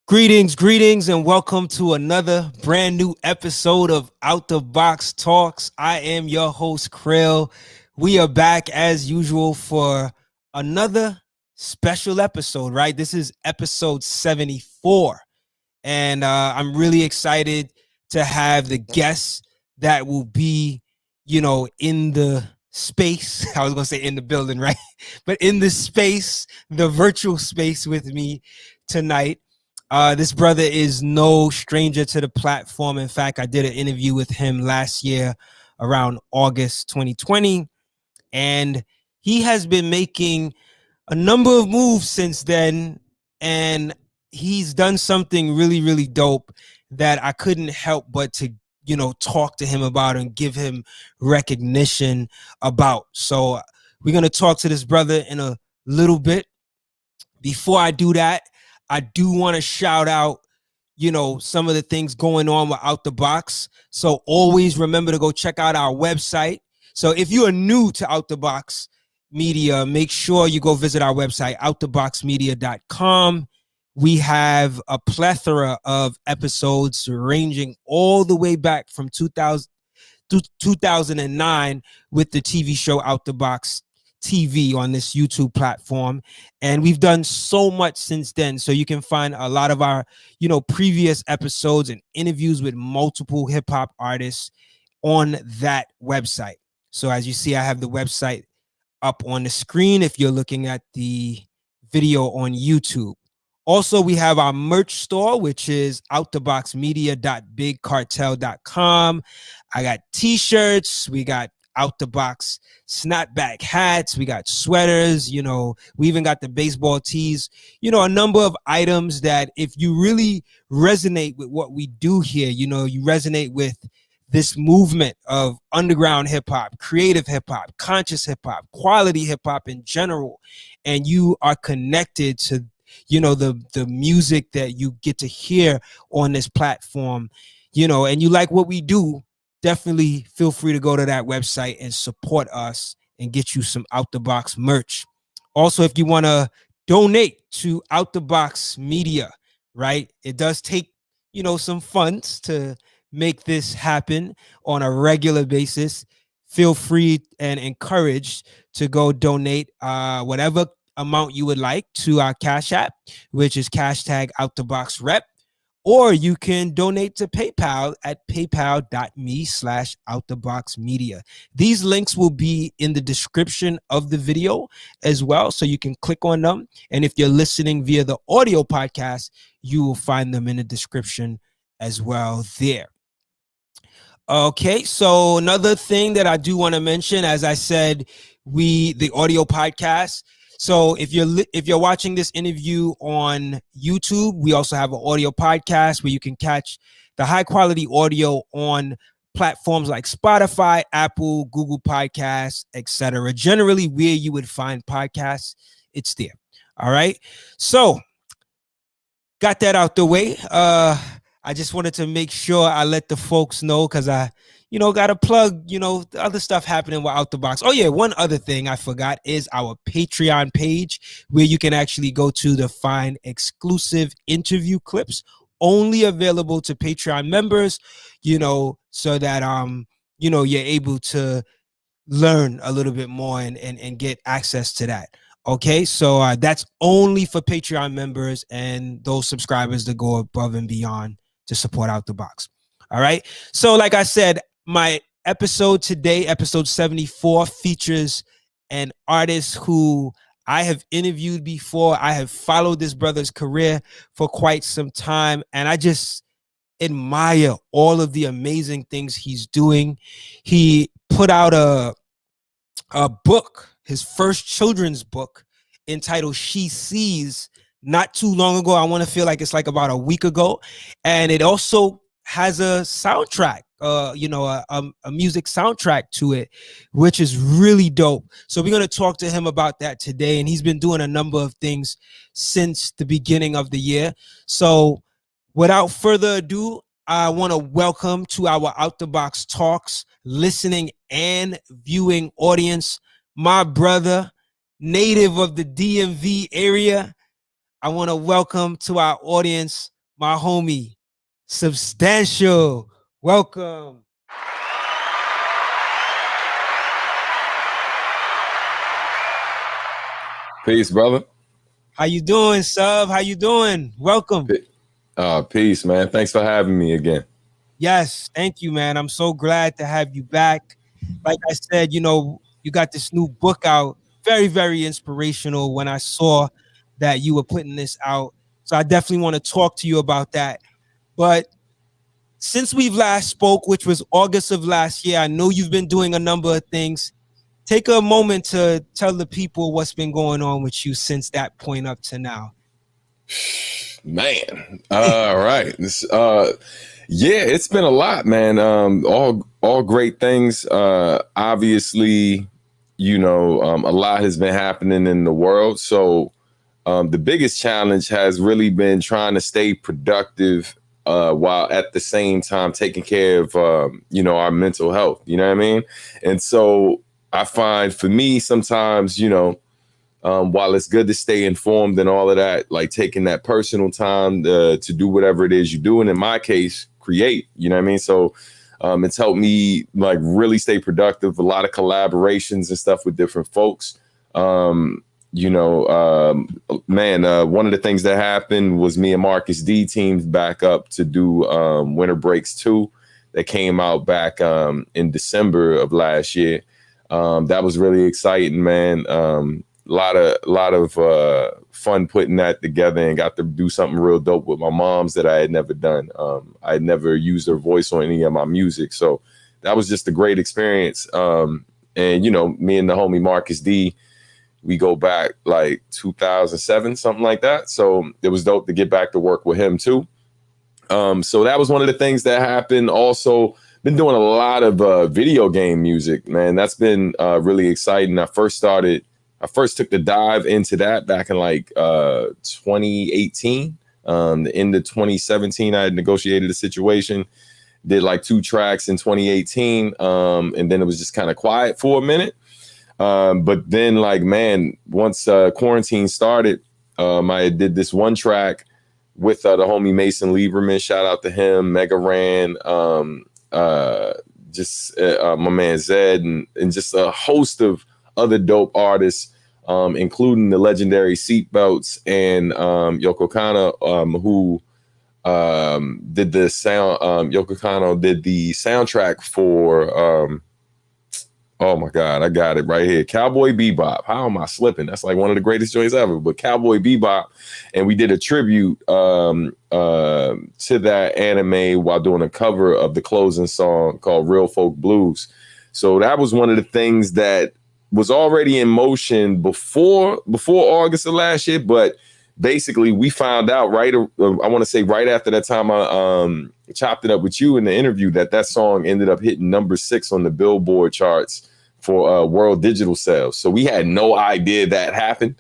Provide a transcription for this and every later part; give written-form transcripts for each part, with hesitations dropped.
Greetings, and welcome to another brand new episode of Out the Box Talks. I am your host, Cril. We are back as usual for another special episode, right? This is episode 74. And I'm really excited to have the guests that will be, in the space. I was going to say in the building, right? But in the space, the virtual space with me tonight. This brother is no stranger to the platform. In fact, I did an interview with him last year around August 2020, and he has been making a number of moves since then, and he's done something really, really dope that I couldn't help but to, talk to him about and give him recognition about. So we're going to talk to this brother in a little bit. Before I do that, I do want to shout out, some of the things going on with Out the Box. So always remember to go check out our website. So if you are new to Out the Box Media, make sure you go visit our website, outtheboxmedia.com. We have a plethora of episodes ranging all the way back from 2009 with the TV show Out the Box TV on this YouTube platform. And we've done so much since then. So you can find a lot of our, previous episodes and interviews with multiple hip hop artists on that website. So as you see, I have the website up on the screen if you're looking at the video on YouTube. Also, we have our merch store, which is outtheboxmedia.bigcartel.com. I got t-shirts. We got Out the Box snapback hats. We got sweaters. We even got the baseball tees. A number of items that if you really resonate with what we do here, you resonate with this movement of underground hip hop, creative hip hop, conscious hip hop, quality hip hop in general, and you are connected to the music that you get to hear on this platform, and you like what we do, definitely feel free to go to that website and support us and get you some Out the Box merch. Also, if you want to donate to Out the Box Media, right? It does take, some funds to make this happen on a regular basis. Feel free and encouraged to go donate whatever amount you would like to our Cash App, which is hashtag Out the Box Rep, or you can donate to PayPal at paypal.me/outtheboxmedia. These links will be in the description of the video as well, so you can click on them. And if you're listening via the audio podcast, you will find them in the description as well there. Okay, so another thing that I do want to mention, as I said, the audio podcast. So if you're watching this interview on YouTube, we also have an audio podcast where you can catch the high quality audio on platforms like Spotify, Apple, Google Podcasts, etc. Generally, where you would find podcasts, it's there. All right. So got that out the way. I just wanted to make sure I let the folks know, because I got to plug, the other stuff happening with Out the Box. Oh, yeah, one other thing I forgot is our Patreon page, where you can actually go to find exclusive interview clips only available to Patreon members, so that, you're able to learn a little bit more and get access to that. Okay, so that's only for Patreon members and those subscribers that go above and beyond to support Out the Box. All right. So like I said, my episode today, episode 74, features an artist who I have interviewed before. I have followed this brother's career for quite some time, and I just admire all of the amazing things he's doing. He put out a book, his first children's book, entitled She Sees, not too long ago. I want to feel like it's like about a week ago. And it also has a soundtrack, a music soundtrack to it, which is really dope. So we're going to talk to him about that today. And he's been doing a number of things since the beginning of the year. So without further ado, I want to welcome to our Out the Box Talks listening and viewing audience, my brother, native of the DMV area. I want to welcome to our audience my homie, Substantial. Welcome. Peace, brother. How you doing, Sub? How you doing? Welcome. Peace, man. Thanks for having me again. Yes, thank you, man. I'm so glad to have you back. Like I said, you know, you got this new book out. Very, very inspirational when I saw that you were putting this out. So I definitely want to talk to you about that. But since we've last spoke, which was August of last year, I know you've been doing a number of things. Take a moment to tell the people what's been going on with you since that point up to now. Man. All right. Yeah, it's been a lot, man. All great things. Obviously, you know, a lot has been happening in the world. So the biggest challenge has really been trying to stay productive while at the same time taking care of, you know, our mental health. You know what I mean? And so I find for me sometimes, you know, while it's good to stay informed and all of that, like taking that personal time to do whatever it is you do. And in my case, create, you know what I mean? So it's helped me like really stay productive. A lot of collaborations and stuff with different folks. You know, one of the things that happened was me and Marcus D teamed back up to do Winter Breaks 2 that came out back in December of last year. That was really exciting, man. A lot of fun putting that together, and got to do something real dope with my moms that I had never done. I had never used her voice on any of my music, so that was just a great experience. And you know, me and the homie Marcus D, we go back like 2007, something like that. So it was dope to get back to work with him too. So that was one of the things that happened. Also, been doing a lot of video game music, man. That's been really exciting. I first took the dive into that back in like 2018. The end of 2017, I had negotiated a situation, did like 2 tracks in 2018. And then it was just kind of quiet for a minute. But then like, man, once quarantine started, I did this 1 track with the homie Mason Lieberman. Shout out to him, Mega Ran, my man Zed, and just a host of other dope artists, including the legendary Seatbelts and Yoko Kanno, who did the sound. Yoko Kanno did the soundtrack for oh my God, I got it right here. Cowboy Bebop. How am I slipping? That's like one of the greatest joints ever. But Cowboy Bebop, and we did a tribute to that anime while doing a cover of the closing song called Real Folk Blues. So that was one of the things that was already in motion before August of last year, but basically we found out right after that time I chopped it up with you in the interview that song ended up hitting number 6 on the Billboard charts for world digital sales. So we had no idea that happened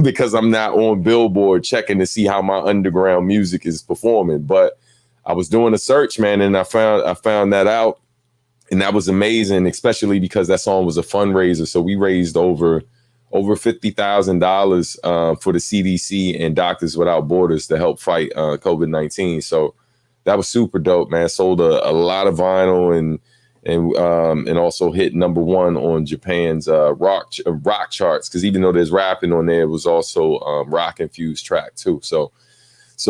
because I'm not on Billboard checking to see how my underground music is performing. But I was doing a search, man, and I found that out. And that was amazing, especially because that song was a fundraiser. So we raised over $50,000 for the CDC and Doctors Without Borders to help fight COVID-19. So that was super dope, man. Sold a lot of vinyl and also hit number 1 on Japan's rock charts. Because even though there's rapping on there, it was also rock infused track too. So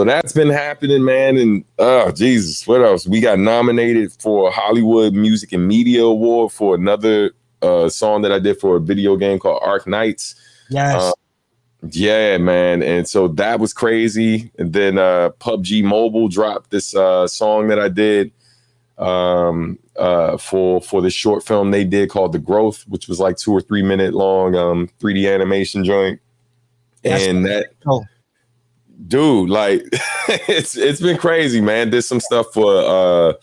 that's been happening, man. And Jesus, what else? We got nominated for a Hollywood Music and Media Award for another song that I did for a video game called Arc Knights. Yes. Yeah, man. And so that was crazy. And then PUBG Mobile dropped this song that I did for the short film they did called The Growth, which was like 2 or 3 minute long 3D animation joint. And that, dude, like it's been crazy, man. Did some stuff for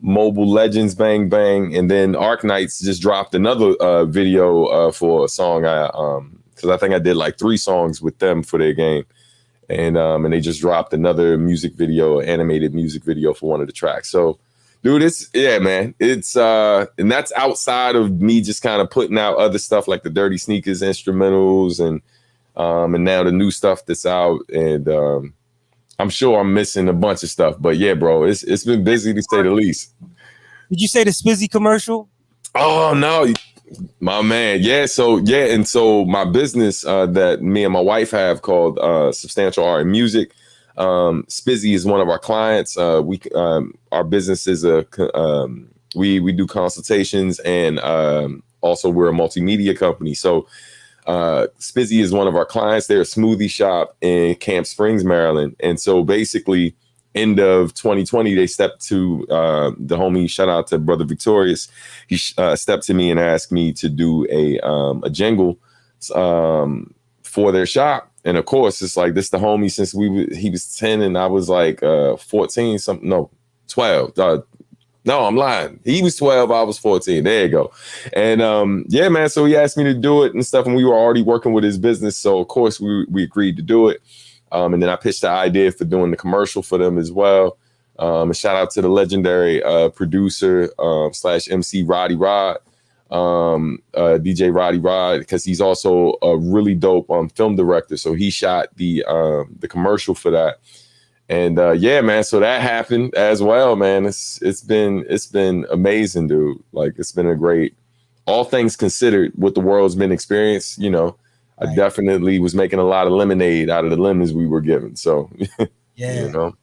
Mobile Legends Bang Bang, and then Arc Knights just dropped another video for a song. Because I think I did like 3 songs with them for their game, and they just dropped another music video, animated music video for one of the tracks. So, dude, man. It's and that's outside of me just kind of putting out other stuff like the Dirty Sneakers instrumentals and now the new stuff that's out, and I'm sure I'm missing a bunch of stuff, but yeah, bro, it's been busy to say the least. Did you say the Spizzy commercial? Oh no, my man. Yeah, so yeah, and so my business that me and my wife have called Substantial Art and Music. Spizzy is one of our clients. We our business is we do consultations, and also we're a multimedia company. So Spizzy is one of our clients. They're a smoothie shop in Camp Springs, Maryland. And so basically, end of 2020, they stepped to the homie. Shout out to Brother Victorious. He stepped to me and asked me to do a jingle for their shop. And of course, it's like this the homie since he was 10 and I was like 14, something, no, 12. No, I'm lying. He was 12, I was 14. There you go. And yeah, man. So he asked me to do it and stuff, and we were already working with his business. So of course we agreed to do it. And then I pitched the idea for doing the commercial for them as well. A shout out to the legendary producer / MC Roddy Rod, DJ Roddy Rod, because he's also a really dope film director. So he shot the commercial for that. And yeah, man, so that happened as well, man. It's been amazing, dude. Like it's been a great, all things considered, what the world's been experienced, you know. Right. I definitely was making a lot of lemonade out of the lemons we were given. So yeah, you know.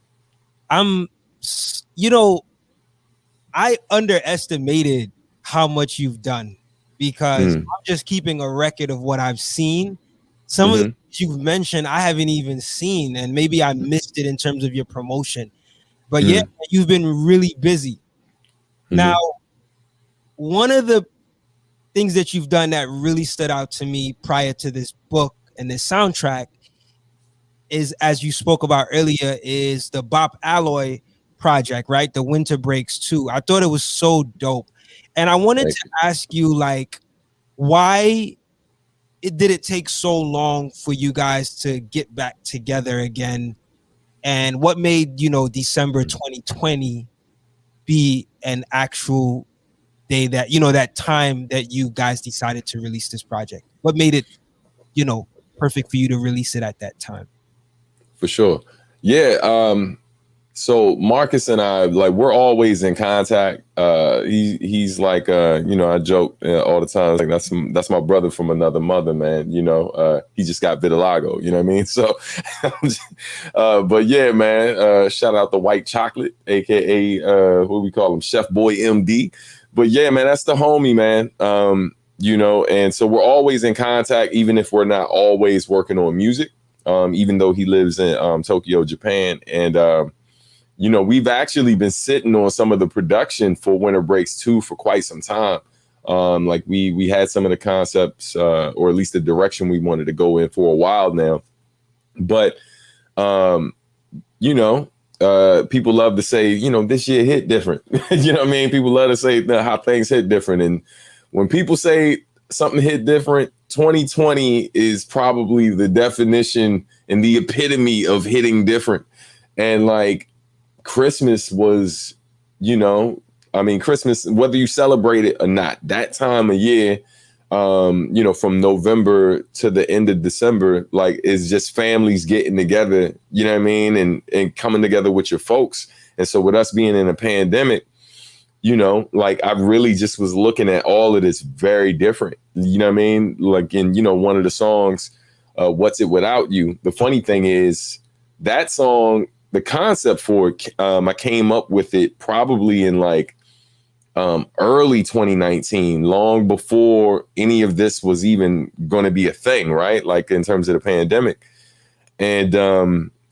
I underestimated how much you've done because I'm just keeping a record of what I've seen. Some of the things you've mentioned, I haven't even seen, and maybe I missed it in terms of your promotion. But yeah, you've been really busy. Now, one of the things that you've done that really stood out to me prior to this book and this soundtrack is, as you spoke about earlier, is the Bop Alloy project, right? The Winter Breaks 2. I thought it was so dope. And I wanted to ask you, like, why did it take so long for you guys to get back together again? And what made, December 2020 be an actual day that, that time that you guys decided to release this project? What made it, perfect for you to release it at that time? For sure. Yeah. So Marcus and I, like, we're always in contact. He's like, I joke all the time, like that's my brother from another mother, man. He just got vitiligo. You know what I mean? So, but yeah, man. Shout out the White Chocolate, aka what we call him, Chef Boy MD. But yeah, man, that's the homie, man. And so we're always in contact, even if we're not always working on music. Even though he lives in Tokyo, Japan, and we've actually been sitting on some of the production for Winter Breaks 2 for quite some time. Like we had some of the concepts, or at least the direction we wanted to go in for a while now. But, people love to say, this year hit different. You know what I mean? People love to say how things hit different. And when people say something hit different, 2020 is probably the definition and the epitome of hitting different. And like, Christmas was, Christmas, whether you celebrate it or not, that time of year, from November to the end of December, like, is just families getting together, you know what I mean? And coming together with your folks. And so with us being in a pandemic, like, I really just was looking at all of this very different, you know what I mean? Like in, one of the songs, What's It Without You? The funny thing is that song, the concept for it, I came up with it probably in like early 2019, long before any of this was even going to be a thing, right? Like in terms of the pandemic. And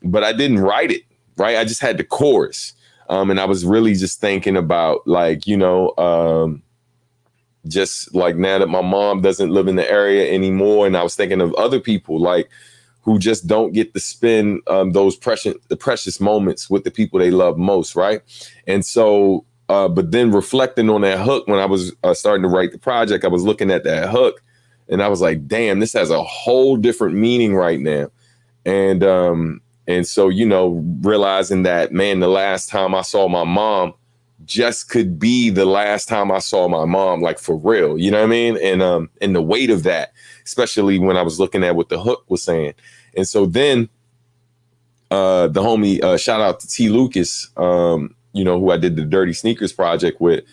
but I didn't write it, right? I just had the chorus. And I was really just thinking about like, just like now that my mom doesn't live in the area anymore. And I was thinking of other people like who just don't get to spend those precious moments with the people they love most, right? And so, but then reflecting on that hook, when I was starting to write the project, I was looking at that hook and I was like, damn, this has a whole different meaning right now. And so, realizing that, man, the last time I saw my mom just could be the last time I saw my mom, like for real, you know what I mean? And the weight of that, especially when I was looking at what the hook was saying. And so then the homie, shout out to T Lucas, who I did the Dirty Sneakers project with.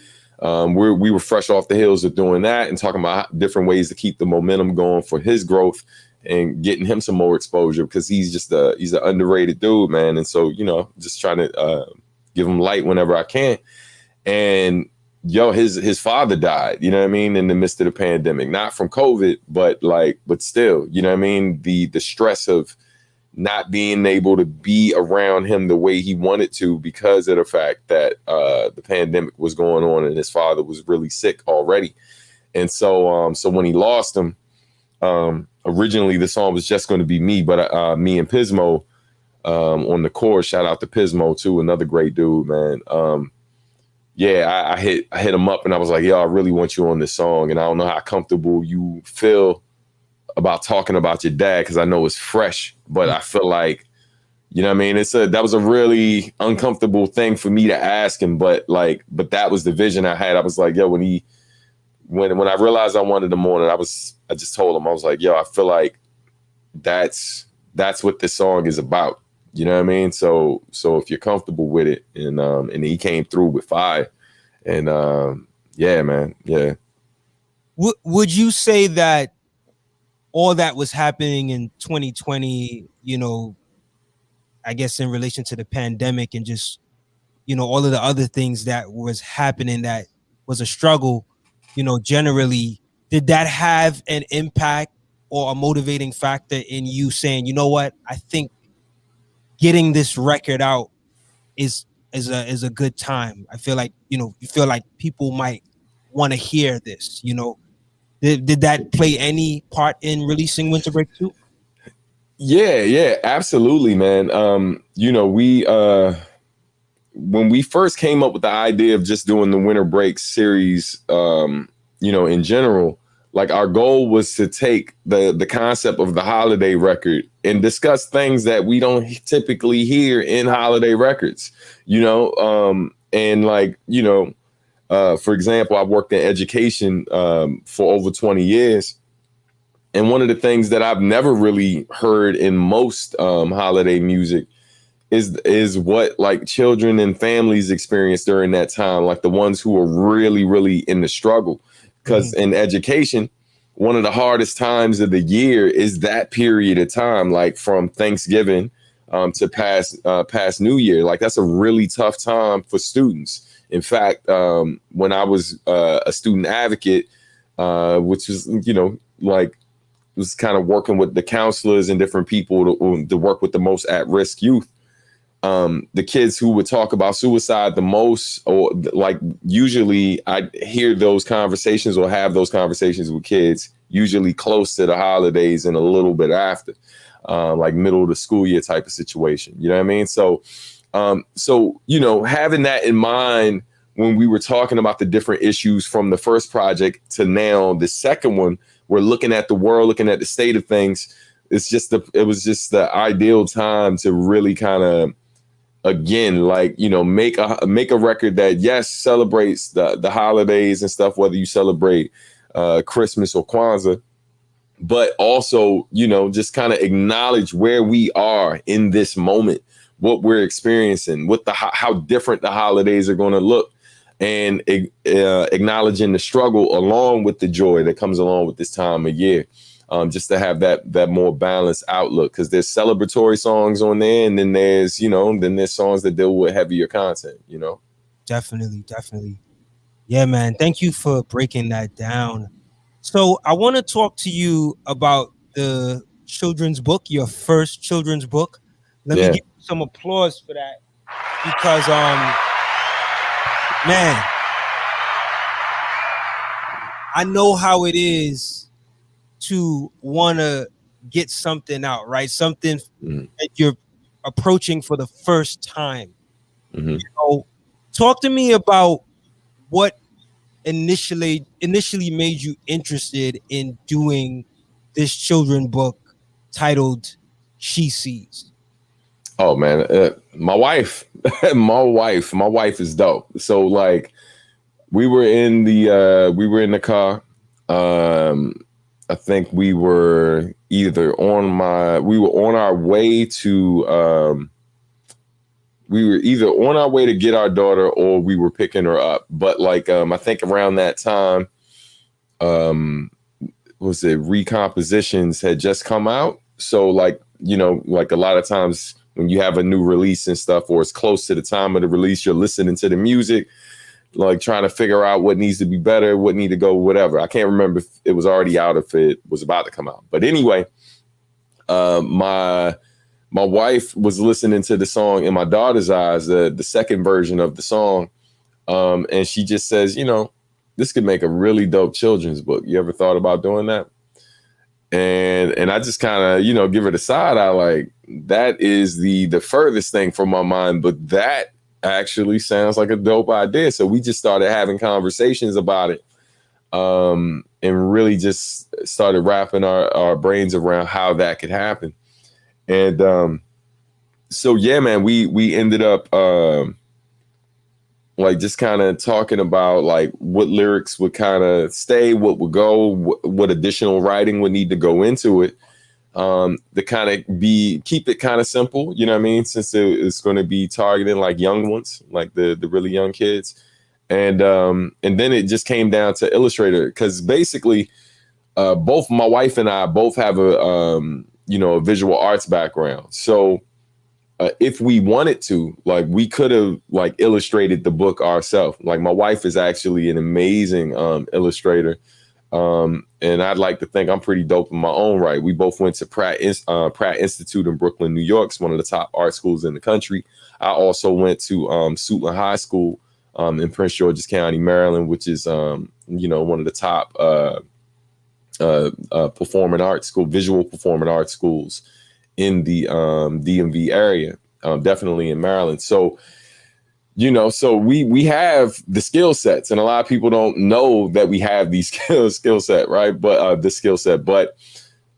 We were fresh off the hills of doing that and talking about different ways to keep the momentum going for his growth and getting him some more exposure, because he's an underrated dude, man. And so, just trying to give him light whenever I can. And his father died, you know what I mean, in the midst of the pandemic, not from COVID, but still, you know what I mean? The stress of not being able to be around him the way he wanted to because of the fact that the pandemic was going on and his father was really sick already. And so when he lost him, originally the song was just going to be me, but me and Pismo on the chorus. Shout out to Pismo too, another great dude, man. I hit him up and I was like, yo, I really want you on this song. And I don't know how comfortable you feel about talking about your dad, because I know it's fresh, but I feel like, you know what I mean? That was a really uncomfortable thing for me to ask him, but that was the vision I had. I was like, yo, when I realized I wanted him on it, I just told him, I was like, yo, I feel like that's what this song is about. You know what I mean? So if you're comfortable with it, and he came through with fire, and yeah, man, yeah. Would you say that all that was happening in 2020, I guess in relation to the pandemic and just, all of the other things that was happening that was a struggle, generally, did that have an impact or a motivating factor in you saying, you know what, I think getting this record out is a good time. I feel like, you feel like people might want to hear this, Did that play any part in releasing Winter Break 2? Yeah, absolutely, man. We when we first came up with the idea of just doing the Winter Break series, in general, our goal was to take the concept of the holiday record and discuss things that we don't typically hear in holiday records, for example, I've worked in education for over 20 years. And one of the things that I've never really heard in most holiday music is what children and families experience during that time, like the ones who are really, really in the struggle. Because in education, one of the hardest times of the year is that period of time, from Thanksgiving to past New Year. That's a really tough time for students. In fact, when I was a student advocate, which was, was kind of working with the counselors and different people to work with the most at-risk youth, the kids who would talk about suicide the most, or usually I hear those conversations or have those conversations with kids usually close to the holidays and a little bit after, middle of the school year type of situation. You know what I mean? So having that in mind when we were talking about the different issues from the first project to now the second one, we're looking at the world, looking at the state of things. It was just the ideal time to really kind of, again, make a record that, yes, celebrates the holidays and stuff, whether you celebrate Christmas or Kwanzaa, but also, just kind of acknowledge where we are in this moment, what we're experiencing, how different the holidays are going to look, and acknowledging the struggle along with the joy that comes along with this time of year, just to have that more balanced outlook. Because there's celebratory songs on there, and then there's songs that deal with heavier content. Definitely. Yeah, man. Thank you for breaking that down. So I want to talk to you about the children's book, your first children's book. Let me give you some applause for that, because man, I know how it is to want to get something out, right? Something that you're approaching for the first time. Talk to me about what initially made you interested in doing this children's book titled She Sees. Oh man, my wife is dope. So we were in the car, I think we were on our way to get our daughter, or we were picking her up. But like I think around that time, was it Recompositions had just come out. So like, like a lot of times when you have a new release and stuff, or it's close to the time of the release, you're listening to the music, like trying to figure out what needs to be better, what need to go, whatever. I can't remember if it was already out, if it was about to come out. But anyway, my wife was listening to the song In My Daughter's Eyes, the second version of the song. And she just says, this could make a really dope children's book. You ever thought about doing that? And I just kind of, give her the side eye, like, that is the furthest thing from my mind, but that actually sounds like a dope idea. So we just started having conversations about it, and really just started wrapping our brains around how that could happen. And so yeah, man, we ended up like just kind of talking about like what lyrics would kind of stay, what would go, what additional writing would need to go into it, to kind of keep it kind of simple, you know what I mean? Since it's going to be targeting like young ones, like the really young kids. And then it just came down to illustrator, because basically both my wife and I both have a visual arts background. So if we wanted to, like, we could have like illustrated the book ourselves. Like, my wife is actually an amazing illustrator. And I'd like to think I'm pretty dope in my own right. We both went to Pratt Institute in Brooklyn, New York. It's one of the top art schools in the country. I also went to Suitland High School in Prince George's County, Maryland, which is one of the top performing arts school, visual performing arts schools in the DMV area, definitely in Maryland. So, so we have the skill sets, and a lot of people don't know that we have these skill set, right? But the skill set, but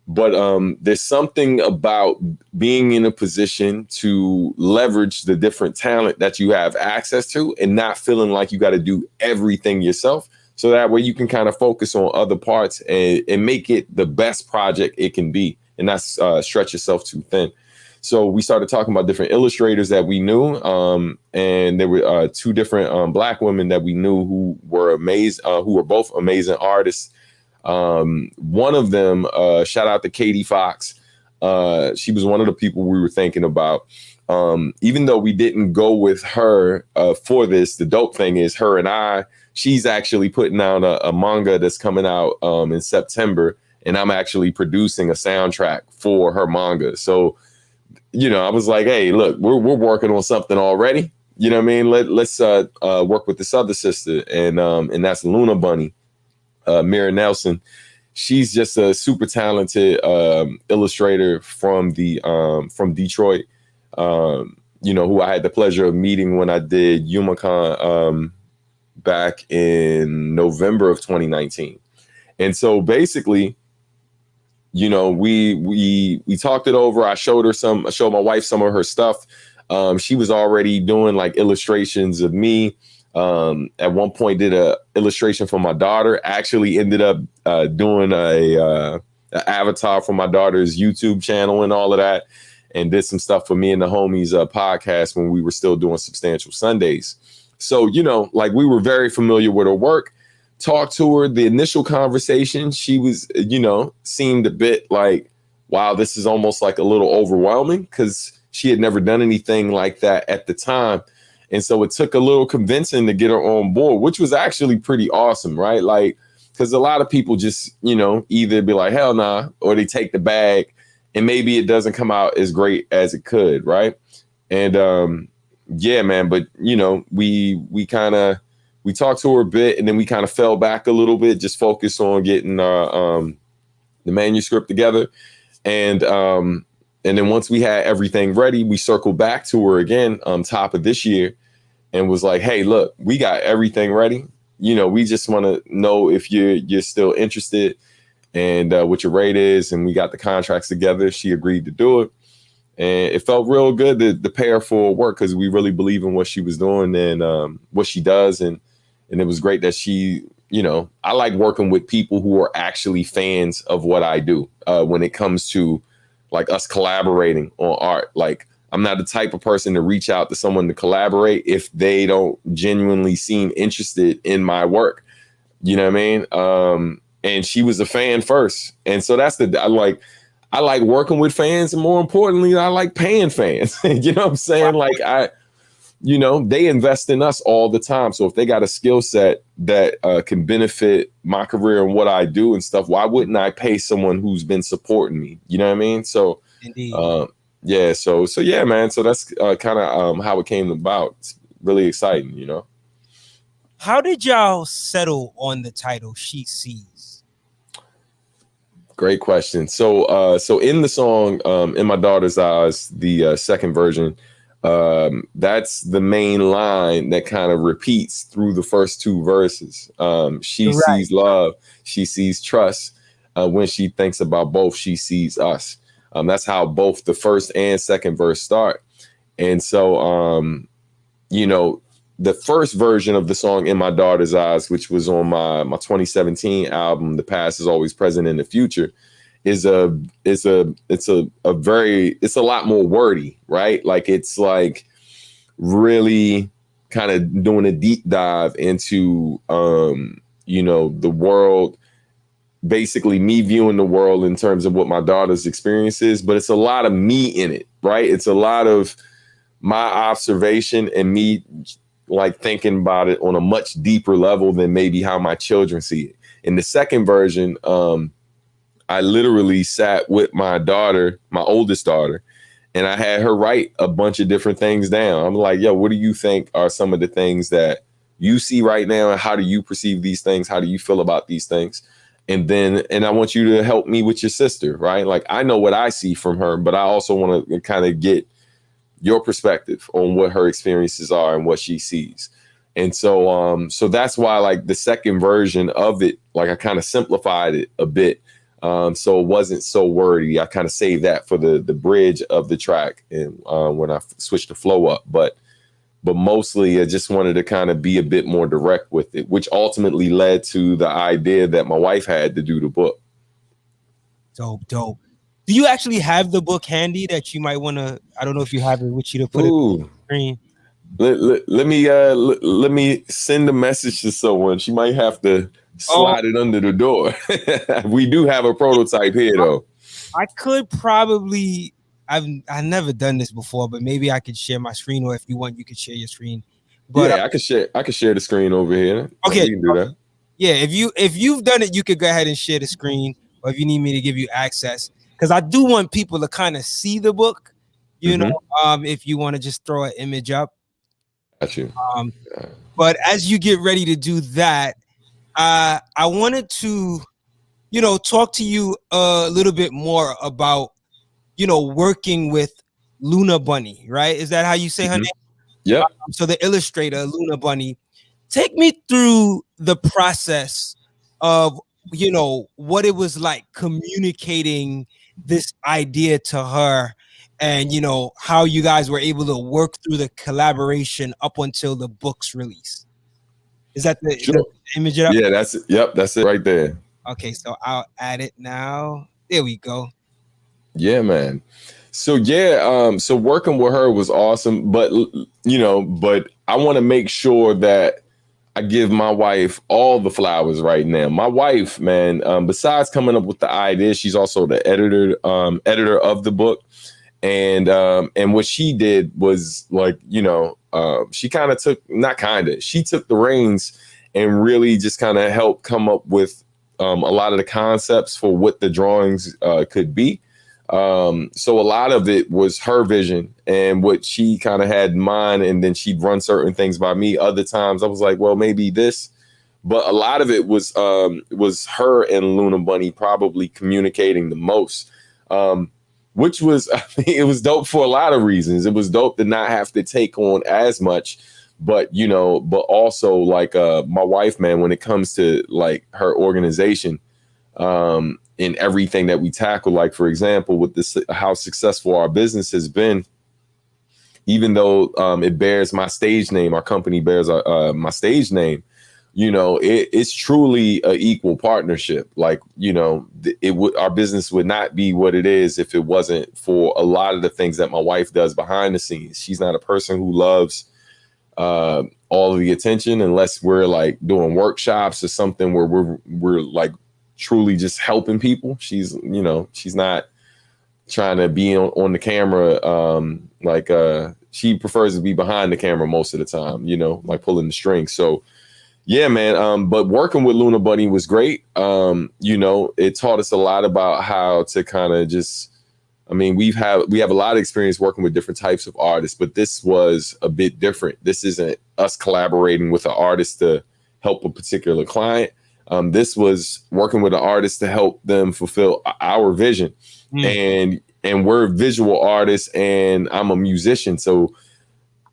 there's something about being in a position to leverage the different talent that you have access to, and not feeling like you got to do everything yourself. So that way you can kind of focus on other parts and make it the best project it can be, and not stretch yourself too thin. So we started talking about different illustrators that we knew. And there were two different Black women that we knew who were amazing, who were both amazing artists. One of them, shout out to Katie Fox. She was one of the people we were thinking about. Even though we didn't go with her for this, the dope thing is she's actually putting out a manga that's coming out in September. And I'm actually producing a soundtrack for her manga. So, I was like, hey, look, we're working on something already. You know what I mean? Let's work with this other sister. And that's Luna Bunny, Mira Nelson. She's just a super talented illustrator from Detroit, who I had the pleasure of meeting when I did YumaCon back in November of 2019. And so basically, we talked it over. I showed my wife some of her stuff. She was already doing like illustrations of me. At one point did a illustration for my daughter, actually ended up doing a avatar for my daughter's YouTube channel and all of that, and did some stuff for me and the homies podcast when we were still doing Substantial Sundays. So, like, we were very familiar with her work. Talked to her, the initial conversation, she was, seemed a bit like, wow, this is almost like a little overwhelming, because she had never done anything like that at the time. And so it took a little convincing to get her on board, which was actually pretty awesome, right? Like, because a lot of people just, either be like, hell nah, or they take the bag and maybe it doesn't come out as great as it could, right? And yeah, man, but, we talked to her a bit, and then we kind of fell back a little bit, just focused on getting the manuscript together. And then once we had everything ready, we circled back to her again top of this year and was like, hey, look, we got everything ready. We just want to know if you're still interested and what your rate is. And we got the contracts together. She agreed to do it. And it felt real good to pay her for work, because we really believe in what she was doing and what she does. And it was great that she you know, I like working with people who are actually fans of what I do when it comes to like us collaborating on art. Like, I'm not the type of person to reach out to someone to collaborate if they don't genuinely seem interested in my work. You know what I mean? And she was a fan first. And so I like working with fans, and more importantly, I like paying fans. You know what I'm saying? Like they invest in us all the time. So if they got a skill set that can benefit my career and what I do and stuff, why wouldn't I pay someone who's been supporting me? You know what I mean? So, Indeed. yeah. So yeah, man. So that's kind of how it came about. It's really exciting, you know. How did y'all settle on the title She Sees? Great question. So in the song, In My Daughter's Eyes, the second version, that's the main line that kind of repeats through the first two verses. She sees love, she sees trust. When she thinks about both, she sees us. That's how both the first and second verse start. And so, the first version of the song In My Daughter's Eyes, which was on my 2017 album, The Past Is Always Present in the Future, it's a lot more wordy, right? Like, it's like really kind of doing a deep dive into the world, basically me viewing the world in terms of what my daughter's experience is, but it's a lot of me in it, right? It's a lot of my observation and me like thinking about it on a much deeper level than maybe how my children see it. In the second version, I literally sat with my daughter, my oldest daughter, and I had her write a bunch of different things down. I'm like, yo, what do you think are some of the things that you see right now? And how do you perceive these things? How do you feel about these things? And I want you to help me with your sister, right? Like, I know what I see from her, but I also want to kind of get your perspective on what her experiences are and what she sees. And so that's why, like, the second version of it, like, I kind of simplified it a bit. So it wasn't so wordy. I kind of saved that for the bridge of the track and when I switched the flow up. But mostly I just wanted to kind of be a bit more direct with it, which ultimately led to the idea that my wife had to do the book. Dope. Do you actually have the book handy that you might want to? I don't know if you have it with you to put it on the screen. Let me send a message to someone. She might have to slide it under the door. We do have a prototype here, though. I could probably. I've never done this before, but maybe I could share my screen, or if you want, you could share your screen. But yeah, I could share the screen over here. Okay, we can do that. Yeah, if you've done it, you could go ahead and share the screen, or if you need me to give you access, because I do want people to kind of see the book. You know, if you want to just throw an image up. Got you. But as you get ready to do that, I wanted to, talk to you a little bit more about, working with Luna Bunny, right? Is that how you say her name? Yeah. So the illustrator, Luna Bunny, take me through the process of, what it was like communicating this idea to her, and, how you guys were able to work through the collaboration up until the book's release. Is that the image? Yeah, that's it. Yep, that's it right there. Okay, so I'll add it now. There we go. Yeah, man. So yeah, so working with her was awesome, but I want to make sure that I give my wife all the flowers right now. My wife, man, besides coming up with the idea, she's also the editor of the book. And what she did was, like, she kind of she took the reins and really just kind of helped come up with a lot of the concepts for what the drawings could be. So a lot of it was her vision and what she kind of had in mind, and then she'd run certain things by me. Other times I was like, well, maybe this, but a lot of it was her and Luna Bunny probably communicating the most, which was, it was dope for a lot of reasons. It was dope to not have to take on as much, but also, like, my wife, man, when it comes to, like, her organization, in everything that we tackle, like, for example, with this, how successful our business has been, even though it bears my stage name, our company bears my stage name, it's truly a equal partnership. Like, our business would not be what it is if it wasn't for a lot of the things that my wife does behind the scenes. She's not a person who loves all of the attention unless we're like doing workshops or something where we're like truly just helping people. She's not trying to be on the camera. She prefers to be behind the camera most of the time, like pulling the strings. So yeah, man. But working with Luna Bunny was great. It taught us a lot about how to kind of just, we have a lot of experience working with different types of artists, but this was a bit different. This isn't us collaborating with an artist to help a particular client. This was working with an artist to help them fulfill our vision. And we're visual artists and I'm a musician. So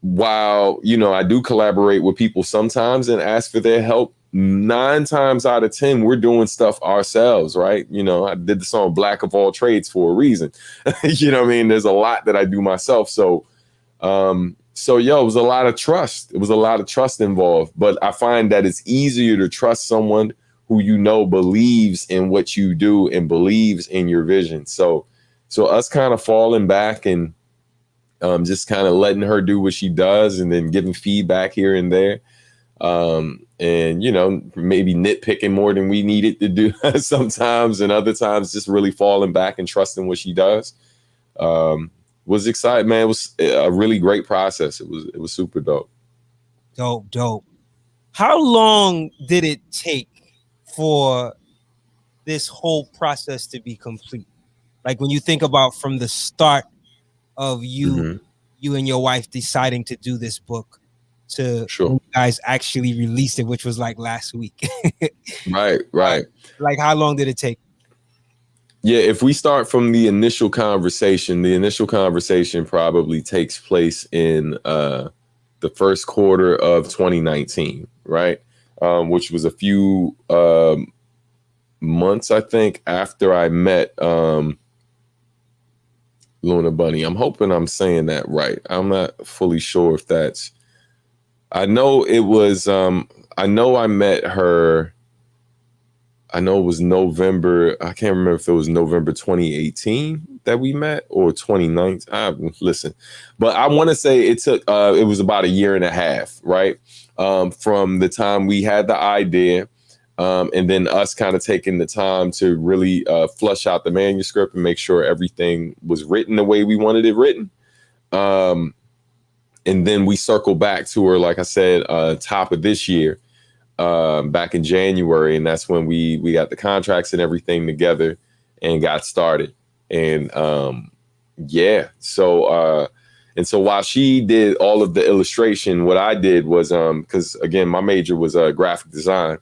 while, I do collaborate with people sometimes and ask for their help, 9 times out of 10, we're doing stuff ourselves, right? I did the song Black of All Trades for a reason. There's a lot that I do myself. So, it was a lot of trust. It was a lot of trust involved. But I find that it's easier to trust someone who believes in what you do and believes in your vision. So us kind of falling back and just kind of letting her do what she does and then giving feedback here and there. And maybe nitpicking more than we needed to do sometimes, and other times just really falling back and trusting what she does. Was exciting, man. It was a really great process. It was super dope. Dope. How long did it take for this whole process to be complete? Like when you think about from the start of you and your wife deciding to do this book to when you guys actually released it, which was like last week. Right. Like how long did it take? Yeah, if we start from the initial conversation probably takes place in the first quarter of 2019, right? Which was a few months, I think, after I met Luna Bunny. I'm hoping I'm saying that right. I'm not fully sure if that's. I know it was. I know I met her. I know it was November. I can't remember if it was November 2018 that we met or 2019. Listen, but I want to say it took. It was about a year and a half, right, from the time we had the idea. And then us kind of taking the time to really flush out the manuscript and make sure everything was written the way we wanted it written. And then we circled back to her, like I said, top of this year, back in January. And that's when we got the contracts and everything together and got started. And so while she did all of the illustration, what I did was, because again, my major was graphic design.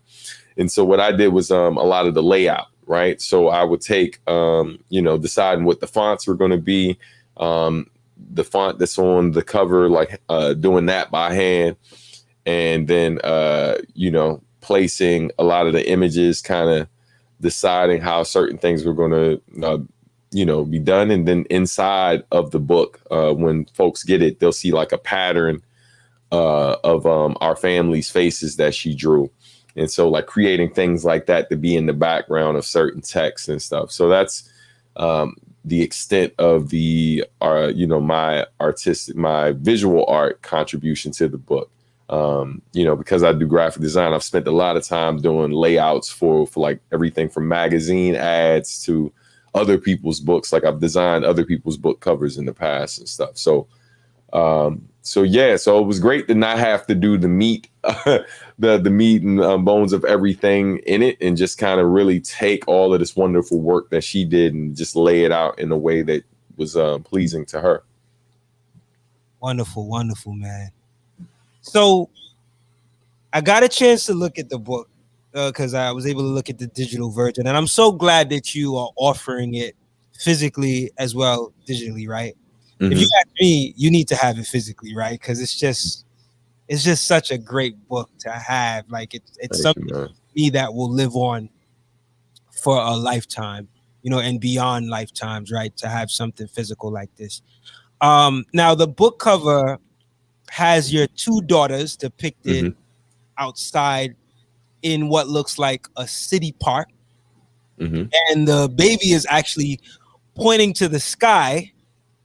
And so what I did was a lot of the layout, right? So I would take, deciding what the fonts were going to be, the font that's on the cover, like doing that by hand. And then, placing a lot of the images, kind of deciding how certain things were going to, be done. And then inside of the book, when folks get it, they'll see like a pattern of our family's faces that she drew. And so like creating things like that to be in the background of certain texts and stuff. So that's the extent of my visual art contribution to the book. Because I do graphic design, I've spent a lot of time doing layouts for like everything from magazine ads to other people's books. Like I've designed other people's book covers in the past and stuff. So it was great to not have to do the meat, the meat and bones of everything in it, and just kind of really take all of this wonderful work that she did and just lay it out in a way that was pleasing to her. Wonderful, man. So I got a chance to look at the book because I was able to look at the digital version, and I'm so glad that you are offering it physically as well digitally, right? If you ask me, you need to have it physically, right? Because it's just such a great book to have. Like it's something to me that will live on for a lifetime, and beyond lifetimes, right? To have something physical like this. Now the book cover has your 2 daughters depicted outside in what looks like a city park, Mhm. and the baby is actually pointing to the sky,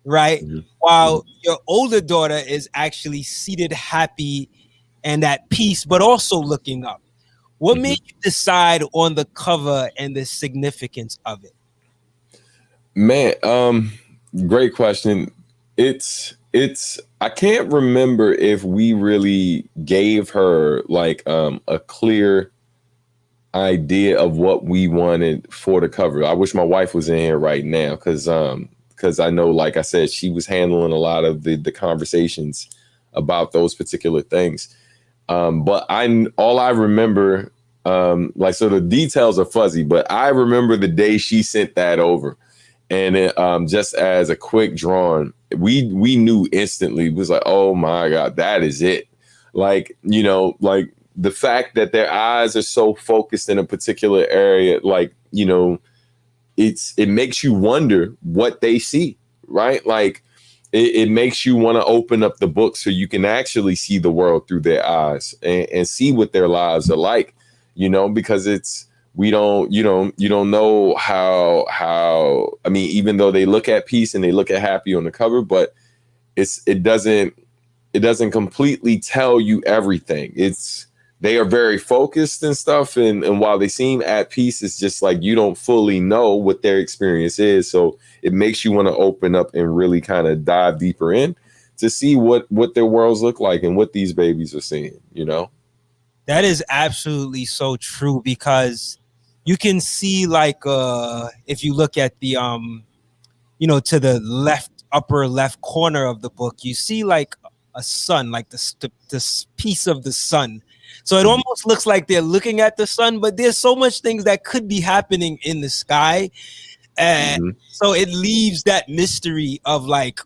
right? Mhm. While your older daughter is actually seated happy and at peace, but also looking up. What Mhm. made you decide on the cover and the significance of it? Man, great question. It's I can't remember if we really gave her like a clear idea of what we wanted for the cover. I wish my wife was in here right now because I know, like I said, she was handling a lot of the conversations about those particular things. But all I remember, like, so the details are fuzzy, but I remember the day she sent that over, and it, just as a quick drawing, we knew instantly. It was like, oh my god, that is it. Like, like the fact that their eyes are so focused in a particular area, like, it makes you wonder what they see, right? Like, it makes you want to open up the book so you can actually see the world through their eyes and see what their lives are like, because it's you don't know how I mean, even though they look at peace and they look at happy on the cover, but it doesn't completely tell you everything. They are very focused and stuff, and while they seem at peace, it's just like you don't fully know what their experience is. So it makes you want to open up and really kind of dive deeper in to see what their worlds look like and what these babies are seeing. That is absolutely so true, because you can see, like, if you look at the to the upper left corner of the book, you see like a sun, like this piece of the sun. So it almost looks like they're looking at the sun, but there's so much things that could be happening in the sky. And Mm-hmm. so it leaves that mystery of, like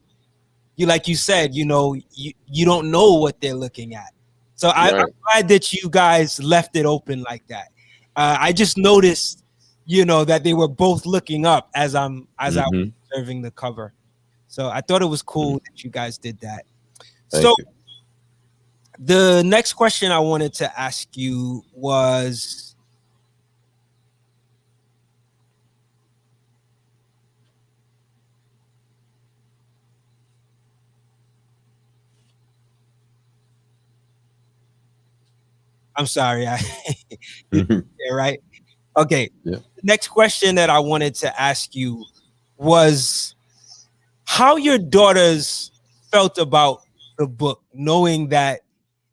you said, you don't know what they're looking at. So I'm Right. glad that you guys left it open like that. I just noticed, that they were both looking up as I was Mm-hmm. observing the cover. So I thought it was Mm-hmm. cool that you guys did that. So Thank you. the next question I wanted to ask you was, I'm sorry, Mm-hmm. right? Okay. Yeah. The next question that I wanted to ask you was how your daughters felt about the book, knowing that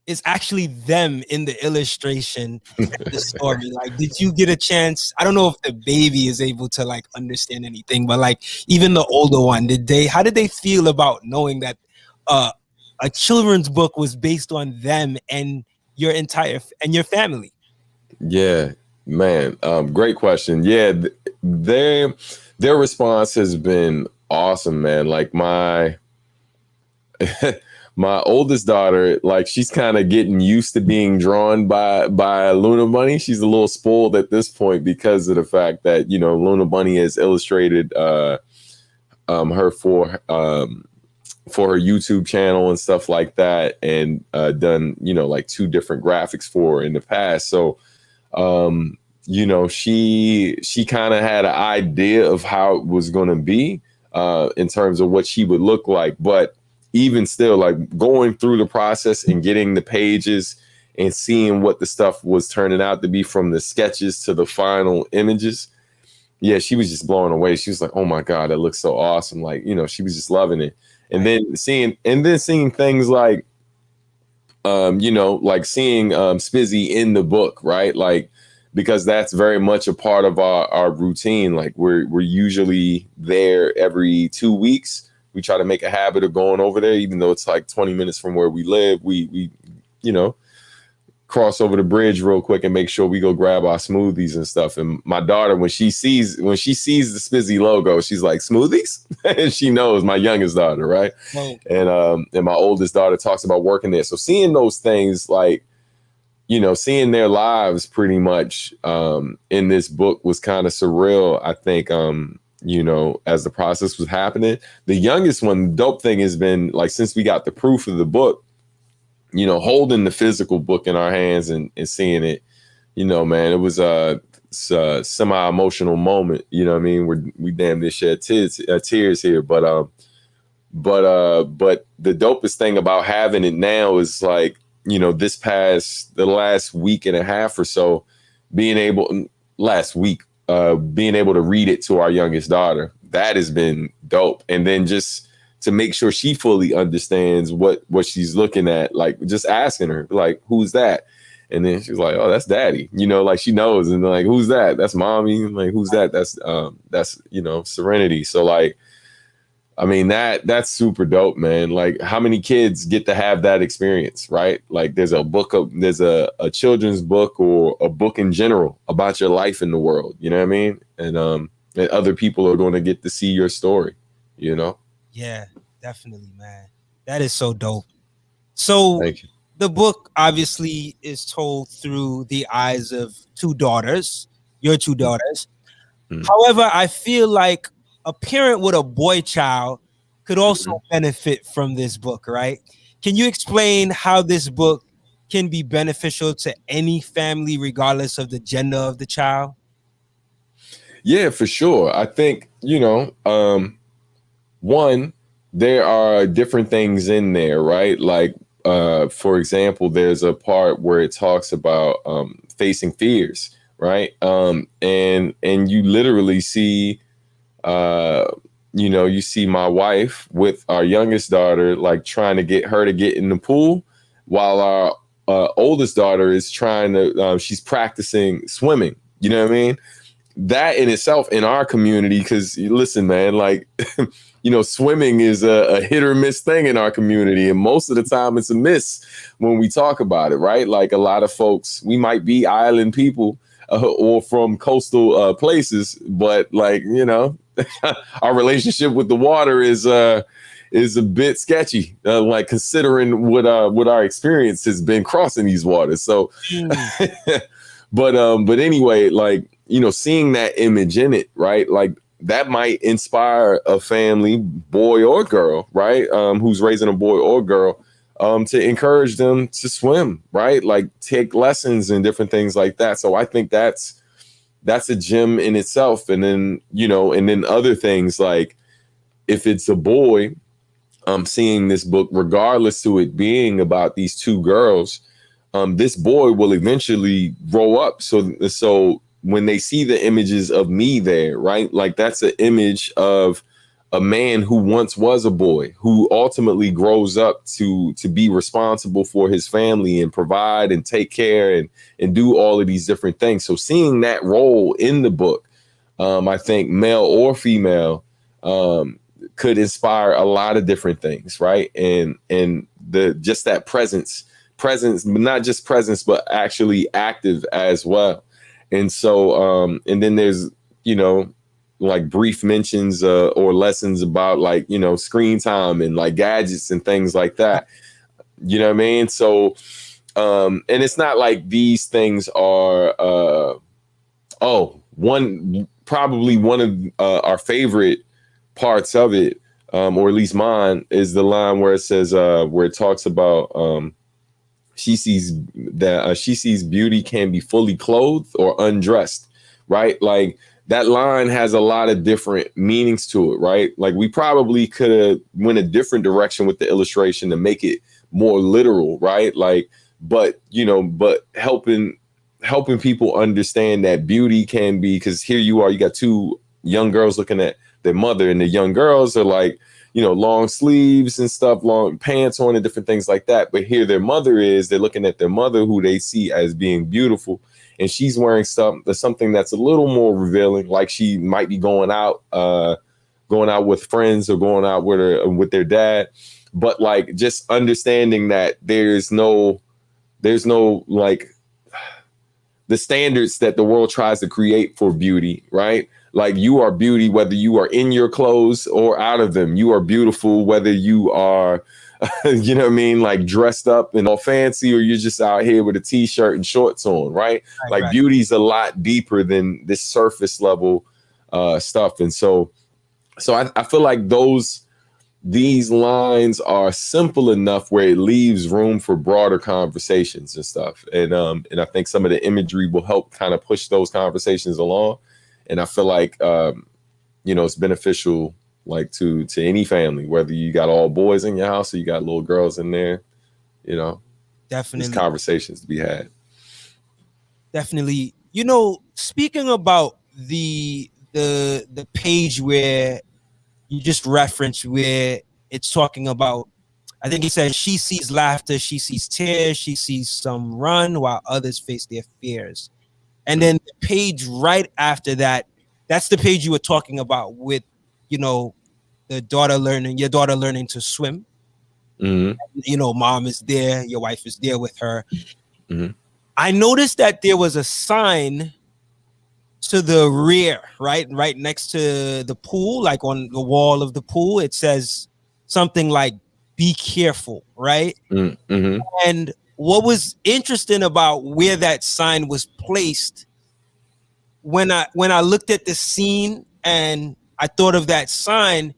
it's actually them in the illustration and the story. Like, did you get a chance? I don't know if the baby is able to like understand anything, but like even the older one, how did they feel about knowing that uh a children's book was based on them and your family? Yeah, man. Great question. Yeah, their response has been awesome, man. Like my oldest daughter, like, she's kind of getting used to being drawn by Luna Bunny. She's a little spoiled at this point because of the fact that Luna Bunny has illustrated her for her YouTube channel and stuff like that, and done like 2 different graphics for her in the past. So she kind of had an idea of how it was going to be in terms of what she would look like, but even still, like, going through the process and getting the pages and seeing what the stuff was turning out to be from the sketches to the final images, yeah, she was just blown away. She was like, oh my god, that looks so awesome. Like, she was just loving it. And then seeing things like like seeing Spizzy in the book, right? Like, because that's very much a part of our routine. Like, we're usually there every 2 weeks. We try to make a habit of going over there, even though it's like 20 minutes from where we live. We cross over the bridge real quick and make sure we go grab our smoothies and stuff. And my daughter, when she sees the Spizzy logo, she's like, smoothies? And she knows, my youngest daughter, right? Well, And my oldest daughter talks about working there. So seeing those things, like, seeing their lives pretty much in this book was kind of surreal, I think, as the process was happening. The youngest one, the dope thing has been, like, since we got the proof of the book, holding the physical book in our hands and seeing it, you know, man, it was a semi-emotional moment. You know what I mean? We damn near shed tears here, but the dopest thing about having it now is like, you know, the last week and a half or so, being able to read it to our youngest daughter, that has been dope. And then just to make sure she fully understands what she's looking at, like just asking her, like, who's that? And then she's like, oh, that's daddy, you know, like she knows. And like, who's that? That's mommy. Like, who's that? That's, you know, Serenity. So like, I mean, that's super dope, man. Like, how many kids get to have that experience, right? Like, there's a children's book or a book in general about your life in the world. You know what I mean? And other people are going to get to see your story. You know? Yeah, definitely, man. That is so dope. So, Thank you. The book obviously is told through the eyes of your two daughters. Mm-hmm. However, I feel like a parent with a boy child could also benefit from this book, right? Can you explain how this book can be beneficial to any family, regardless of the gender of the child? Yeah, for sure. I think, you know, one, there are different things in there, right? Like, for example, there's a part where it talks about facing fears, right? And you literally see, you see my wife with our youngest daughter, like trying to get her to get in the pool, while our oldest daughter is she's practicing swimming. You know what I mean? That in itself in our community, because listen, man, like, you know, swimming is a hit or miss thing in our community. And most of the time it's a miss when we talk about it, right? Like a lot of folks, we might be island people or from coastal places, but like, you know, our relationship with the water is a bit sketchy, like considering what our experience has been crossing these waters. So, but anyway, like, you know, seeing that image in it, right? Like that might inspire a family, boy or girl, right? Who's raising a boy or girl, to encourage them to swim, right? Like take lessons and different things like that. So I think that's a gem in itself. And then, you know, and then other things like if it's a boy, seeing this book, regardless to it being about these two girls, this boy will eventually grow up. So when they see the images of me there, right? Like that's an image of a man who once was a boy, who ultimately grows up to be responsible for his family and provide and take care and do all of these different things. So seeing that role in the book, I think male or female, could inspire a lot of different things, right? And just that presence, not just presence, but actually active as well. And so, and then there's, you know, like brief mentions or lessons about like, you know, screen time and like gadgets and things like that. You know what I mean? So, and it's not like these things are, probably one of our favorite parts of it, or at least mine, is the line where it says, where it talks about, she sees beauty can be fully clothed or undressed, right? Like that line has a lot of different meanings to it, right? Like we probably could have went a different direction with the illustration to make it more literal, right? Like, but helping people understand that beauty can be, because here you got two young girls looking at their mother, and the young girls are like, you know, long sleeves and stuff, long pants on and different things like that. But here they're looking at their mother, who they see as being beautiful. And she's wearing something that's a little more revealing, like she might be going out with friends or going out with their dad. But like just understanding that there's no like the standards that the world tries to create for beauty, right? Like you are beauty, whether you are in your clothes or out of them. You are beautiful, whether you are, you know what I mean? Like dressed up and all fancy, or you're just out here with a t-shirt and shorts on, right? Like right. Beauty's a lot deeper than this surface level stuff. And so I feel like those these lines are simple enough where it leaves room for broader conversations and stuff. And I think some of the imagery will help kind of push those conversations along. And I feel like it's beneficial, like to any family, whether you got all boys in your house or you got little girls in there. There's Definitely. conversations to be had. Definitely. Speaking about the page where you just referenced, where it's talking about, I think it says, she sees laughter, she sees tears, she sees some run while others face their fears. And then the page right after that, that's the page you were talking about with, your daughter learning to swim. Mom is there, your wife is there with her. I noticed that there was a sign to the rear, right next to the pool, like on the wall of the pool. It says something like, be careful, right? And what was interesting about where that sign was placed, when I looked at the scene and I thought of that sign,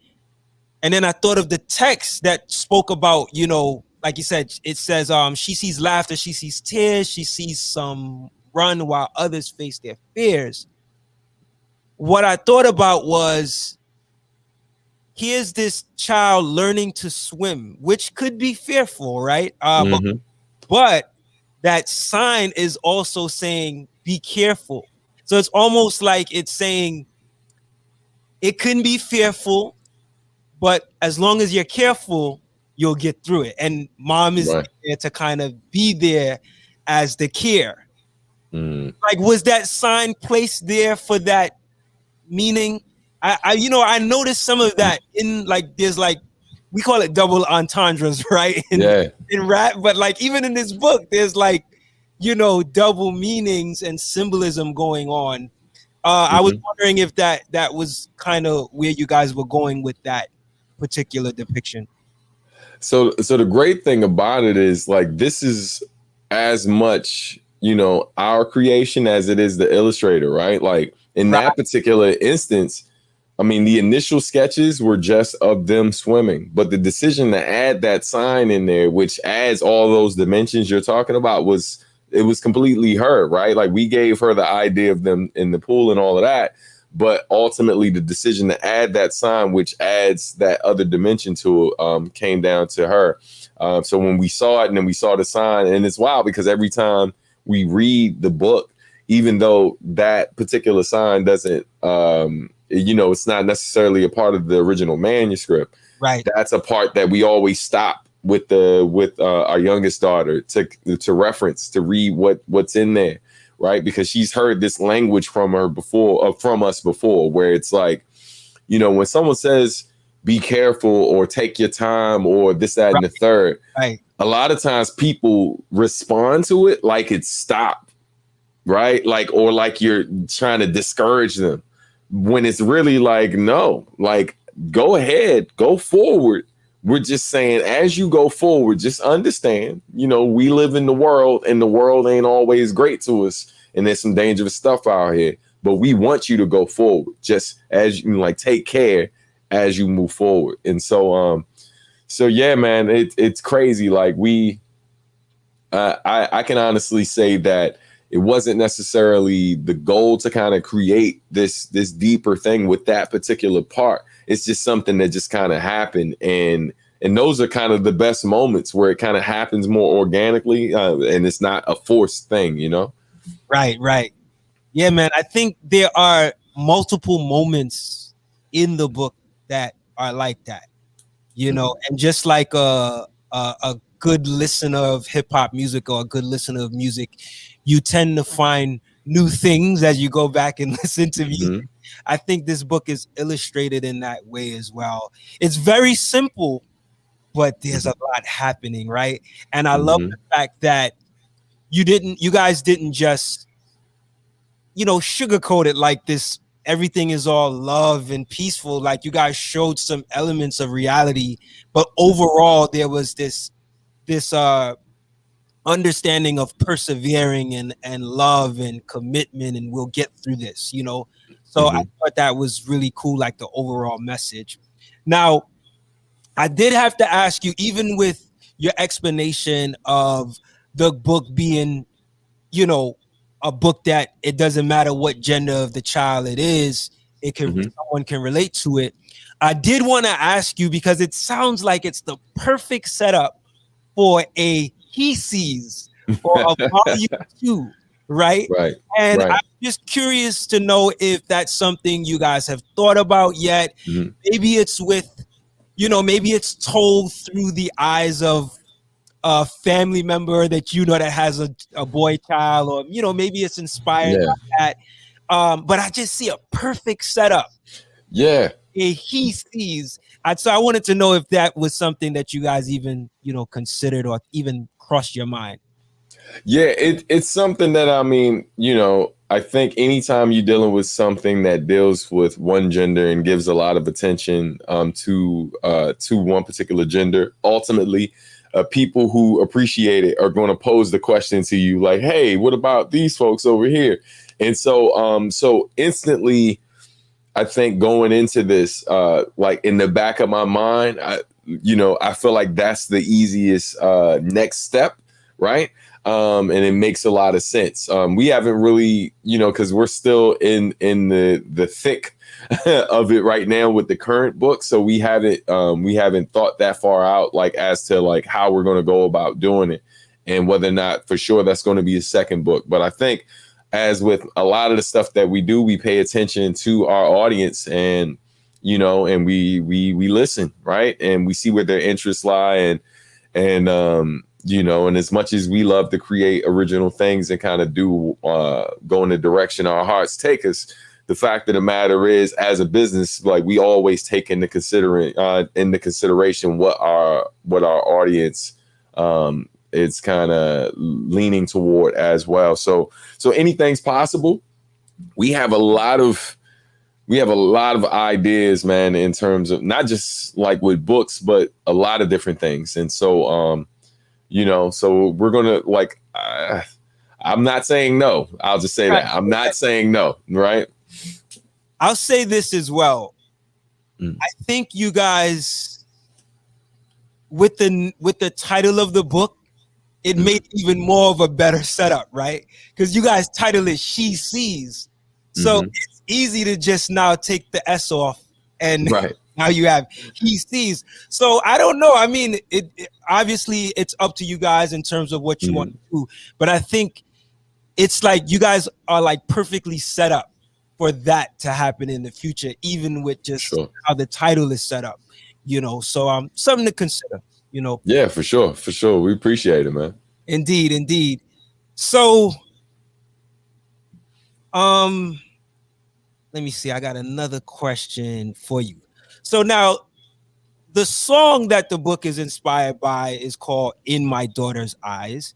and then I thought of the text that spoke about, like you said, it says, she sees laughter, she sees tears, she sees some run while others face their fears. What I thought about was, here's this child learning to swim, which could be fearful, right? But that sign is also saying, be careful. So it's almost like it's saying, it can be fearful, but as long as you're careful, you'll get through it. And mom is there to kind of be there as the care. Like, was that sign placed there for that meaning? I noticed some of that in, like, there's, like, we call it double entendres, right? In rap, but like even in this book, there's, like, double meanings and symbolism going on. I was wondering if that was kind of where you guys were going with that particular depiction. So the great thing about it is, like, this is as much, our creation as it is the illustrator, right? Like, in that particular instance, I mean, the initial sketches were just of them swimming, but the decision to add that sign in there, which adds all those dimensions you're talking about, was completely her, right? Like, we gave her the idea of them in the pool and all of that, but ultimately the decision to add that sign, which adds that other dimension to it, came down to her. So when we saw it and then we saw the sign, and it's wild because every time we read the book, even though that particular sign doesn't, it's not necessarily a part of the original manuscript. Right. That's a part that we always stop with our youngest daughter to reference, to read what's in there, right? Because she's heard this language from us before, where it's like, when someone says, be careful or take your time or this, that, and the third, a lot of times people respond to it like it's stop, right? Like, or like you're trying to discourage them, when it's really like, no, like, go ahead, go forward. We're just saying, as you go forward, just understand, we live in the world and the world ain't always great to us. And there's some dangerous stuff out here, but we want you to go forward, just as you, like, take care as you move forward. And so yeah, man, it's crazy. Like, I can honestly say that it wasn't necessarily the goal to kind of create this deeper thing with that particular part. It's just something that just kind of happened. And those are kind of the best moments where it kind of happens more organically, and it's not a forced thing, Right. Yeah, man. I think there are multiple moments in the book that are like that, and just like a good listener of hip hop music or a good listener of music, you tend to find new things as you go back and listen to music. I think this book is illustrated in that way as well. It's very simple, but there's a lot happening, right? And I love the fact that you guys didn't just, sugarcoat it like this. Everything is all love and peaceful. Like, you guys showed some elements of reality, but overall there was this understanding of persevering and love and commitment, and we'll get through this, So I thought that was really cool, like the overall message. Now, I did have to ask you, even with your explanation of the book being, you know, a book that it doesn't matter what gender of the child it is, it can someone can relate to it. I did want to ask you because it sounds like it's the perfect setup for a he sees or a volume 2, right? Right. And Right. I'm just curious to know if that's something you guys have thought about yet. Maybe it's with, you know, maybe it's told through the eyes of a family member that you know that has a boy child, or you know, maybe it's inspired Yeah. by that. But I just see a perfect setup. Yeah. He sees. So I wanted to know if that was something that you guys even, you know, considered or even crossed your mind. Yeah, it's something that, I mean, you know, I think anytime you're dealing with something that deals with one gender and gives a lot of attention to one particular gender, ultimately, people who appreciate it are going to pose the question to you, like, "Hey, what about these folks over here?" And so instantly, I think going into this, like in the back of my mind, I feel like that's the easiest next step, right? And it makes a lot of sense. We haven't really, because we're still in the thick of it right now with the current book, so we haven't thought that far out, like as to like how we're going to go about doing it, and whether or not for sure that's going to be a second book. But I think, as with a lot of the stuff that we do, we pay attention to our audience, and and we listen, right, and we see where their interests lie, and and as much as we love to create original things and kind of do go in the direction our hearts take us, the fact of the matter is, as a business, like, we always take into consideration what our audience it's kind of leaning toward as well. So anything's possible. We have a lot of ideas, man, in terms of not just like with books, but a lot of different things. And so, so we're going to I'm not saying no. I'll just say that. I'm not saying no. Right. I'll say this as well. I think you guys, with the title of the book, it made even more of a better setup, right? Because you guys title it She Sees. So it's easy to just now take the S off, and right. now you have He Sees. So I don't know. I mean, it obviously it's up to you guys in terms of what you want to do. But I think it's like you guys are like perfectly set up for that to happen in the future, even with just how the title is set up, So something to consider. Yeah, for sure. We appreciate it, man. Indeed. So, let me see. I got another question for you. So now, the song that the book is inspired by is called "In My Daughter's Eyes,"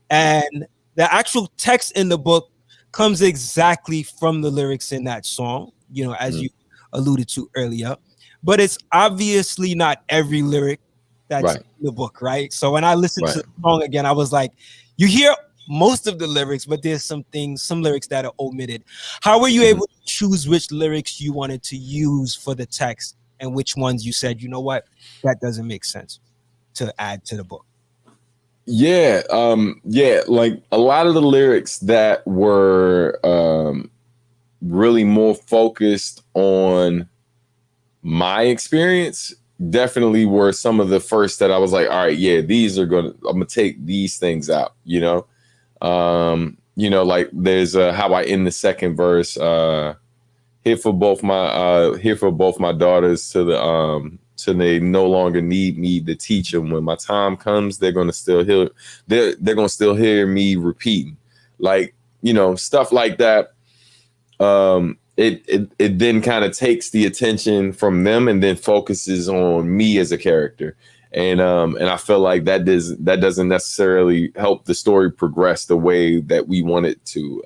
and the actual text in the book comes exactly from the lyrics in that song, as you alluded to earlier. But it's obviously not every lyric that's in the book, right? So when I listened to the song again, I was like, you hear most of the lyrics, but there's some lyrics that are omitted. How were you able to choose which lyrics you wanted to use for the text, and which ones you said, you know what, that doesn't make sense to add to the book? Yeah, like a lot of the lyrics that were really more focused on my experience definitely were some of the first that I was like, all right, yeah, I'm gonna take these things out, like there's how I end the second verse, here for both my daughters till they no longer need me to teach them. When my time comes, they're gonna still hear me repeating, like, stuff like that. It then kind of takes the attention from them and then focuses on me as a character. And I feel like that doesn't necessarily help the story progress the way that we wanted it to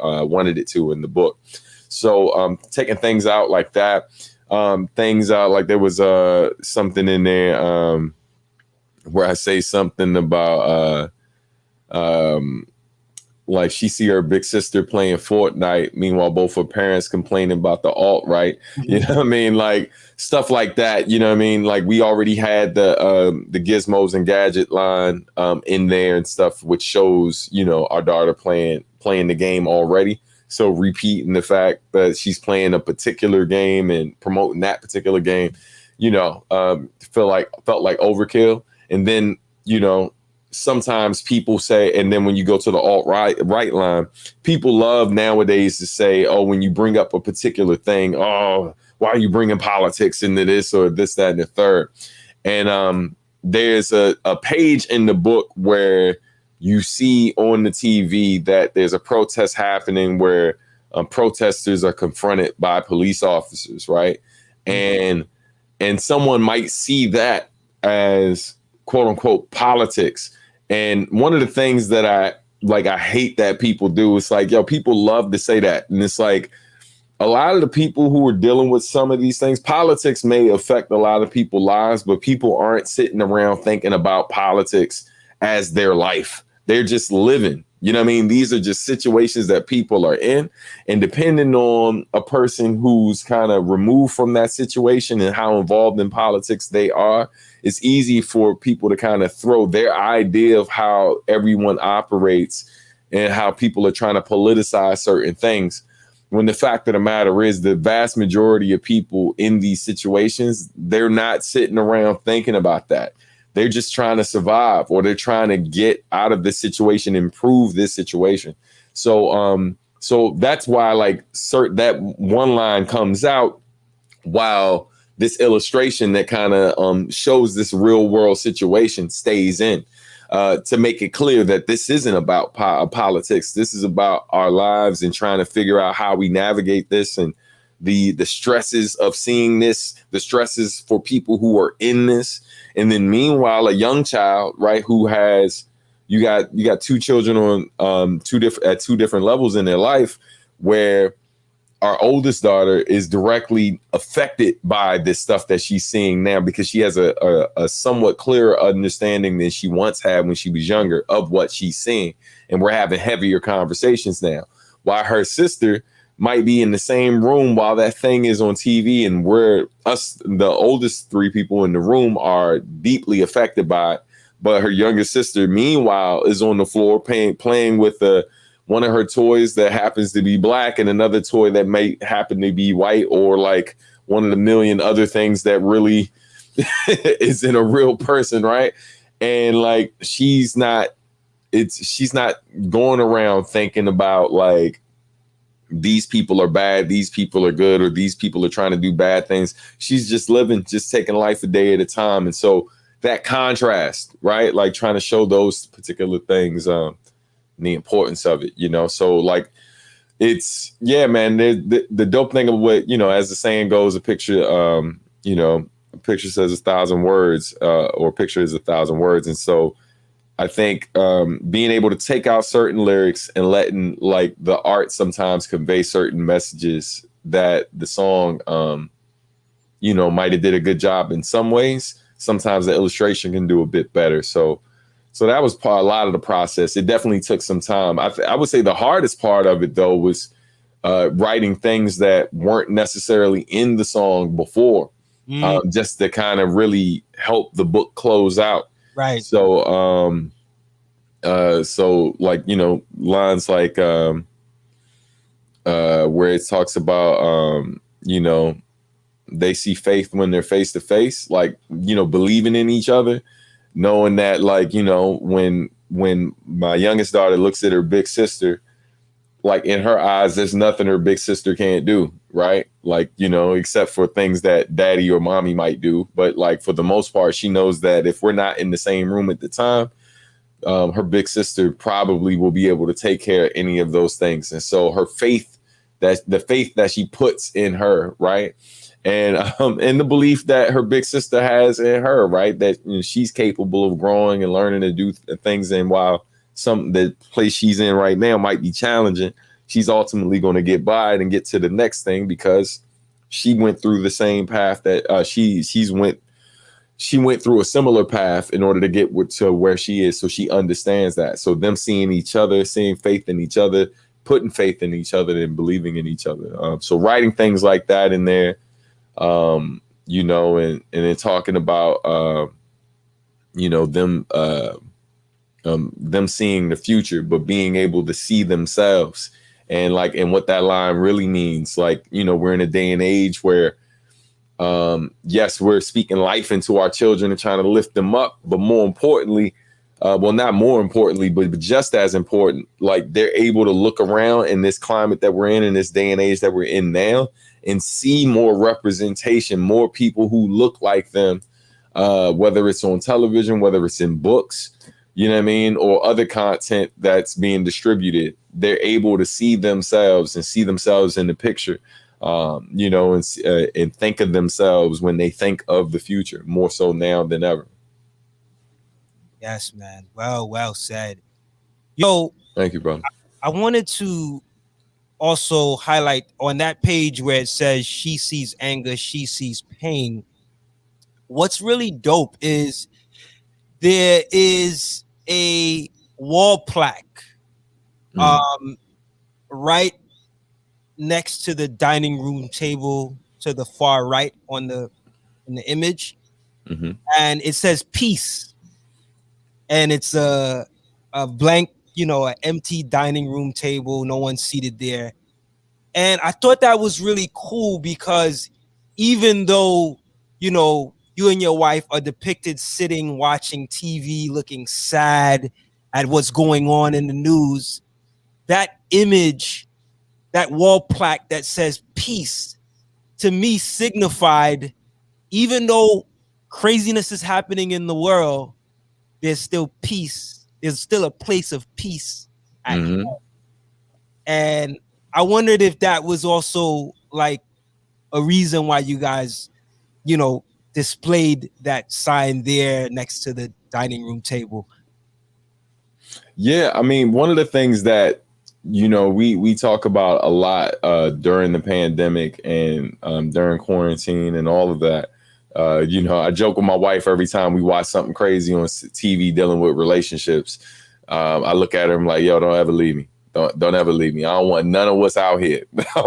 in the book. So taking things out like that, like there was something in there where I say something about like she see her big sister playing Fortnite. Meanwhile, both her parents complaining about the alt-right. You know what I mean? Like stuff like that. You know what I mean? Like we already had the gizmos and gadget line in there and stuff, which shows, you know, our daughter playing the game already. So repeating the fact that she's playing a particular game and promoting that particular game, you know, felt like overkill. And then, you know, sometimes people say, and then when you go to the alt-right line, people love nowadays to say, oh, when you bring up a particular thing, oh, why are you bringing politics into this or this, that, and the third? And there's a page in the book where you see on the TV that there's a protest happening where protesters are confronted by police officers, right? And someone might see that as quote unquote politics. And one of the things that I hate that people do is like, yo, people love to say that. And it's like a lot of the people who are dealing with some of these things, politics may affect a lot of people's lives, but people aren't sitting around thinking about politics as their life. They're just living. You know what I mean? These are just situations that people are in. And depending on a person who's kind of removed from that situation and how involved in politics they are, it's easy for people to kind of throw their idea of how everyone operates and how people are trying to politicize certain things. When the fact of the matter is the vast majority of people in these situations, they're not sitting around thinking about that. They're just trying to survive, or they're trying to get out of this situation, improve this situation. So that's why that one line comes out while this illustration that kind of shows this real world situation stays in, to make it clear that this isn't about politics. This is about our lives and trying to figure out how we navigate this and the stresses of seeing this, the stresses for people who are in this. And then meanwhile, a young child, right, who has, you got two children on two different levels in their life, where our oldest daughter is directly affected by this stuff that she's seeing now, because she has a somewhat clearer understanding than she once had when she was younger of what she's seeing. And we're having heavier conversations now. While her sister might be in the same room while that thing is on TV, and the oldest three people in the room are deeply affected by it. But her younger sister, meanwhile, is on the floor playing with one of her toys that happens to be black and another toy that may happen to be white, or like one of the million other things that really is in a real person, right? And like she's not going around thinking about like these people are bad, these people are good, or these people are trying to do bad things. She's just living, just taking life a day at a time. And so that contrast, right? Like trying to show those particular things, and the importance of it, you know? So like, it's, yeah, man, the dope thing of what, you know, as the saying goes, a picture, you know, a picture says 1,000 words, or a picture is 1,000 words. And so I think being able to take out certain lyrics and letting like the art sometimes convey certain messages that the song, you know, might have did a good job in some ways. Sometimes the illustration can do a bit better. So that was a lot of the process. It definitely took some time. I would say the hardest part of it, though, was writing things that weren't necessarily in the song before, just to kind of really help the book close out. Right. So, so like, you know, lines like where it talks about, you know, they see faith when they're face to face, like, you know, believing in each other, knowing that, like, you know, when my youngest daughter looks at her big sister, like in her eyes, there's nothing her big sister can't do, right? Like, you know, except for things that daddy or mommy might do. But like, for the most part, she knows that if we're not in the same room at the time, her big sister probably will be able to take care of any of those things. And so her faith, that's the faith that she puts in her, right? And the belief that her big sister has in her, right? That, you know, she's capable of growing and learning to do things. And while the place she's in right now might be challenging, she's ultimately going to get by it and get to the next thing, because she went through the same path that she went through a similar path in order to get to where she is. So she understands that. So them seeing each other, seeing faith in each other, putting faith in each other and believing in each other. So writing things like that in there, you know, and then talking about, you know, them seeing the future, but being able to see themselves and like, and what that line really means. Like, you know, we're in a day and age where, yes, we're speaking life into our children and trying to lift them up, but more importantly, well, not more importantly, but just as important, like they're able to look around in this climate that we're in this day and age that we're in now, and see more representation, more people who look like them, whether it's on television, whether it's in books, you know what I mean, or other content that's being distributed. They're able to see themselves and see themselves in the picture. You know, and think of themselves when they think of the future more so now than ever. Yes, man. Well said. Yo, thank you, brother. I wanted to also highlight on that page where it says she sees anger, she sees pain. What's really dope is there is a wall plaque right next to the dining room table to the far right in the image, and it says peace, and it's a blank, you know, an empty dining room table, no one's seated there. And I thought that was really cool because even though, you know, you and your wife are depicted sitting watching TV looking sad at what's going on in the news, that image, that wall plaque that says peace, to me signified, even though craziness is happening in the world, there's still peace. There's still a place of peace at home. And I wondered if that was also like a reason why you guys, you know, displayed that sign there next to the dining room table. Yeah, I mean, one of the things that, you know, we talk about a lot during the pandemic and during quarantine and all of that. You know, I joke with my wife every time we watch something crazy on TV dealing with relationships. I look at her and I'm like, yo, don't ever leave me. Don't ever leave me. I don't want none of what's out here. I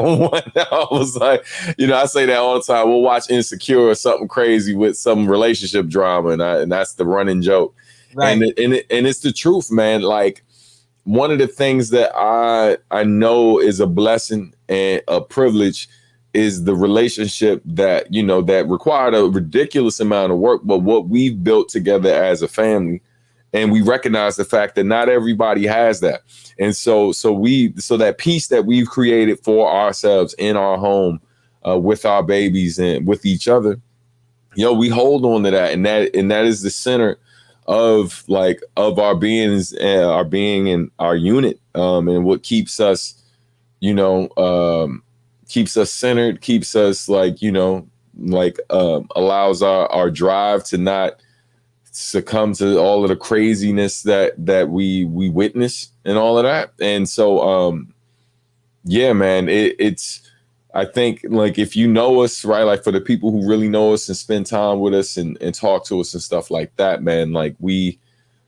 was like, you know, I say that all the time. We'll watch Insecure or something crazy with some relationship drama, and that's the running joke. Right. And it's the truth, man. Like, one of the things that I know is a blessing and a privilege is the relationship that, you know, that required a ridiculous amount of work, but what we've built together as a family. And we recognize the fact that not everybody has that. And so that peace that we've created for ourselves in our home, with our babies and with each other, you know, we hold on to that. And that is the center of our beings, our being and our unit, and what keeps us, you know, keeps us centered, keeps us allows our drive to not succumb to all of the craziness that we witness and all of that. And so yeah, man, it's I think, like, if you know us, right, like for the people who really know us and spend time with us and talk to us and stuff like that, man, like we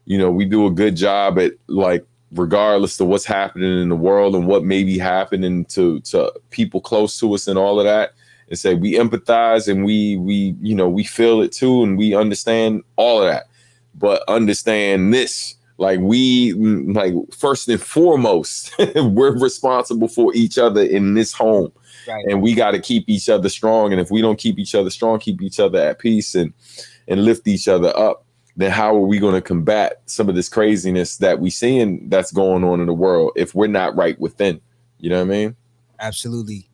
do a good job at, like, regardless of what's happening in the world and what may be happening to people close to us and all of that, and say we empathize and we feel it too, and we understand all of that. But understand this, like, first and foremost, we're responsible for each other in this home. Right. And we got to keep each other strong. And if we don't keep each other strong, keep each other at peace and lift each other up, then how are we going to combat some of this craziness that we seeing that's going on in the world if we're not right within? You know what I mean? Absolutely.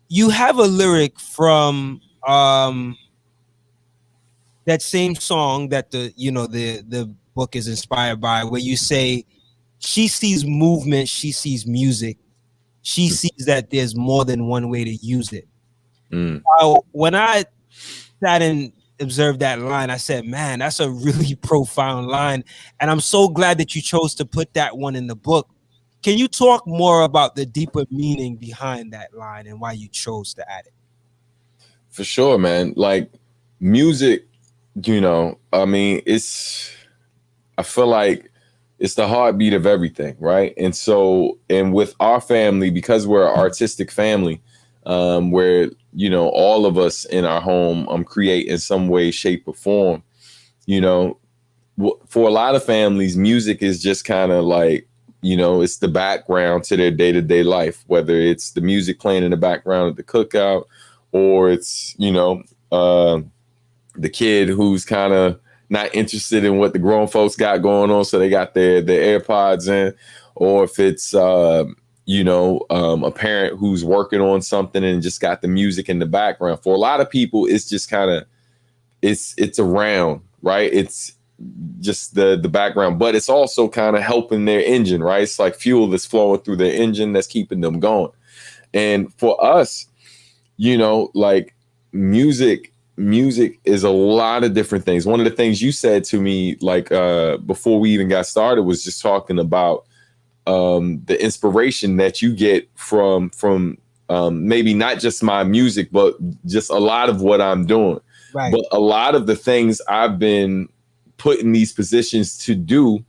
You have a lyric from that same song that the book is inspired by, where you say she sees movement, she sees music, she sees that there's more than one way to use it. When I sat and observed that line, I said, man, that's a really profound line. And I'm so glad that you chose to put that one in the book. Can you talk more about the deeper meaning behind that line and why you chose to add it? For sure, man. Like, music you know, I mean, I feel like it's the heartbeat of everything, right? And so, and with our family, because we're an artistic family, where, you know, all of us in our home create in some way, shape, or form, you know, for a lot of families, music is just kind of like, you know, it's the background to their day-to-day life, whether it's the music playing in the background at the cookout, or it's, you know, the kid who's kind of not interested in what the grown folks got going on, so they got their AirPods in, or if it's you know, a parent who's working on something and just got the music in the background. For a lot of people, it's just kind of it's around, right? It's just the background, but it's also kind of helping their engine, right? It's like fuel that's flowing through their engine that's keeping them going. And for us, you know, like music is a lot of different things. One of the things you said to me, like before we even got started, was just talking about the inspiration that you get from maybe not just my music, but just a lot of what I'm doing. Right. But a lot of the things I've been put in these positions to do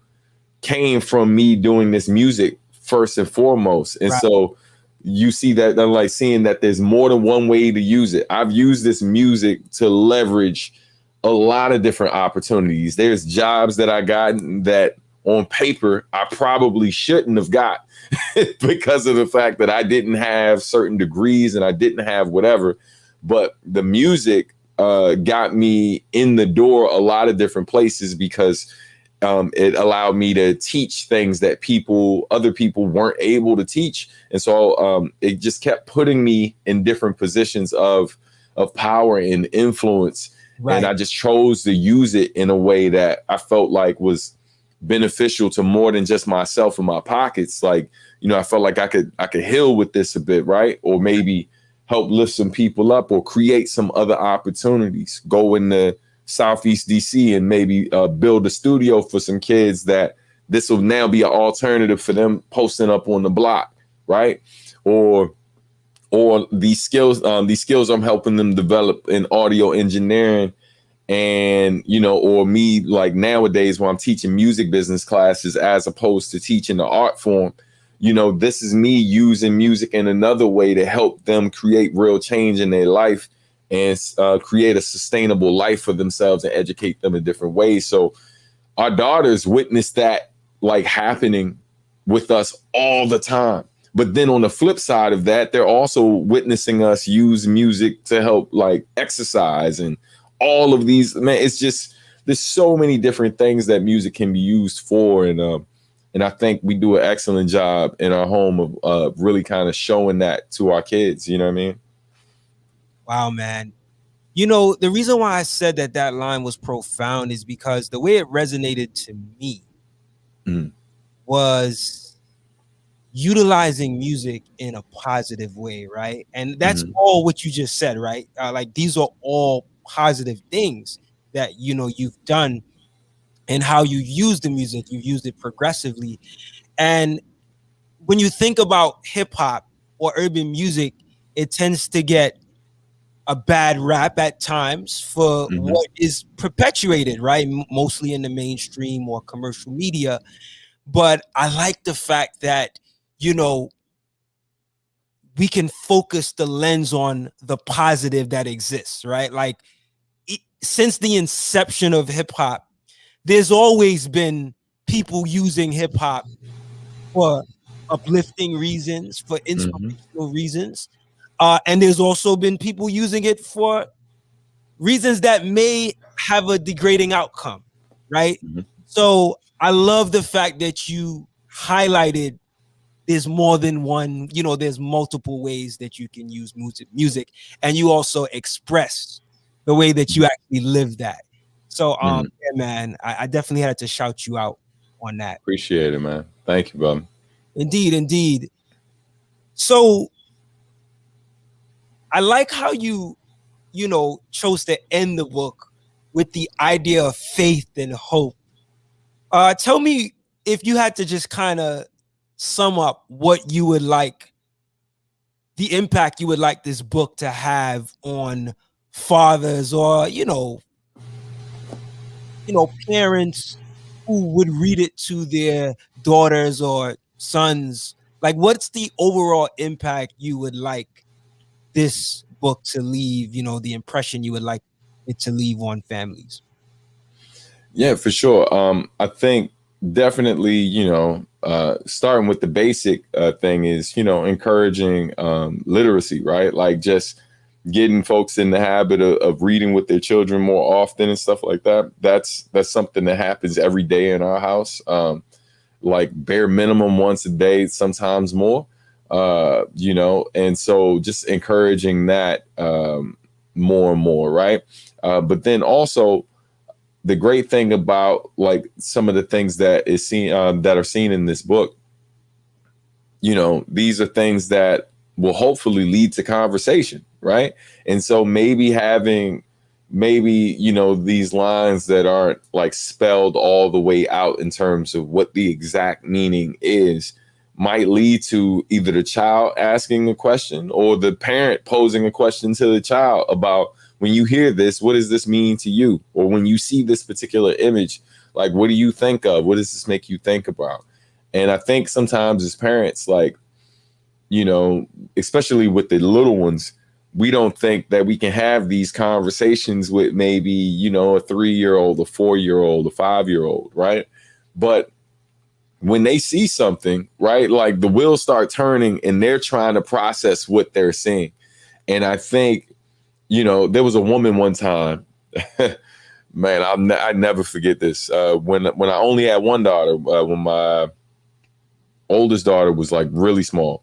came from me doing this music first and foremost. And Right. so you see that, I'm like seeing that there's more than one way to use it. I've used this music to leverage a lot of different opportunities. There's jobs that I got that on paper I probably shouldn't have got because of the fact that I didn't have certain degrees and I didn't have whatever. But the music got me in the door a lot of different places because it allowed me to teach things that other people weren't able to teach. And so it just kept putting me in different positions of power and influence. Right. And I just chose to use it in a way that I felt like was beneficial to more than just myself and my pockets. Like, you know, I felt like I could heal with this a bit, right? Or maybe help lift some people up or create some other opportunities. Go into Southeast DC and maybe build a studio for some kids that this will now be an alternative for them posting up on the block, right? Or these skills I'm helping them develop in audio engineering. And, you know, or me, like nowadays when I'm teaching music business classes as opposed to teaching the art form, you know, this is me using music in another way to help them create real change in their life and create a sustainable life for themselves and educate them in different ways. So our daughters witness that like happening with us all the time. But then on the flip side of that, they're also witnessing us use music to help like exercise and all of these, man, it's just, there's so many different things that music can be used for. And I think we do an excellent job in our home of really kind of showing that to our kids. You know what I mean? Wow, man. You know, the reason why I said that line was profound is because the way it resonated to me was utilizing music in a positive way, right? And that's all what you just said, right? Like these are all positive things that, you know, you've done and how you use the music. You've used it progressively. And when you think about hip hop or urban music, it tends to get a bad rap at times for what is perpetuated, right? Mostly in the mainstream or commercial media. But I like the fact that, you know, we can focus the lens on the positive that exists, right? Like since the inception of hip hop, there's always been people using hip hop for uplifting reasons, for inspirational reasons. And there's also been people using it for reasons that may have a degrading outcome, right? So I love the fact that you highlighted there's more than one, you know, there's multiple ways that you can use music, and you also express the way that you actually live that. So yeah, man, I definitely had to shout you out on that. Appreciate it, man. Thank you, brother. Indeed. So I like how you know, chose to end the book with the idea of faith and hope. Tell me, if you had to just kind of sum up what you would like, the impact you would like this book to have on fathers, or, you know, parents who would read it to their daughters or sons? Like, what's the overall impact you would like this book to leave, the impression you would like it to leave on families? Yeah, for sure. I think definitely, starting with the basic thing is, encouraging literacy, right? Like just getting folks in the habit of reading with their children more often and stuff like that. That's something that happens every day in our house. Like bare minimum once a day, sometimes more. And so just encouraging that more and more, right? But then also the great thing about like some of the things that is seen that are seen in this book, these are things that will hopefully lead to conversation, right? And so maybe having these lines that aren't like spelled all the way out in terms of what the exact meaning is might lead to either the child asking a question or the parent posing a question to the child about, when you hear this, what does this mean to you? Or when you see this particular image, like, what do you think of? What does this make you think about? And I think sometimes as parents, like, especially with the little ones, we don't think that we can have these conversations with maybe, a 3-year-old, a 4-year-old, a 5-year-old, right? But when they see something, right, like the wheels start turning and they're trying to process what they're seeing. And I think, there was a woman one time, man, I never forget this. When I only had one daughter, when my oldest daughter was like really small,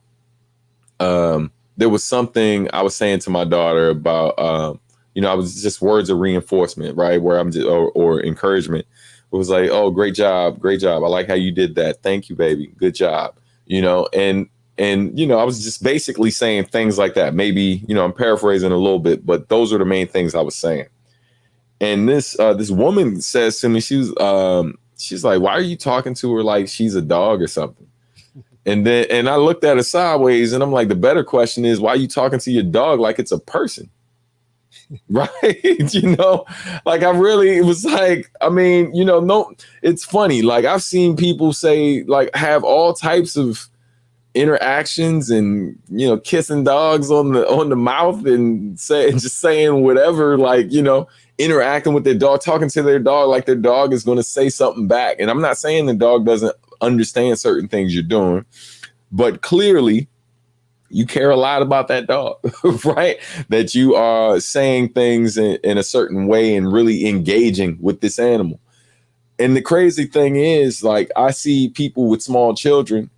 there was something I was saying to my daughter about, I was just words of reinforcement, right? Where I'm just, or encouragement. It was like, oh, great job. I like how you did that. Thank you, baby. Good job. And I was just basically saying things like that. Maybe, I'm paraphrasing a little bit, but those are the main things I was saying. And this woman says to me, she's like, why are you talking to her like she's a dog or something? And I looked at her sideways and I'm like, the better question is, why are you talking to your dog like it's a person? Right. Like it was like, I mean, no, it's funny. Like I've seen people say, like, have all types of interactions and, kissing dogs on the mouth and saying whatever, like, interacting with their dog, talking to their dog like their dog is going to say something back. And I'm not saying the dog doesn't understand certain things you're doing, but clearly you care a lot about that dog, right? That you are saying things in a certain way and really engaging with this animal. And the crazy thing is, like, I see people with small children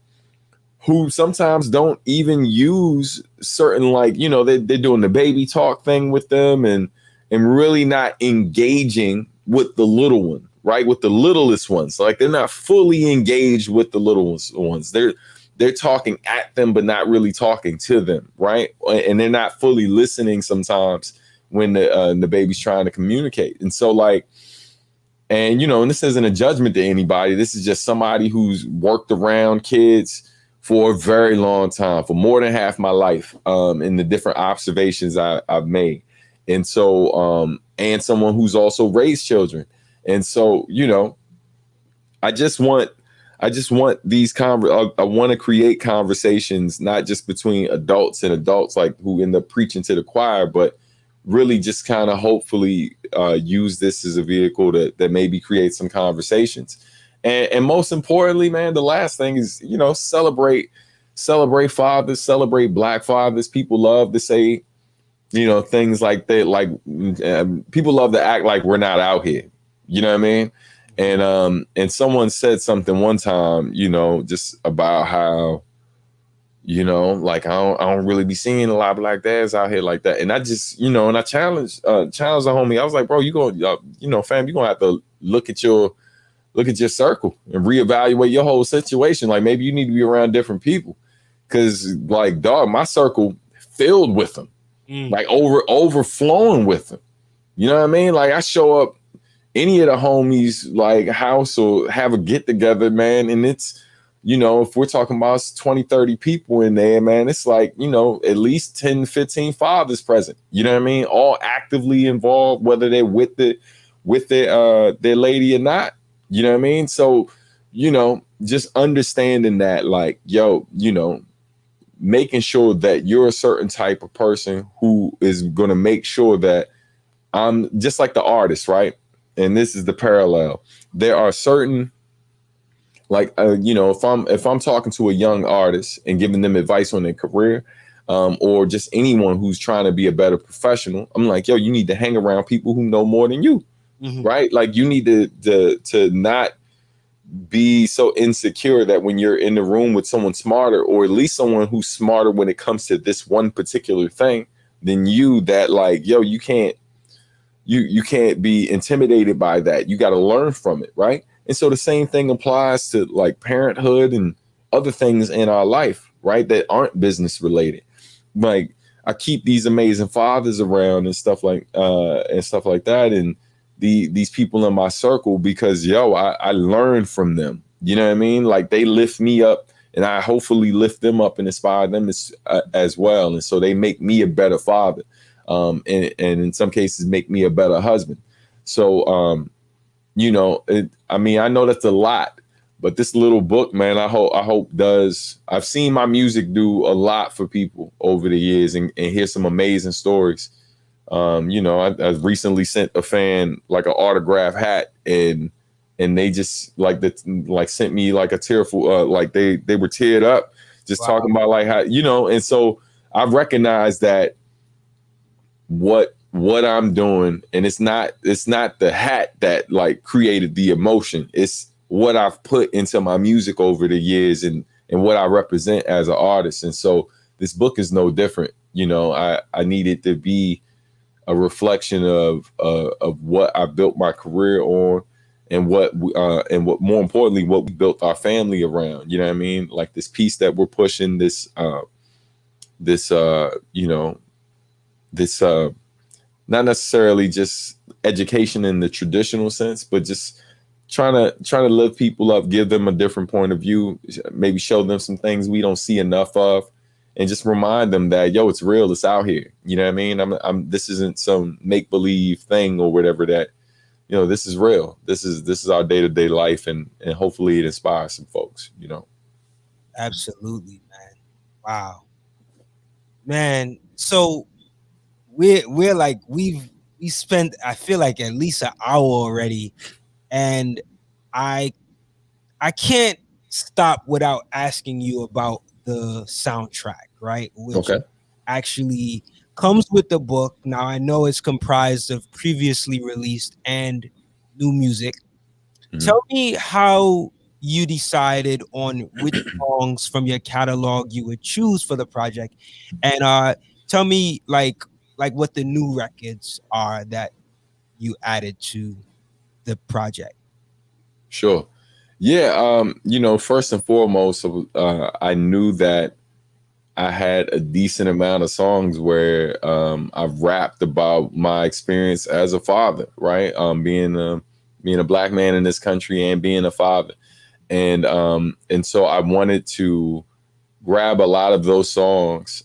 who sometimes don't even use certain, like, they're doing the baby talk thing with them and really not engaging with the little one, right? With the littlest ones. Like they're not fully engaged with the little ones. They're talking at them, but not really talking to them, right? And they're not fully listening sometimes when the baby's trying to communicate. And so and this isn't a judgment to anybody. This is just somebody who's worked around kids for a very long time, for more than half my life, in the different observations I've made. And so, and someone who's also raised children. And so, I just want these I want to create conversations, not just between adults and adults, like who end up preaching to the choir, but really just kind of hopefully use this as a vehicle that maybe creates some conversations. And most importantly, man, the last thing is, celebrate fathers, celebrate Black fathers. People love to say, things like that. Like people love to act like we're not out here. You know what I mean? And someone said something one time, just about how, like I don't really be seeing a lot of Black dads out here like that. And I just, and I challenged the homie. I was like, bro, fam, you're gonna have to look at your circle and reevaluate your whole situation. Like maybe you need to be around different people, because like, dog, my circle filled with them, like overflowing with them. You know what I mean? Like I show up any of the homies like house or have a get together, man. And it's, if we're talking about 20, 30 people in there, man, it's like, at least 10, 15 fathers present. You know what I mean? All actively involved, whether they're with the with their lady or not. You know what I mean? So, just understanding that, like, yo, making sure that you're a certain type of person who is going to make sure that I'm just like the artist, right? And this is the parallel. There are certain, like, if I'm talking to a young artist and giving them advice on their career, or just anyone who's trying to be a better professional, I'm like, yo, you need to hang around people who know more than you, right? Like, you need to not be so insecure that when you're in the room with someone smarter, or at least someone who's smarter when it comes to this one particular thing than you, that like, yo, you can't be intimidated by that. You got to learn from it, right? And so the same thing applies to like parenthood and other things in our life, right, that aren't business related. Like, I keep these amazing fathers around and stuff like that, and these people in my circle, because I learn from them. You know what I mean? Like, they lift me up, and I hopefully lift them up and inspire them as well. And so they make me a better father, and in some cases make me a better husband. So I know that's a lot, but this little book, man, I hope does. I've seen my music do a lot for people over the years, and hear some amazing stories. I recently sent a fan like an autograph hat, and they just sent me like a tearful, like they were teared up just talking about like how, and so I recognize that what I'm doing, and it's not the hat that like created the emotion. It's what I've put into my music over the years, and what I represent as an artist. And so this book is no different. I need it to be a reflection of what I built my career on, and what more importantly, what we built our family around. You know what I mean? Like, this piece that we're pushing, this not necessarily just education in the traditional sense, but just trying to lift people up, give them a different point of view, maybe show them some things we don't see enough of, and just remind them that, yo, it's real, it's out here. You know what I mean? This isn't some make believe thing or whatever. That, this is real. This is our day to day life, and hopefully it inspires some folks. Absolutely, man. Wow, man. So we're like we spent, I feel like, at least an hour already, and I can't stop without asking you about the soundtrack, right? Which actually comes with the book. Now, I know it's comprised of previously released and new music. Tell me how you decided on which songs from your catalog you would choose for the project, and tell me like what the new records are that you added to the project. Sure. Yeah. First and foremost, I knew that I had a decent amount of songs where I've rapped about my experience as a father, right? Being a black man in this country and being a father. And so I wanted to grab a lot of those songs,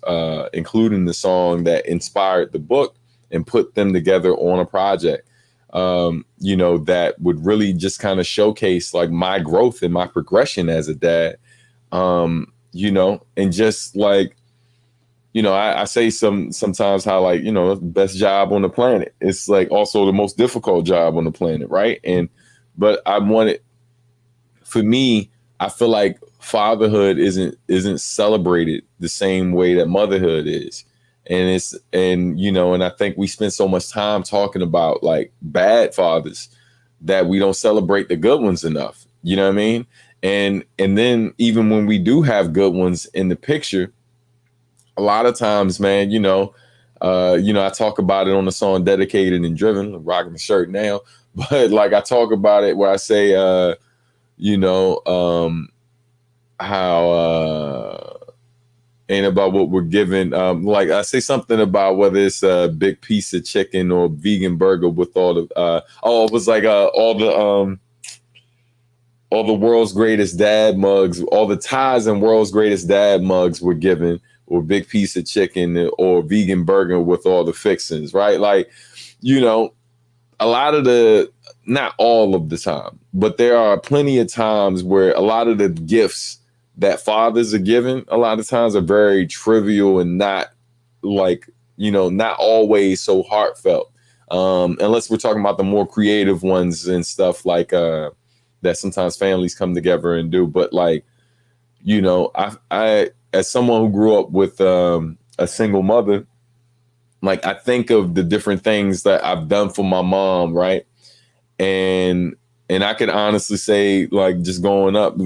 including the song that inspired the book, and put them together on a project, that would really just kind of showcase like my growth and my progression as a dad, and just like, I say sometimes how, like, best job on the planet. It's like also the most difficult job on the planet, right? But I wanted, for me, I feel like fatherhood isn't celebrated the same way that motherhood is. And I think we spend so much time talking about like bad fathers that we don't celebrate the good ones enough. You know what I mean? And then even when we do have good ones in the picture, a lot of times, man, I talk about it on the song Dedicated and Driven. I'm rocking the shirt now, but like, I talk about it where I say, how ain't about what we're given. Like, I say something about whether it's a big piece of chicken or vegan burger with all the it was like all the world's greatest dad mugs, all the ties and world's greatest dad mugs were given, or big piece of chicken or vegan burger with all the fixings, right? Like, a lot of not all of the time, but there are plenty of times where a lot of the gifts that fathers are given a lot of times are very trivial and not like, not always so heartfelt. Unless we're talking about the more creative ones and stuff like that sometimes families come together and do. But like, I as someone who grew up with a single mother, like I think of the different things that I've done for my mom, right? And I can honestly say, like, just growing up,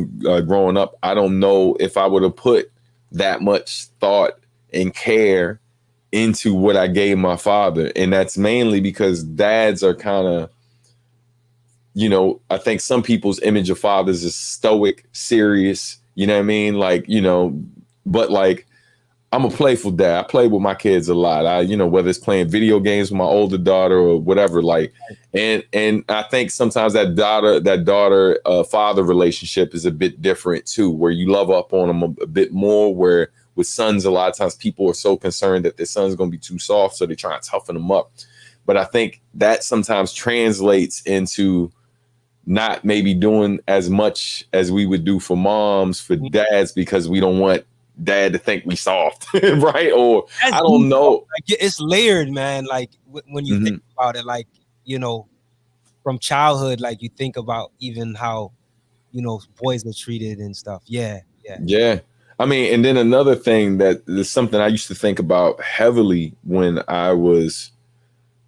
I don't know if I would have put that much thought and care into what I gave my father. And that's mainly because dads are kind of, I think some people's image of fathers is stoic, serious, you know what I mean? Like, but like, I'm a playful dad. I play with my kids a lot. Whether it's playing video games with my older daughter or whatever, like, and I think sometimes that daughter father relationship is a bit different too, where you love up on them a bit more, where with sons, a lot of times people are so concerned that their son's going to be too soft, so they try to toughen them up. But I think that sometimes translates into not maybe doing as much as we would do for moms, for dads, because we don't want dad to think we soft, right? Or that's I don't know. Like, it's layered, man. Like when you think about it, like, from childhood, like you think about even how, boys are treated and stuff. Yeah. I mean, and then another thing that is something I used to think about heavily when I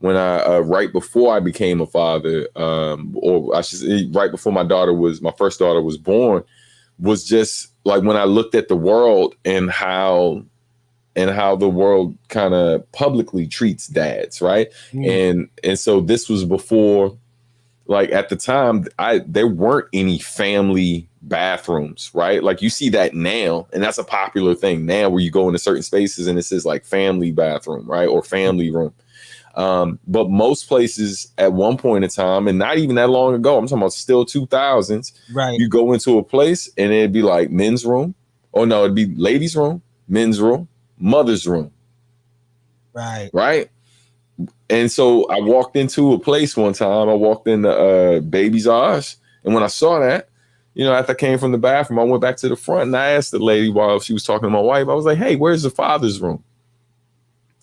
right before I became a father, or I should say right before my first daughter was born, was just like when I looked at the world and how the world kind of publicly treats dads, right? And so this was before, like at the time, there weren't any family bathrooms, right? Like you see that now, and that's a popular thing now, where you go into certain spaces and it says like family bathroom, right, or family room. But most places at one point in time, and not even that long ago, I'm talking about still 2000s, right? You go into a place and it'd be like men's room, or no, it'd be ladies' room, men's room, mother's room, right. And so I walked into a place one time. I walked into Baby's Oz, and when I saw that, after I came from the bathroom, I went back to the front and I asked the lady while she was talking to my wife. I was like, "Hey, where's the father's room?"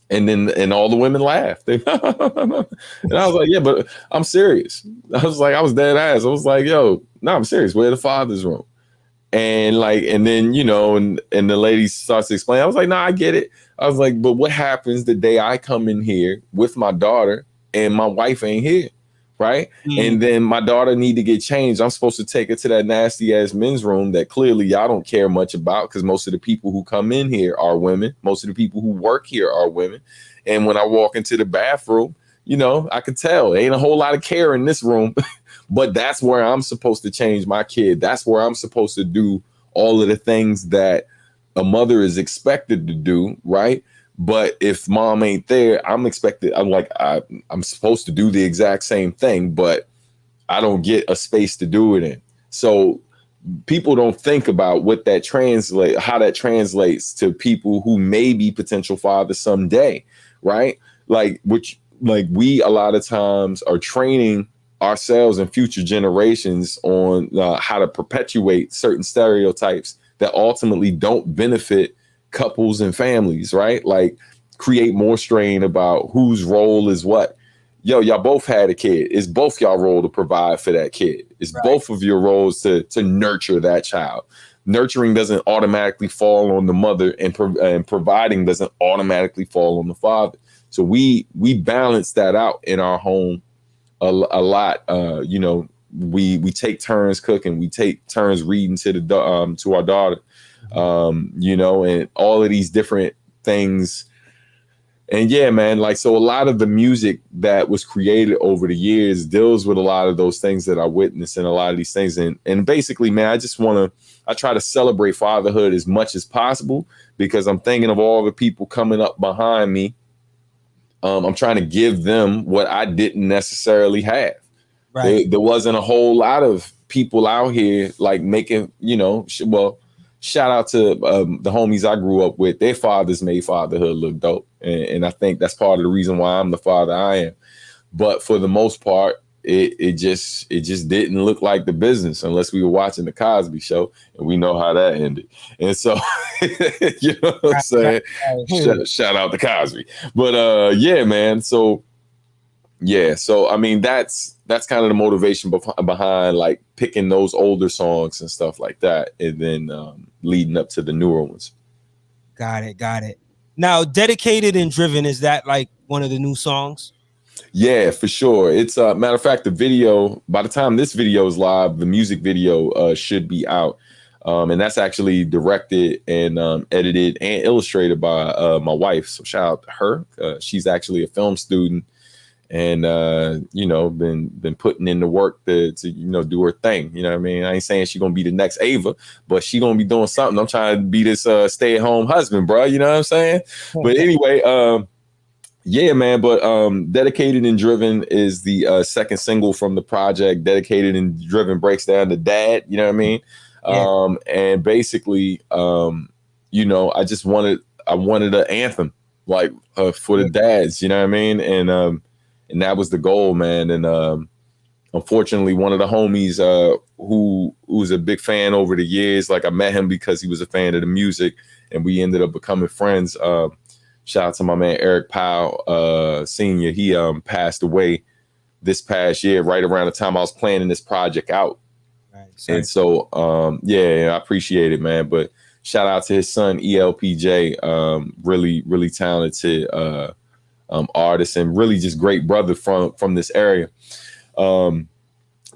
And all the women laughed. And I was like, "Yeah, but I'm serious." I was dead ass. I was like, "Yo, no, I'm serious. Where's the father's room?" And then, and the lady starts to explain. I was like, "No, I get it." I was like, "But what happens the day I come in here with my daughter and my wife ain't here?" Right. And then my daughter need to get changed. I'm supposed to take her to that nasty ass men's room that clearly y'all don't care much about, because most of the people who come in here are women. Most of the people who work here are women. And when I walk into the bathroom, I could tell ain't a whole lot of care in this room. But that's where I'm supposed to change my kid. That's where I'm supposed to do all of the things that a mother is expected to do, right? But if mom ain't there, I'm supposed to do the exact same thing, but I don't get a space to do it in. So people don't think about how that translates to people who may be potential fathers someday, right? We a lot of times are training ourselves and future generations on how to perpetuate certain stereotypes that ultimately don't benefit couples and families, right? Like create more strain about whose role is what. Yo, y'all both had a kid. It's both y'all role to provide for that kid. It's both of your roles to nurture that child. Nurturing doesn't automatically fall on the mother, and providing doesn't automatically fall on the father. So we balance that out in our home a lot. We take turns cooking. We take turns reading to our daughter. And all of these different things. And yeah, man, like, so a lot of the music that was created over the years deals with a lot of those things that I witnessed, and a lot of these things. And basically, man, I try to celebrate fatherhood as much as possible, because I'm thinking of all the people coming up behind me. I'm trying to give them what I didn't necessarily have. Right. There wasn't a whole lot of people out here like making, shout out to the homies I grew up with. Their fathers made fatherhood look dope. And I think that's part of the reason why I'm the father I am. but for the most part, it just didn't look like the business unless we were watching the Cosby Show, and we know how that ended. And so, you know what I'm saying? Shout out to Cosby. But yeah, man. So yeah, so I mean that's kind of the motivation behind like picking those older songs and stuff like that, and then leading up to the newer ones. Got it. Now, Dedicated and Driven, is that like one of the new songs? Yeah, for sure. It's matter of fact, the video, by the time this video is live, the music video should be out. And that's actually directed and edited and illustrated by my wife. So shout out to her. She's actually a film student and you know, been putting in the work to you know, do her thing. You know what I mean? I ain't saying she's gonna be the next Ava, but she gonna be doing something. I'm trying to be this stay-at-home husband, bro. You know what I'm saying? But anyway, yeah, man. But Dedicated and Driven is the second single from the project. Dedicated and Driven breaks down to dad, you know what I mean? Yeah. And basically, you know, I wanted an anthem like for the dads, you know what I mean? And that was the goal, man. And unfortunately, one of the homies who's a big fan over the years, like I met him because he was a fan of the music, and we ended up becoming friends. Shout out to my man Eric Powell, Senior. He passed away this past year, right around the time I was planning this project out. Right, and so, yeah, I appreciate it, man. But shout out to his son ELPJ, really talented artist and really just great brother from this area.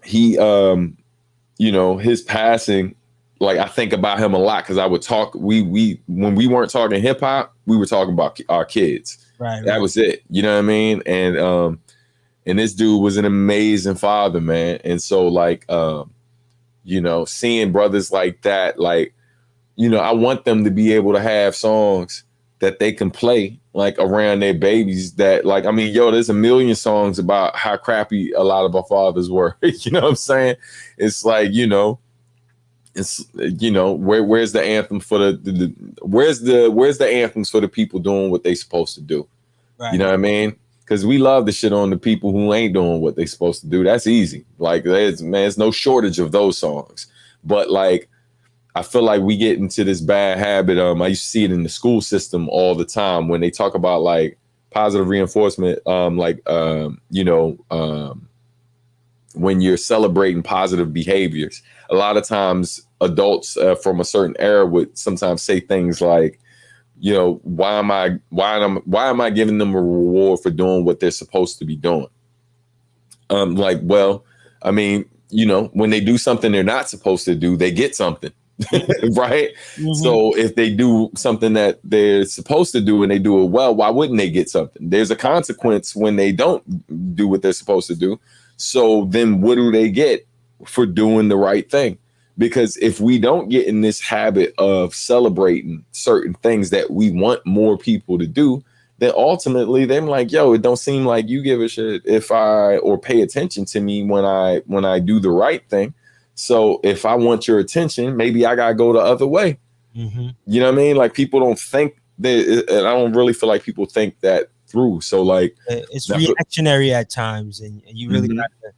He, you know, his passing. Like I think about him a lot because I would talk. We when we weren't talking hip hop, we were talking about our kids. Right. That was it. You know what I mean? And this dude was an amazing father, man. And so like, you know, seeing brothers like that, like, you know, I want them to be able to have songs that they can play like around their babies. That like, I mean, yo, there's a million songs about how crappy a lot of our fathers were. You know what I'm saying? It's like, you know. It's, you know, where's the anthem for where's the anthems for the people doing what they supposed to do? Right. You know what I mean? Because we love to shit on the people who ain't doing what they supposed to do. That's easy. Like there's no shortage of those songs. But like I feel like we get into this bad habit. I used to see it in the school system all the time when they talk about like positive reinforcement, you know, when you're celebrating positive behaviors. A lot of times adults from a certain era would sometimes say things like, you know, why am I giving them a reward for doing what they're supposed to be doing? Like, well, I mean, you know, when they do something they're not supposed to do, they get something. Right. Mm-hmm. So if they do something that they're supposed to do and they do it well, why wouldn't they get something? There's a consequence when they don't do what they're supposed to do. So then what do they get for doing the right thing? Because if we don't get in this habit of celebrating certain things that we want more people to do, then ultimately they're like, yo, it don't seem like you give a shit or pay attention to me when I do the right thing. So if I want your attention, maybe I gotta go the other way. Mm-hmm. You know what I mean? Like people don't think that, and I don't really feel like people think that through. So like it's reactionary at times, and you really got to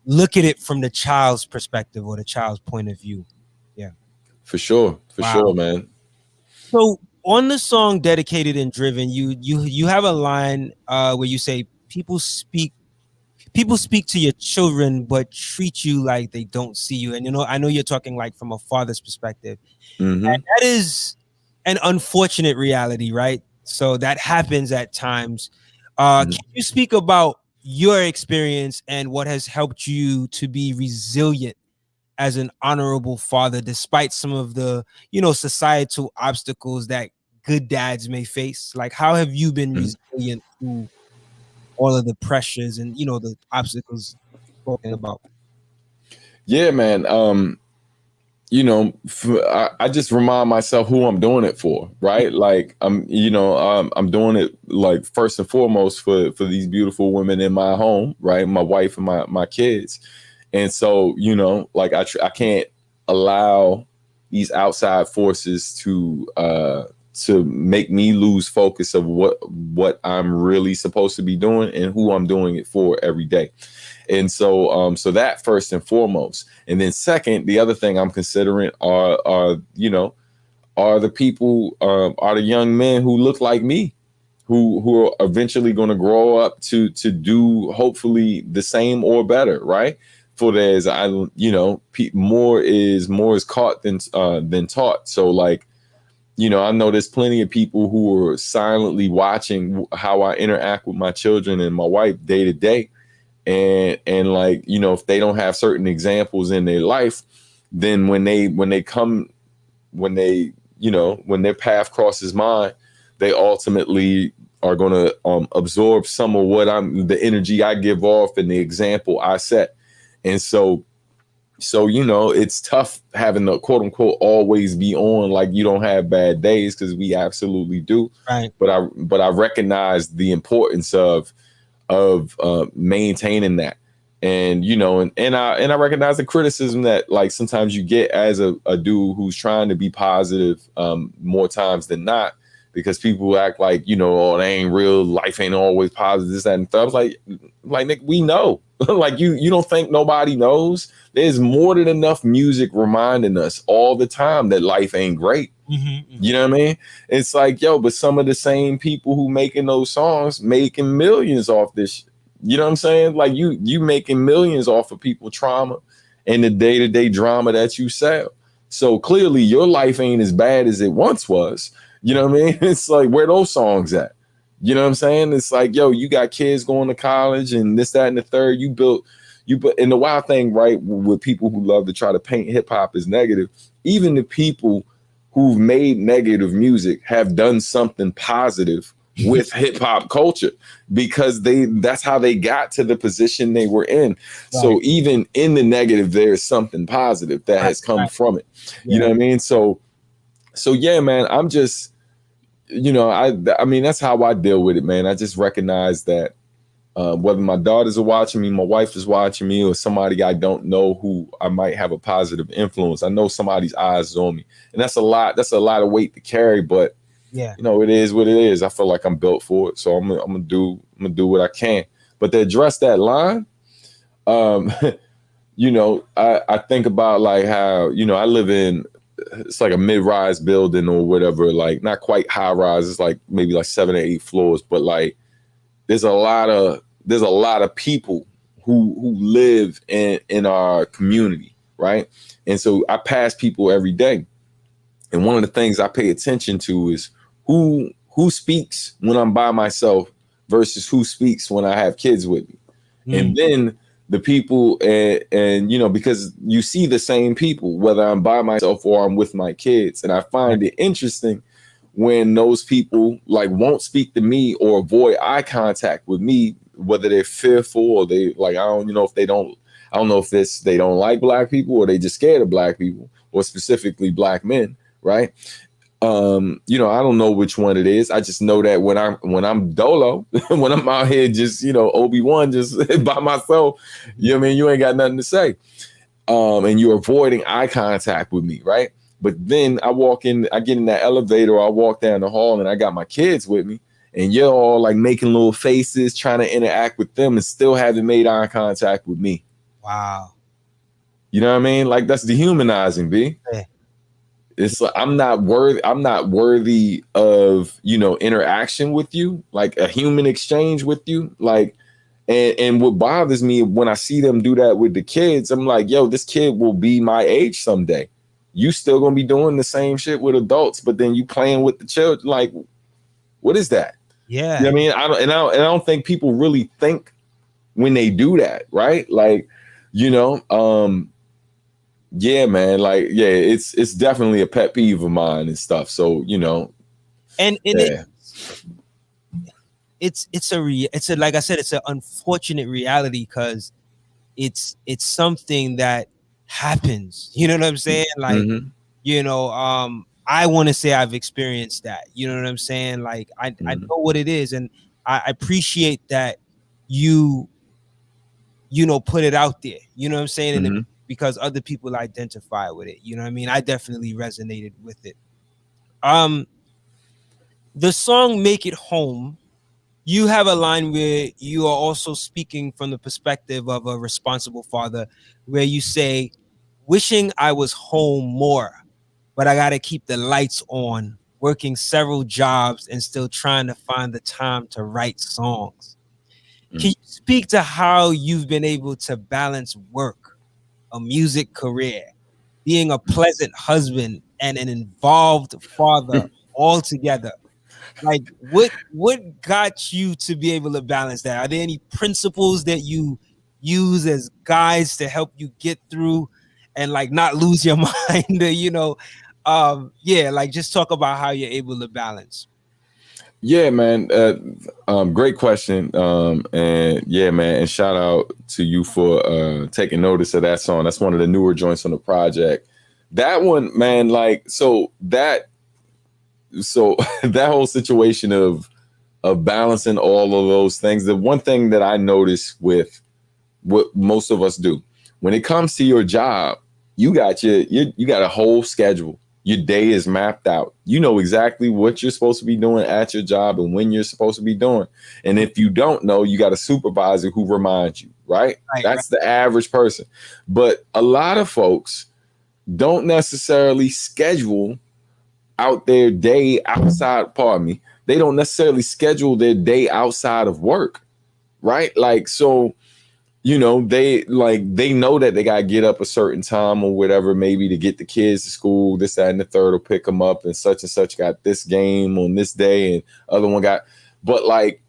look at it from the child's perspective or the child's point of view. Yeah, for sure, man. So on the song Dedicated and Driven, you have a line where you say people speak to your children but treat you like they don't see you. And you know, I know you're talking like from a father's perspective. Mm-hmm. And that is an unfortunate reality, right? So that happens at times. Can you speak about your experience and what has helped you to be resilient as an honorable father, despite some of the, you know, societal obstacles that good dads may face? Like, how have you been resilient through all of the pressures and, you know, the obstacles you're talking about? Yeah, man. You know, I just remind myself who I'm doing it for, right? Like I'm doing it like first and foremost for these beautiful women in my home, right? My wife and my kids. And so, you know, like I can't allow these outside forces to to make me lose focus of what I'm really supposed to be doing and who I'm doing it for every day. And so that first and foremost. And then second, the other thing I'm considering are the people, are the young men who look like me, who are eventually going to grow up to do hopefully the same or better, right? For there's more is caught than taught. So like, I know there's plenty of people who are silently watching how I interact with my children and my wife day to day. And like, if they don't have certain examples in their life, then when their path crosses mine, they ultimately are going to absorb some of the energy I give off and the example I set. And so it's tough having to quote unquote always be on, like you don't have bad days, because we absolutely do. Right. But I recognize the importance of maintaining that. And I recognize the criticism that like sometimes you get as a dude who's trying to be positive more times than not, because people act like, oh, they ain't real, life ain't always positive, this, that, and stuff. Like Nick, we know. Like you don't think nobody knows? There's more than enough music reminding us all the time that life ain't great. Mm-hmm. You know what I mean? It's like, but some of the same people who making those songs making millions off this. You know what I'm saying? Like you making millions off of people trauma and the day-to-day drama that you sell. So clearly your life ain't as bad as it once was. You know what I mean? It's like, where those songs at? You know what I'm saying? It's like, you got kids going to college and this, that, and the third. You built, and the wild thing, right, with people who love to try to paint hip hop as negative, even the people who've made negative music have done something positive with hip hop culture, because that's how they got to the position they were in. Right. So even in the negative, there's something positive that has come from it. Yeah. You know what I mean? So yeah, man, I'm just, I mean, that's how I deal with it, man. I just recognize that whether my daughters are watching me, my wife is watching me, or somebody I don't know who I might have a positive influence, I know somebody's eyes is on me. And that's a lot of weight to carry, but yeah, it is what it is. I feel like I'm built for it. So I'm gonna do what I can. But to address that line, I think about like how, I live in, it's like a mid-rise building or whatever, like not quite high rise. It's like maybe like 7 or 8 floors, but like there's a lot of people who live in our community, right? And so I pass people every day, and one of the things I pay attention to is who speaks when I'm by myself versus who speaks when I have kids with me. And then the people, and because you see the same people, whether I'm by myself or I'm with my kids. And I find it interesting when those people like won't speak to me or avoid eye contact with me, whether they're fearful or they like, I don't know if they don't like black people, or they just scared of black people, or specifically black men, right? I don't know which one it is. I just know that when I'm dolo, when I'm out here just, Obi-Wan just by myself, you know what I mean? You ain't got nothing to say. And you're avoiding eye contact with me, right? But then I get in that elevator, or I walk down the hall and I got my kids with me, and you're all like making little faces, trying to interact with them and still haven't made eye contact with me. Wow. You know what I mean? Like that's dehumanizing, B. Yeah. It's like I'm not worthy of, interaction with you, like a human exchange with you. Like, and what bothers me when I see them do that with the kids, I'm like, this kid will be my age someday. You still gonna be doing the same shit with adults, but then you playing with the children. Like, what is that? Yeah. You know what I mean? I don't think people really think when they do that, right? Like, yeah, man. Like, yeah, it's definitely a pet peeve of mine and stuff. So, and yeah. It's like I said, it's an unfortunate reality, because it's something that happens. You know what I'm saying? Like, I want to say I've experienced that. You know what I'm saying? Like, I know what it is, and I appreciate that you put it out there. You know what I'm saying? And because other people identify with it. You know what I mean? I definitely resonated with it. The song Make It Home, you have a line where you are also speaking from the perspective of a responsible father, where you say, wishing I was home more, but I got to keep the lights on, working several jobs and still trying to find the time to write songs. Can you speak to how you've been able to balance work, a music career, being a pleasant husband, and an involved father all together? Like, what got you to be able to balance that? Are there any principles that you use as guides to help you get through and like not lose your mind? Yeah, like just talk about how you're able to balance. Yeah, man. Great question. And yeah, man. And shout out to you for taking notice of that song. That's one of the newer joints on the project. That one, man. Like, so that whole situation of balancing all of those things. The one thing that I notice with what most of us do when it comes to your job, you got you got a whole schedule. Your day is mapped out. You know exactly what you're supposed to be doing at your job and when you're supposed to be doing. And if you don't know, you got a supervisor who reminds you, right? Right. That's the average person. But a lot of folks don't necessarily schedule out their day outside, pardon me, they don't necessarily schedule their day outside of work, right? Like, so, they know that they got to get up a certain time or whatever, maybe to get the kids to school, this, that, and the third will pick them up, and such got this game on this day and other one got, but like,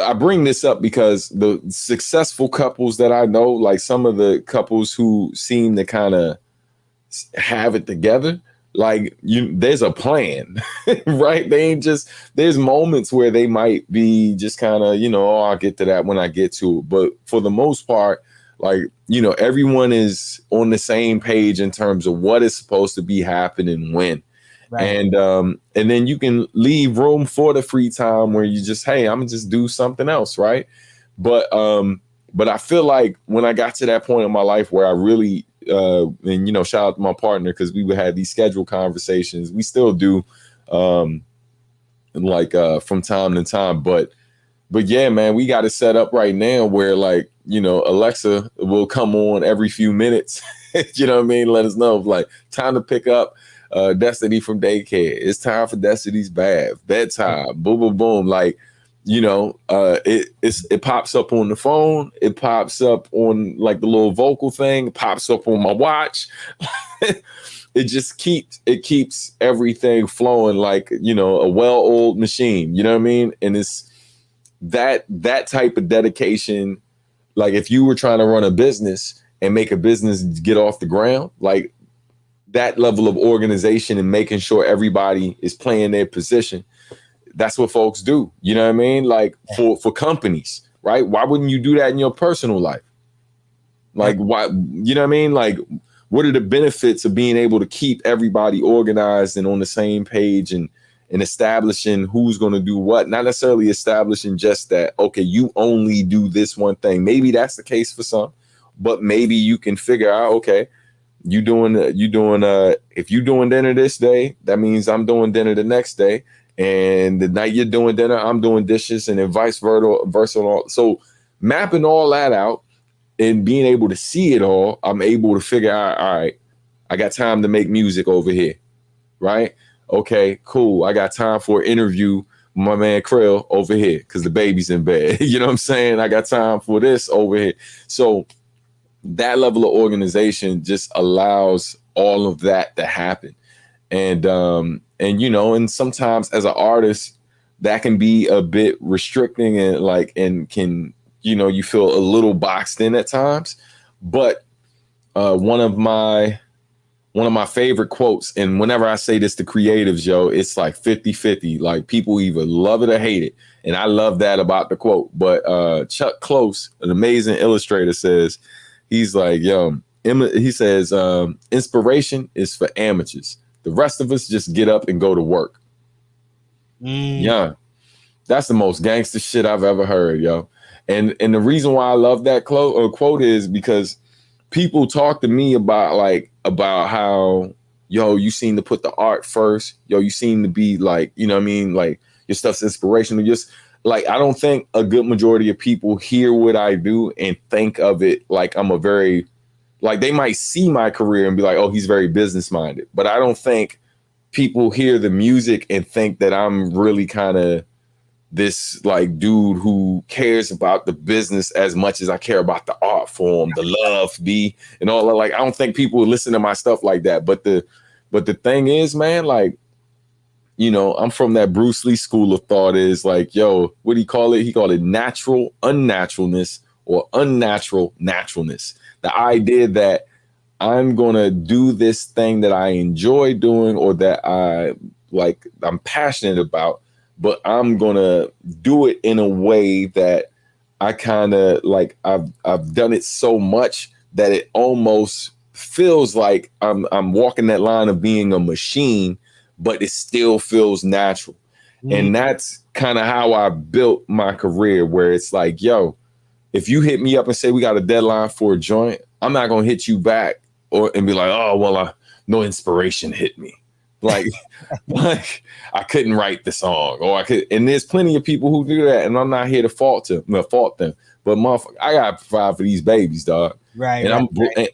I bring this up because the successful couples that I know, like some of the couples who seem to kind of have it together, like there's a plan, right? They ain't just, there's moments where they might be just kind of, I'll get to that when I get to it. But for the most part, like, everyone is on the same page in terms of what is supposed to be happening when. Right. And then you can leave room for the free time where you just, hey, I'm gonna just do something else, right? But I feel like when I got to that point in my life where I really and shout out to my partner, because we would have these scheduled conversations. We still do from time to time, but yeah, man, we got it set up right now where like, Alexa will come on every few minutes. You know what I mean? Let us know like time to pick up Destiny from daycare. It's time for Destiny's bath, bedtime, boom, boom, boom. Like, it pops up on the phone. It pops up on like the little vocal thing. It pops up on my watch. It keeps everything flowing like, a well-oiled machine. You know what I mean? And it's that type of dedication. Like if you were trying to run a business and make a business get off the ground, like that level of organization and making sure everybody is playing their position. That's what folks do. You know what I mean? Like for companies, right? Why wouldn't you do that in your personal life? Like why, you know what I mean? Like what are the benefits of being able to keep everybody organized and on the same page and establishing who's going to do what, not necessarily establishing just that, okay, you only do this one thing. Maybe that's the case for some, but maybe you can figure out, okay, if you're doing dinner this day, that means I'm doing dinner the next day. And the night you're doing dinner, I'm doing dishes, and then vice versa. So mapping all that out and being able to see it all, I'm able to figure out, all right, I got time to make music over here, right? Okay, cool. I got time for an interview with my man Cril over here because the baby's in bed. You know what I'm saying? I got time for this over here. So that level of organization just allows all of that to happen. And sometimes as an artist, that can be a bit restricting and can, you feel a little boxed in at times. But one of my favorite quotes, and whenever I say this to creatives, it's like 50-50. Like people either love it or hate it. And I love that about the quote. But Chuck Close, an amazing illustrator, says, he's like, he says, inspiration is for amateurs. The rest of us just get up and go to work. Yeah, that's the most gangster shit I've ever heard, yo. And the reason why I love that quote is because people talk to me about how, you seem to put the art first. You seem to be like, you know what I mean? Like your stuff's inspirational. Just like, I don't think a good majority of people hear what I do and think of it like I'm a very, like, they might see my career and be like, oh, he's very business minded. But I don't think people hear the music and think that I'm really kind of this like dude who cares about the business as much as I care about the art form, the love, and all that. Like, I don't think people listen to my stuff like that. But the thing is, man, like, you know, I'm from that Bruce Lee school of thought is like, yo, what do you call it? He called it natural unnaturalness or unnatural naturalness. The idea that I'm going to do this thing that I enjoy doing or that I'm passionate about, but I'm going to do it in a way that I kind of like, I've done it so much that it almost feels like I'm walking that line of being a machine, but it still feels natural. And that's kind of how I built my career, where it's like, yo, if you hit me up and say we got a deadline for a joint, I'm not going to hit you back and be like, oh, well, no inspiration hit me. Like, like I couldn't write the song, or I could. And there's plenty of people who do that, and I'm not here to fault them. But motherfucker, I got to provide for these babies, dog. Right.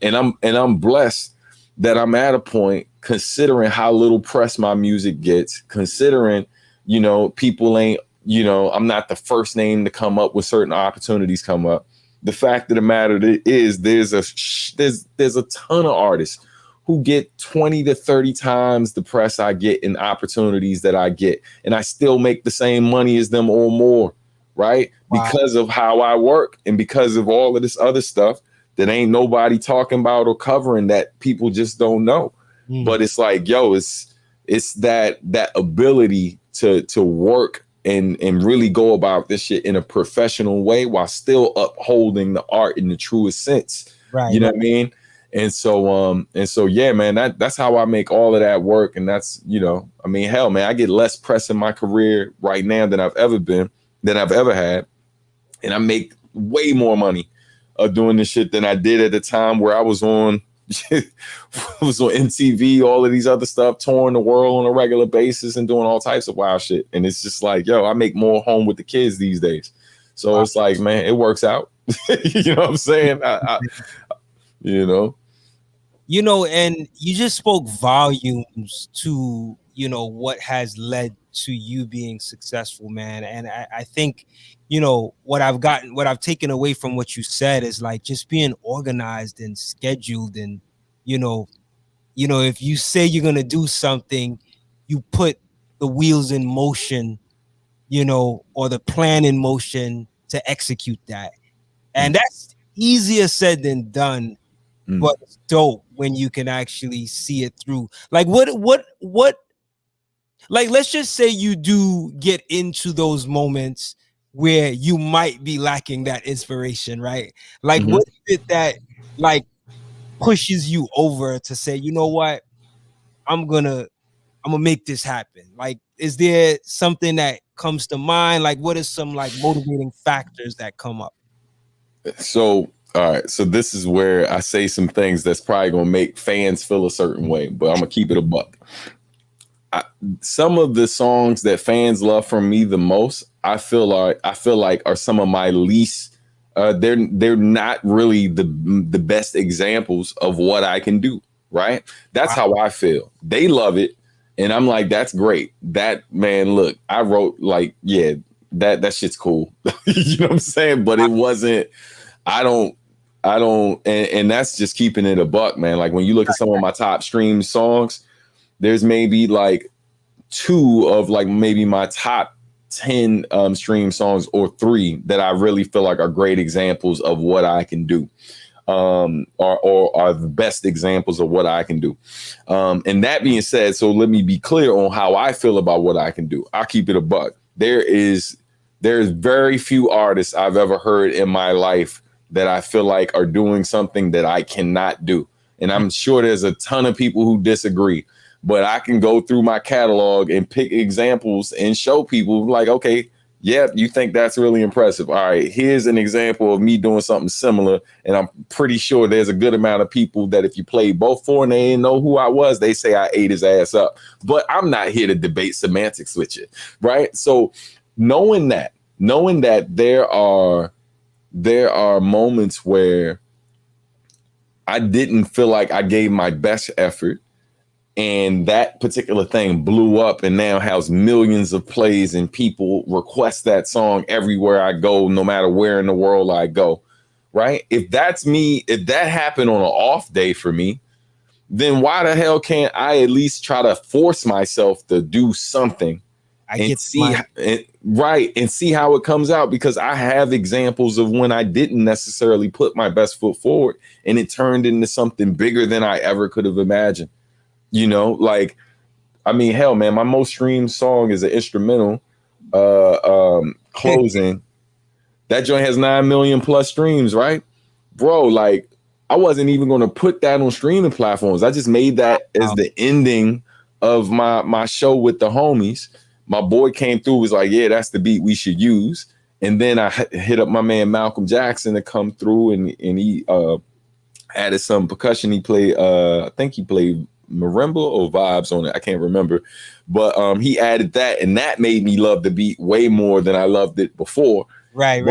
And I'm blessed that I'm at a point, considering how little press my music gets, considering, you know, people ain't, you know, I'm not the first name to come up when certain opportunities come up. The fact of the matter is there's a ton of artists who get 20 to 30 times the press I get and opportunities that I get. And I still make the same money as them or more, right? Wow. Because of how I work and because of all of this other stuff that ain't nobody talking about or covering, that people just don't know. But it's like, yo, it's that ability to work and really go about this shit in a professional way while still upholding the art in the truest sense. Right. You know what I mean? And so yeah, man, that's how I make all of that work. And that's, you know, I mean, hell, man, I get less press in my career right now than I've ever had. And I make way more money doing this shit than I did at the time where I was on MTV, all of these other stuff, touring the world on a regular basis and doing all types of wild shit. And it's just like, yo, I make more home with the kids these days. So It's like, man, it works out. You know what I'm saying? You know, and you just spoke volumes to, you know, what has led to you being successful, man. And I think, you know, what I've taken away from what you said is like just being organized and scheduled. And, you know, if you say you're going to do something, you put the wheels in motion, you know, or the plan in motion to execute that. And that's easier said than done. But it's dope when you can actually see it through. Like what like, let's just say you do get into those moments where you might be lacking that inspiration, right? Like what is it that like pushes you over to say, you know what, I'm gonna make this happen? Like, is there something that comes to mind? Like, what is some like motivating factors that come up? So all right, so this is where I say some things that's probably gonna make fans feel a certain way, but I'm gonna keep it a buck. Some of the songs that fans love from me the most, I feel like are some of my least. They're not really the best examples of what I can do. Right? That's how I feel. They love it, and I'm like, that's great. That, man, look, I wrote like, yeah, that shit's cool. You know what I'm saying? But it wasn't. I don't, and that's just keeping it a buck, man. Like when you look at some of my top streamed songs, there's maybe like 2 of like maybe my top 10 stream songs or 3 that I really feel like are great examples of what I can do, or are the best examples of what I can do. And that being said, so let me be clear on how I feel about what I can do. I'll keep it a buck. There's very few artists I've ever heard in my life that I feel like are doing something that I cannot do. And I'm sure there's a ton of people who disagree, but I can go through my catalog and pick examples and show people like, okay, Yep, you think that's really impressive. All right, here's an example of me doing something similar, and I'm pretty sure there's a good amount of people that if you played both for and they didn't know who I was, they say I ate his ass up. But I'm not here to debate semantics with you, right? So knowing that there are moments where I didn't feel like I gave my best effort, and that particular thing blew up and now has millions of plays and people request that song everywhere I go, no matter where in the world I go, right? If that's me, if that happened on an off day for me, then why the hell can't I at least try to force myself to do something and see how it comes out? Because I have examples of when I didn't necessarily put my best foot forward and it turned into something bigger than I ever could have imagined. You know, like, I mean, hell, man, my most streamed song is an instrumental, Closing. That joint has 9 million plus streams, right? Bro, like, I wasn't even going to put that on streaming platforms. I just made that as the ending of my show with the homies. My boy came through, was like, yeah, that's the beat we should use. And then I hit up my man Malcolm Jackson to come through, and he added some percussion. He played, I think he played marimba or vibes on it, I can't remember, but he added that, and that made me love the beat way more than I loved it before. Right.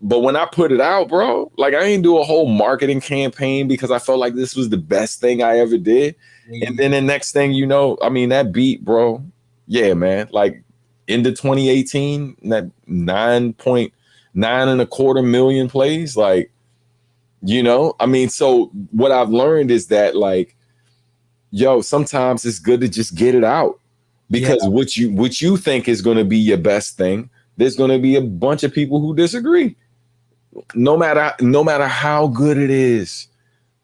But when I put it out, bro, like, I didn't do a whole marketing campaign because I felt like this was the best thing I ever did. And then the next thing you know, I mean, that beat, bro, yeah, man, like, into 2018, that 9.925 million plays, like, you know, I mean, so what I've learned is that, like, yo, sometimes it's good to just get it out, because what you think is going to be your best thing, there's going to be a bunch of people who disagree. No matter how good it is,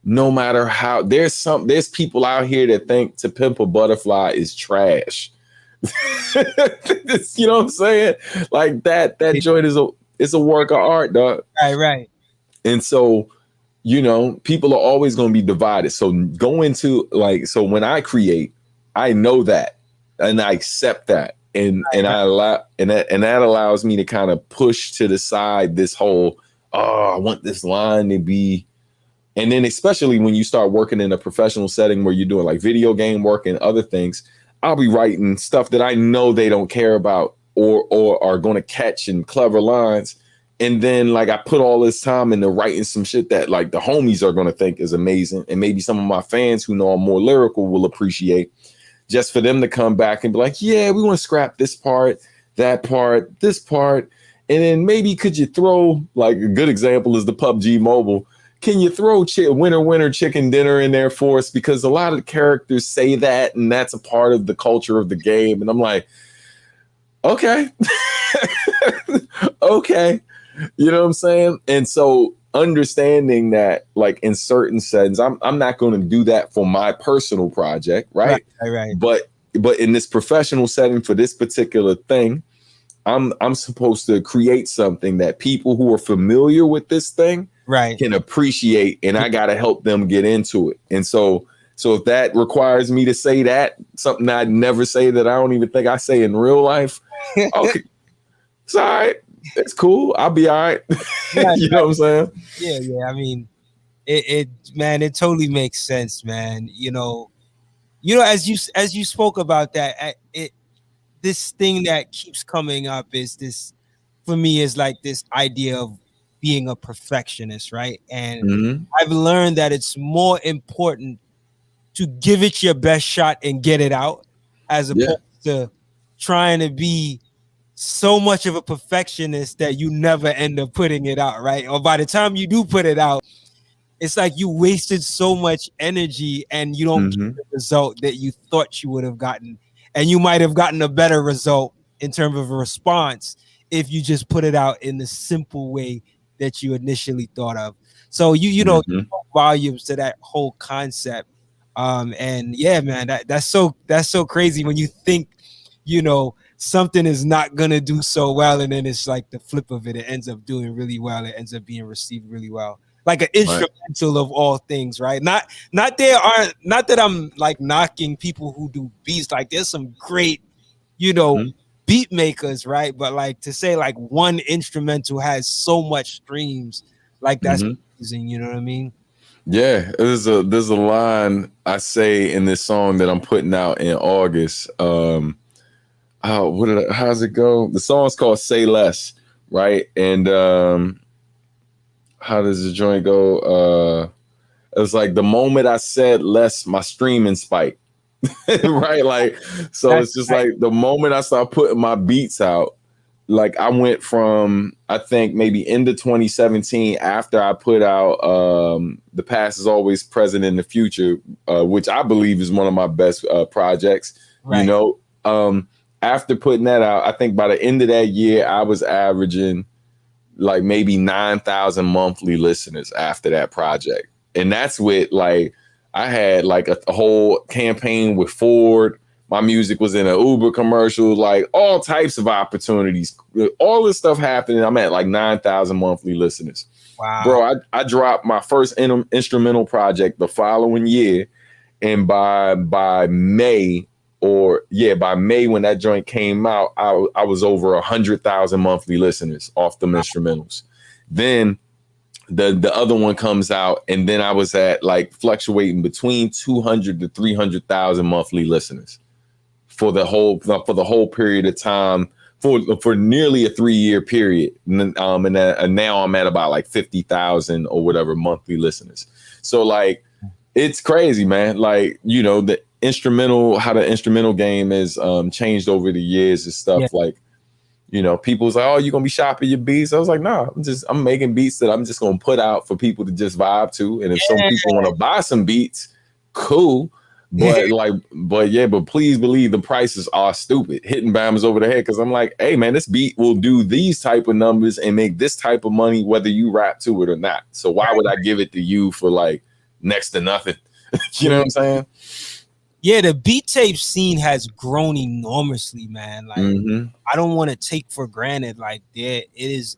no matter how, there's people out here that think To Pimp a Butterfly is trash. You know what I'm saying? Like, that joint is a work of art, dog. Right. And so, you know, people are always going to be divided. So so when I create, I know that, and I accept that, and that allows me to kind of push to the side this whole, I want this line to be. And then especially when you start working in a professional setting where you're doing like video game work and other things, I'll be writing stuff that I know they don't care about or are going to catch in clever lines. And then, like, I put all this time into writing some shit that, like, the homies are going to think is amazing. And maybe some of my fans who know I'm more lyrical will appreciate, just for them to come back and be like, yeah, we want to scrap this part, that part, this part. And then maybe could you throw, like, a good example is the PUBG Mobile. Can you throw winner chicken dinner in there for us? Because a lot of the characters say that, and that's a part of the culture of the game. And I'm like, okay. Okay. You know what I'm saying? And so understanding that, like, in certain settings, I'm not going to do that for my personal project, right? Right. But in this professional setting for this particular thing, I'm supposed to create something that people who are familiar with this thing can appreciate, and I got to help them get into it. And so if that requires me to say that, something I'd never say, that I don't even think I say in real life, okay, it's all right. It's cool. I'll be all right. You know what I'm saying? Yeah. I mean, it totally makes sense, man. You know, as you spoke about that, this thing that keeps coming up is this, for me, is like this idea of being a perfectionist, right? And I've learned that it's more important to give it your best shot and get it out, as opposed to trying to be so much of a perfectionist that you never end up putting it out, right? Or by the time you do put it out, it's like you wasted so much energy and you don't get the result that you thought you would have gotten. And you might have gotten a better result in terms of a response if you just put it out in the simple way that you initially thought of. So you know, volumes to that whole concept. And yeah, man, that's so crazy when you think, you know, something is not gonna do so well, and then it's like the flip of it ends up doing really well. It ends up being received really well, like an instrumental of all things, right? Not that I'm like knocking people who do beats. Like, there's some great, you know, beat makers, right? But like to say like one instrumental has so much streams, like that's amazing. You know what I mean? Yeah, there's a line I say in this song that I'm putting out in August. How's it go? The song's called "Say Less," right? And how does the joint go? It was like the moment I said less, my streaming spiked. Right, like, so That's it's just right. like the moment I start putting my beats out, like I went from, I think maybe into 2017 after I put out The Past Is Always Present in the Future, which I believe is one of my best projects. Right. You know, after putting that out, I think by the end of that year I was averaging like maybe 9,000 monthly listeners after that project. And that's with like, I had like a whole campaign with Ford. My music was in an Uber commercial, like all types of opportunities, all this stuff happening. I'm at like 9,000 monthly listeners. Wow. Bro, I dropped my first instrumental project the following year. And by May, by May when that joint came out, I was over 100,000 monthly listeners off them instrumentals. Then the other one comes out, and then I was at like fluctuating between 200 to 300,000 monthly listeners for the whole period of time for nearly a 3-year period. And now I'm at about like 50,000 or whatever monthly listeners. So like, it's crazy, man. Like, you know, how the instrumental game has changed over the years and stuff. Yeah. Like, you know, people was like, "Oh, you gonna be shopping your beats?" I was like, "No, I'm making beats that I'm just gonna put out for people to just vibe to. And if some people want to buy some beats, cool. But but please believe the prices are stupid, hitting bammers over the head. Because I'm like, hey man, this beat will do these type of numbers and make this type of money, whether you rap to it or not. So why would I give it to you for like next to nothing?" You know what I'm saying? Yeah, the beat tape scene has grown enormously, man. Like, I don't want to take for granted. Like, it is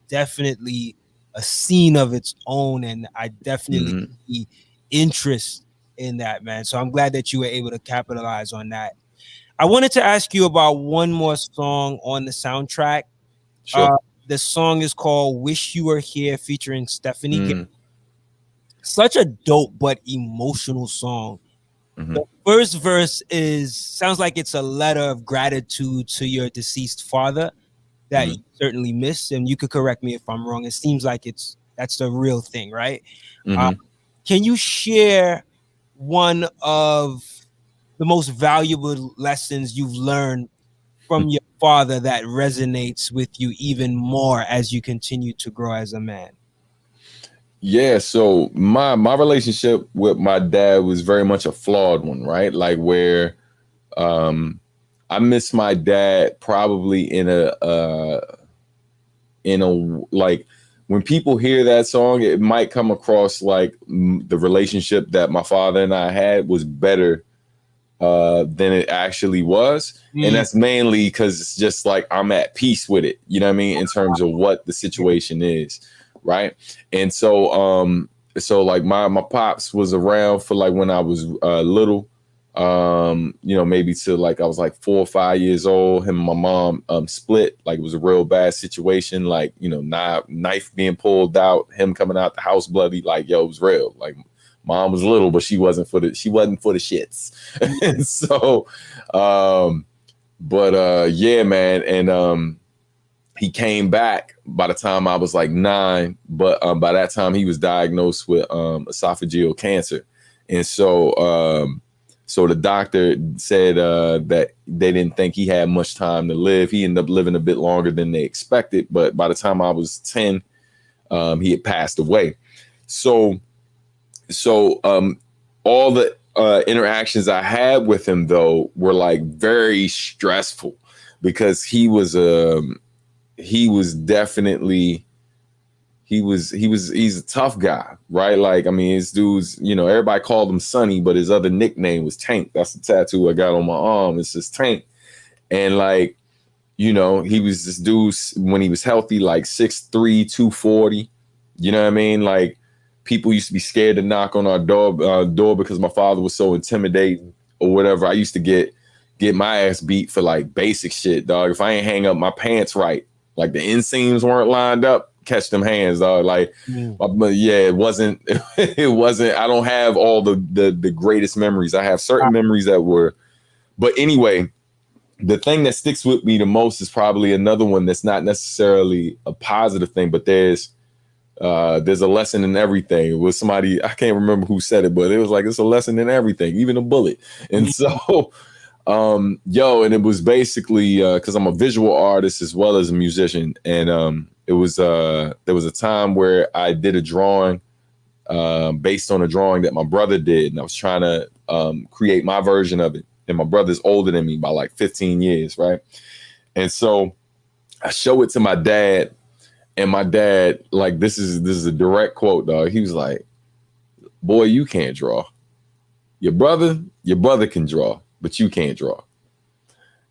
definitely a scene of its own, and I definitely see interest in that, man. So I'm glad that you were able to capitalize on that. I wanted to ask you about one more song on the soundtrack. Sure. The song is called "Wish You Were Here" featuring Stephanie. Such a dope but emotional song. The first verse sounds like it's a letter of gratitude to your deceased father that you certainly miss, and you could correct me if I'm wrong. It seems like that's the real thing, right? Can you share one of the most valuable lessons you've learned from your father that resonates with you even more as you continue to grow as a man? Yeah, so my relationship with my dad was very much a flawed one, right? Like where I miss my dad probably in a like when people hear that song, it might come across like the relationship that my father and I had was better than it actually was. And that's mainly because it's just like I'm at peace with it, you know what I mean, in terms of what the situation is. Right. And so like my pops was around for like when I was little, you know, maybe to like I was like 4 or 5 years old. Him and my mom split. Like it was a real bad situation, like, you know, knife being pulled out, him coming out the house bloody, like, yo, it was real. Like mom was little, but she wasn't for the shits. And so yeah, man. And he came back by the time I was like 9, but by that time he was diagnosed with esophageal cancer. And so so the doctor said that they didn't think he had much time to live. He ended up living a bit longer than they expected, but by the time I was 10, he had passed away. So all the interactions I had with him though were like very stressful because he's a tough guy, right? Like, I mean, his dude's, you know, everybody called him Sonny, but his other nickname was Tank. That's the tattoo I got on my arm. It's just Tank. And like, you know, he was this dude when he was healthy, like 6'3", 240. You know what I mean? Like people used to be scared to knock on our door because my father was so intimidating or whatever. I used to get, get my ass beat for like basic shit, dog. If I ain't hang up my pants right, like the inseams weren't lined up, catch them hands, dog. Like, but yeah, it wasn't. It wasn't. I don't have all the greatest memories. I have certain memories that were. But anyway, the thing that sticks with me the most is probably another one that's not necessarily a positive thing, but there's a lesson in everything. It was somebody, I can't remember who said it, but it was like, it's a lesson in everything, even a bullet. And so, and it was basically because I'm a visual artist as well as a musician, and it was there was a time where I did a drawing based on a drawing that my brother did, and I was trying to create my version of it. And my brother's older than me by like 15 years, right? And so I show it to my dad, and my dad, like, this is a direct quote, dog. He was like, "Boy, you can't draw. Your brother can draw, but you can't draw."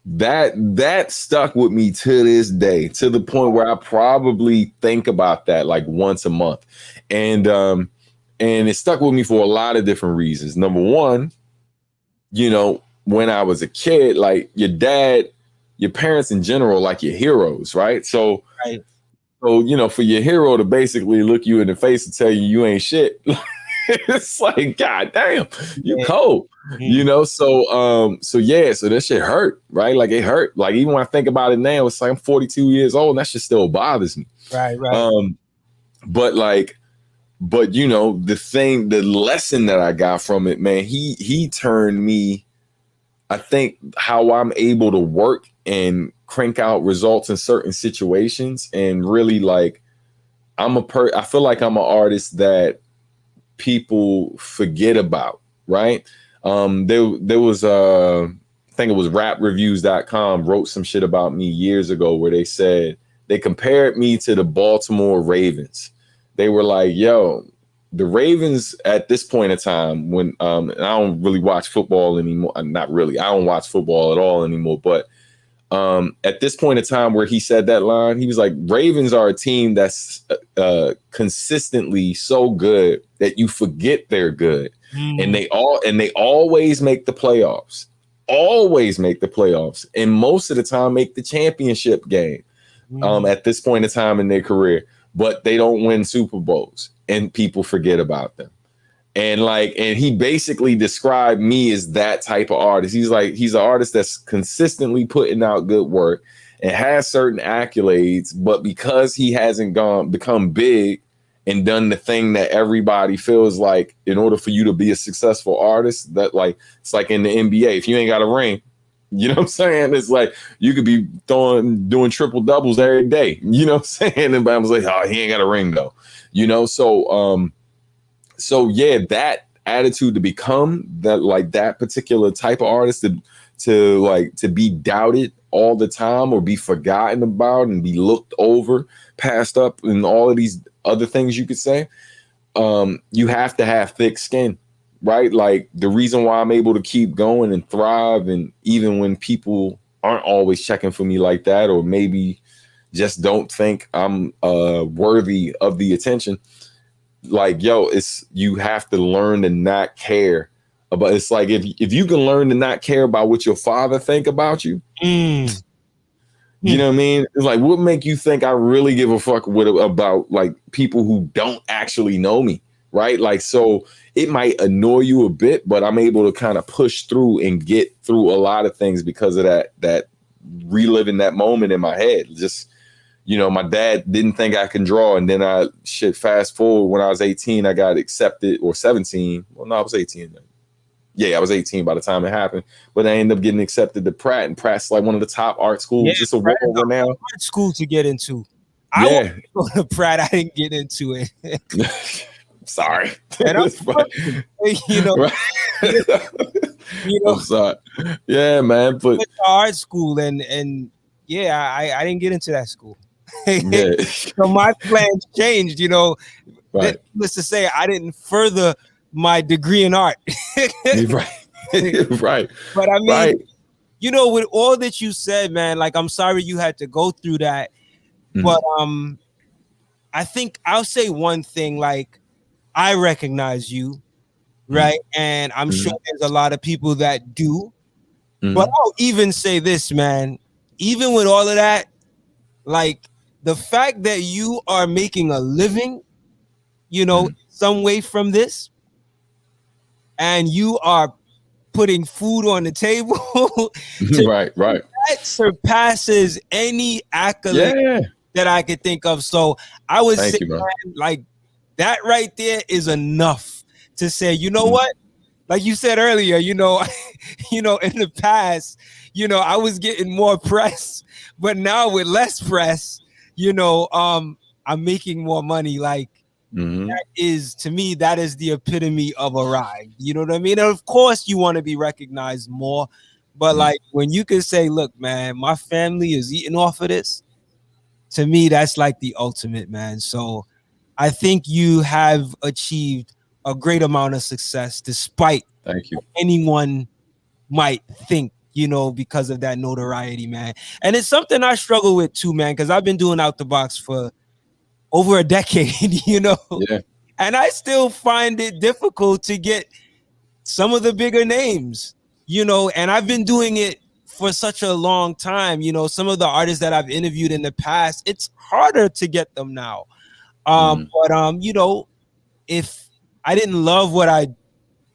That stuck with me to this day, to the point where I probably think about that like once a month. And it stuck with me for a lot of different reasons. Number one, when I was a kid, like your parents in general, like your heroes, right? So, for your hero to basically look you in the face and tell you ain't shit, it's like, God damn, you cold, So that shit hurt, right? Like, it hurt. Like, even when I think about it now, it's like I'm 42 years old, and that shit still bothers me. Right. But the lesson that I got from it, man, he turned me. I think how I'm able to work and crank out results in certain situations, and really, like, I feel like I'm an artist that people forget about, right? There was I think it was rapreviews.com wrote some shit about me years ago where they said they compared me to the Baltimore Ravens. They were like, yo, the Ravens at this point in time, when and I don't really watch football anymore. Not really. I don't watch football at all anymore. But at this point in time where he said that line, he was like, Ravens are a team that's consistently so good that you forget they're good. And they always make the playoffs. Always make the playoffs. And most of the time make the championship game at this point in time in their career. But they don't win Super Bowls, and people forget about them. And he basically described me as that type of artist. He's like, he's an artist that's consistently putting out good work and has certain accolades, but because he hasn't become big and done the thing that everybody feels like in order for you to be a successful artist, that like, it's like in the NBA, if you ain't got a ring, you know what I'm saying? It's like you could be doing triple doubles every day. You know what I'm saying? And I was like, oh, he ain't got a ring though. So yeah, that attitude to become that particular type of artist to be doubted all the time or be forgotten about and be looked over, passed up, and all of these other things you could say. You have to have thick skin. Right? Like, the reason why I'm able to keep going and thrive, and even when people aren't always checking for me like that, or maybe just don't think I'm worthy of the attention, like, you have to learn to not care about. It's like, if you can learn to not care about what your father think about you, you know what I mean? It's like, what make you think I really give a fuck about like people who don't actually know me? Right? Like, so it might annoy you a bit, but I'm able to kind of push through and get through a lot of things because of that reliving that moment in my head. Just, my dad didn't think I can draw. And then fast forward, when I was 18, I got accepted, or 17. Well, no, I was 18 then. Yeah, I was 18 by the time it happened. But I ended up getting accepted to Pratt, and Pratt's like one of the top art schools. It's a world now. Art school to get into. I wanted to go to Pratt. I didn't get into it. Sorry. And I'm right. I'm sorry. Yeah, man. But art school, and I didn't get into that school. So my plans changed, Right. Let's just say I didn't further my degree in art. Right. But I mean, with all that you said, man, like, I'm sorry you had to go through that. But I think I'll say one thing, like, I recognize you, right? And I'm sure there's a lot of people that do. But I'll even say this, man. Even with all of that, like the fact that you are making a living, you know, some way from this, and you are putting food on the table, Right. that surpasses any accolade Yeah. that I could think of. So I would say, Thank you, man. man, like that right there is enough to say, you know what? Like you said earlier, you know, in the past, I was getting more press, but now with less press, I'm making more money. Like that is, to me, that is the epitome of a ride. You know what I mean? And of course, you want to be recognized more, but like when you can say, "Look, man, my family is eating off of this," to me, that's like the ultimate, man. So I think you have achieved a great amount of success, despite Thank you. anyone might think, because of that notoriety, man. And it's something I struggle with too, man, because I've been doing Out the Box for over a decade, Yeah. and I still find it difficult to get some of the bigger names, and I've been doing it for such a long time. Some of the artists that I've interviewed in the past, it's harder to get them now. But if I didn't love what I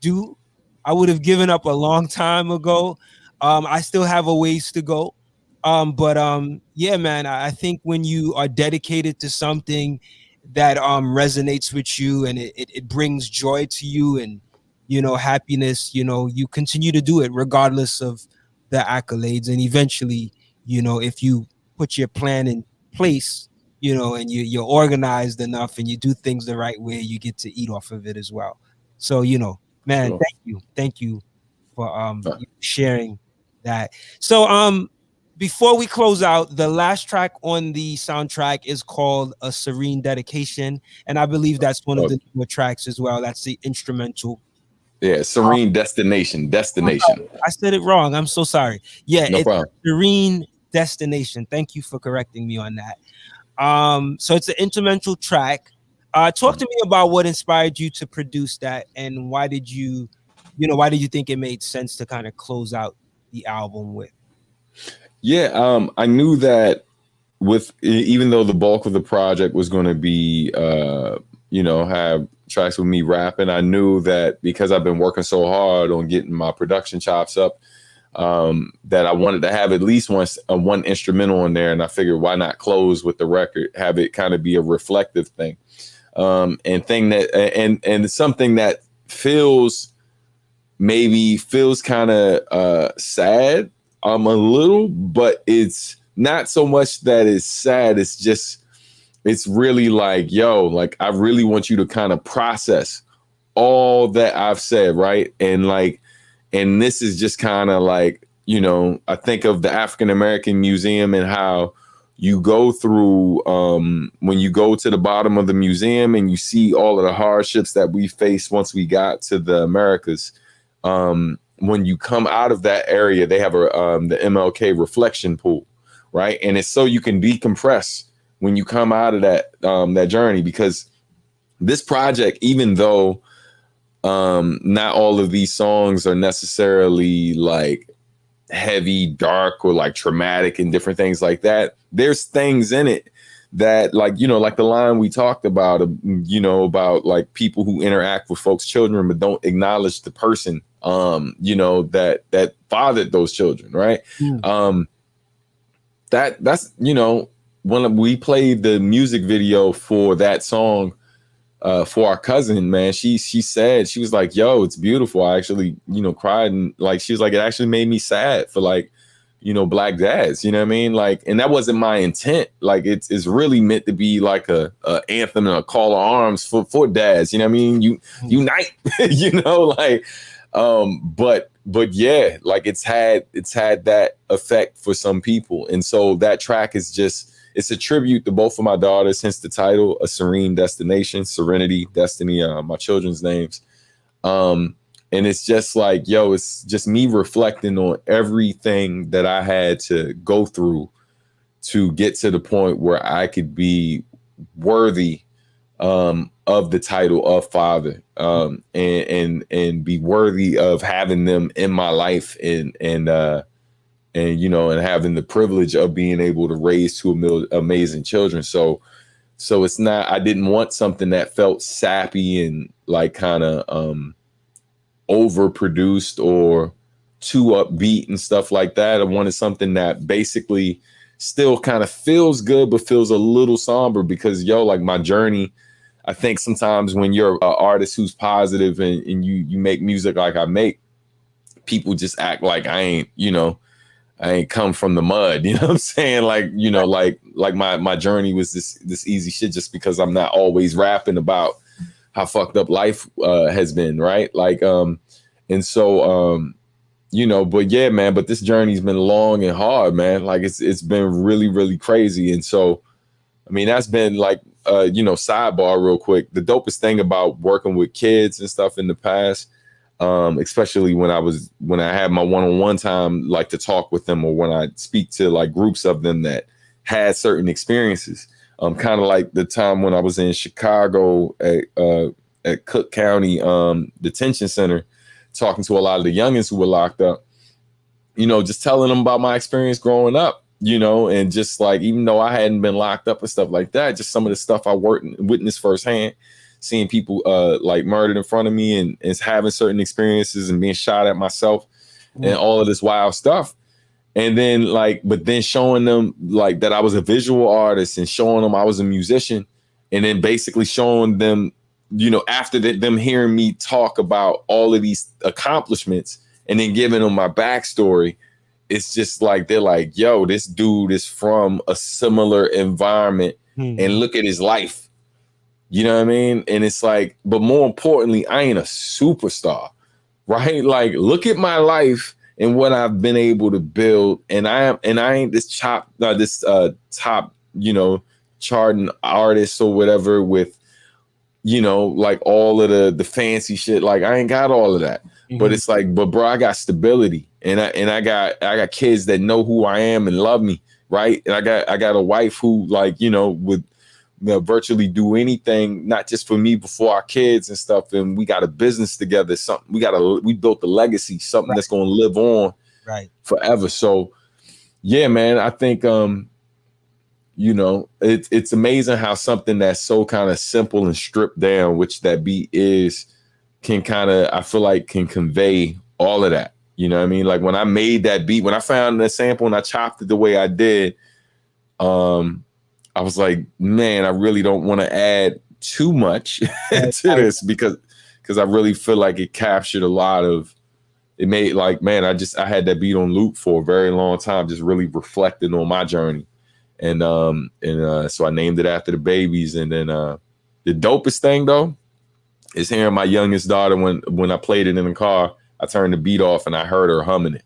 do, I would have given up a long time ago. I still have a ways to go. But yeah, man, I think when you are dedicated to something that resonates with you and it brings joy to you and happiness, you continue to do it regardless of the accolades. And eventually, if you put your plan in place, and you're organized enough and you do things the right way, you get to eat off of it as well. So, man, Sure. thank you for sharing that. So before we close out, the last track on the soundtrack is called A Serene Dedication, and I believe that's one of the newer tracks as well. That's the instrumental. Yeah, Serene Destination. I said it wrong. I'm so sorry. Yeah, No it's problem. Serene Destination. Thank you for correcting me on that. So it's an instrumental track. Talk to me about what inspired you to produce that, and why did you think it made sense to kind of close out the album with? Yeah, I knew that with even though the bulk of the project was going to be, have tracks with me rapping, I knew that because I've been working so hard on getting my production chops up, that I wanted to have at least one instrumental in there. And I figured, why not close with the record, have it kind of be a reflective thing, and something that feels kind of sad, a little, but it's not so much that it's sad. It's really like, yo, like I really want you to kind of process all that I've said, right? And this is just kind of like, I think of the African American Museum and how you go through, when you go to the bottom of the museum and you see all of the hardships that we faced once we got to the Americas. When you come out of that area, they have the MLK reflection pool, right? And it's so you can decompress when you come out of that journey, because this project, even though not all of these songs are necessarily like heavy, dark, or like traumatic and different things like that, there's things in it that, like, like the line we talked about, about like people who interact with folks' children but don't acknowledge the person, that fathered those children, right? That's when we played the music video for that song, for our cousin, man, she said, she was like, yo, it's beautiful. I actually, cried, and like, she was like, it actually made me sad for like, Black dads, you know what I mean? Like, and that wasn't my intent. Like, it's really meant to be like a anthem and a call to arms for dads, you know what I mean? You unite, but yeah, like it's had that effect for some people. And so that track is it's a tribute to both of my daughters, hence the title, A Serene Destination, Serenity, Destiny, my children's names. And it's just like, yo, it's just me reflecting on everything that I had to go through to get to the point where I could be worthy of the title of father, and be worthy of having them in my life, and you know, and having the privilege of being able to raise two amazing children. So it's not, I didn't want something that felt sappy and like kind of overproduced or too upbeat and stuff like that. I wanted something that basically still kind of feels good, but feels a little somber, because like my journey, I think sometimes when you're an artist who's positive and you make music like I make, people just act like I ain't come from the mud, you know what I'm saying? Like, you know, like my journey was this easy shit, just because I'm not always rapping about how fucked up life has been, right? Like, and so, you know, but yeah, man, but this journey's been long and hard, man. Like it's been really, really crazy. And so, I mean, that's been like, you know, sidebar real quick. The dopest thing about working with kids and stuff in the past, especially when I had my one-on-one time, like to talk with them, or when I speak to like groups of them that had certain experiences, kind of like the time when I was in Chicago at Cook County Detention Center, talking to a lot of the youngins who were locked up, you know, just telling them about my experience growing up, you know, and just like, even though I hadn't been locked up and stuff like that, just some of the stuff I witnessed firsthand, seeing people like murdered in front of me, and having certain experiences and being shot at myself, and all of this wild stuff. And then but then showing them like that I was a visual artist, and showing them I was a musician, and then basically showing them, you know, after them hearing me talk about all of these accomplishments, and then giving them my backstory, it's just like, they're like, yo, this dude is from a similar environment, and look at his life. You know what I mean? And it's like, but more importantly, I ain't a superstar, right? Like, look at my life and what I've been able to build. And I ain't this top, you know, charting artist or whatever with, you know, like all of the fancy shit. Like, I ain't got all of that. But it's like, but bro, I got stability, and I got kids that know who I am and love me, right? And I got a wife who, like, you know, would virtually do anything, not just for me, but for our kids and stuff. And we got a business together, something we built a legacy, something that's going to live on forever. So yeah, man, I think you know, it's amazing how something that's so kind of simple and stripped down, which that beat is, can kind of, I feel like, can convey all of that. You know what I mean? Like, when I made that beat, when I found the sample and I chopped it the way I did, I was like, man, I really don't want to add too much to this, because I really feel like it captured a lot of, it made, like, man, I had that beat on loop for a very long time, just really reflecting on my journey. And so I named it after the babies. And then the dopest thing though is hearing my youngest daughter, when I played it in the car, I turned the beat off and I heard her humming it.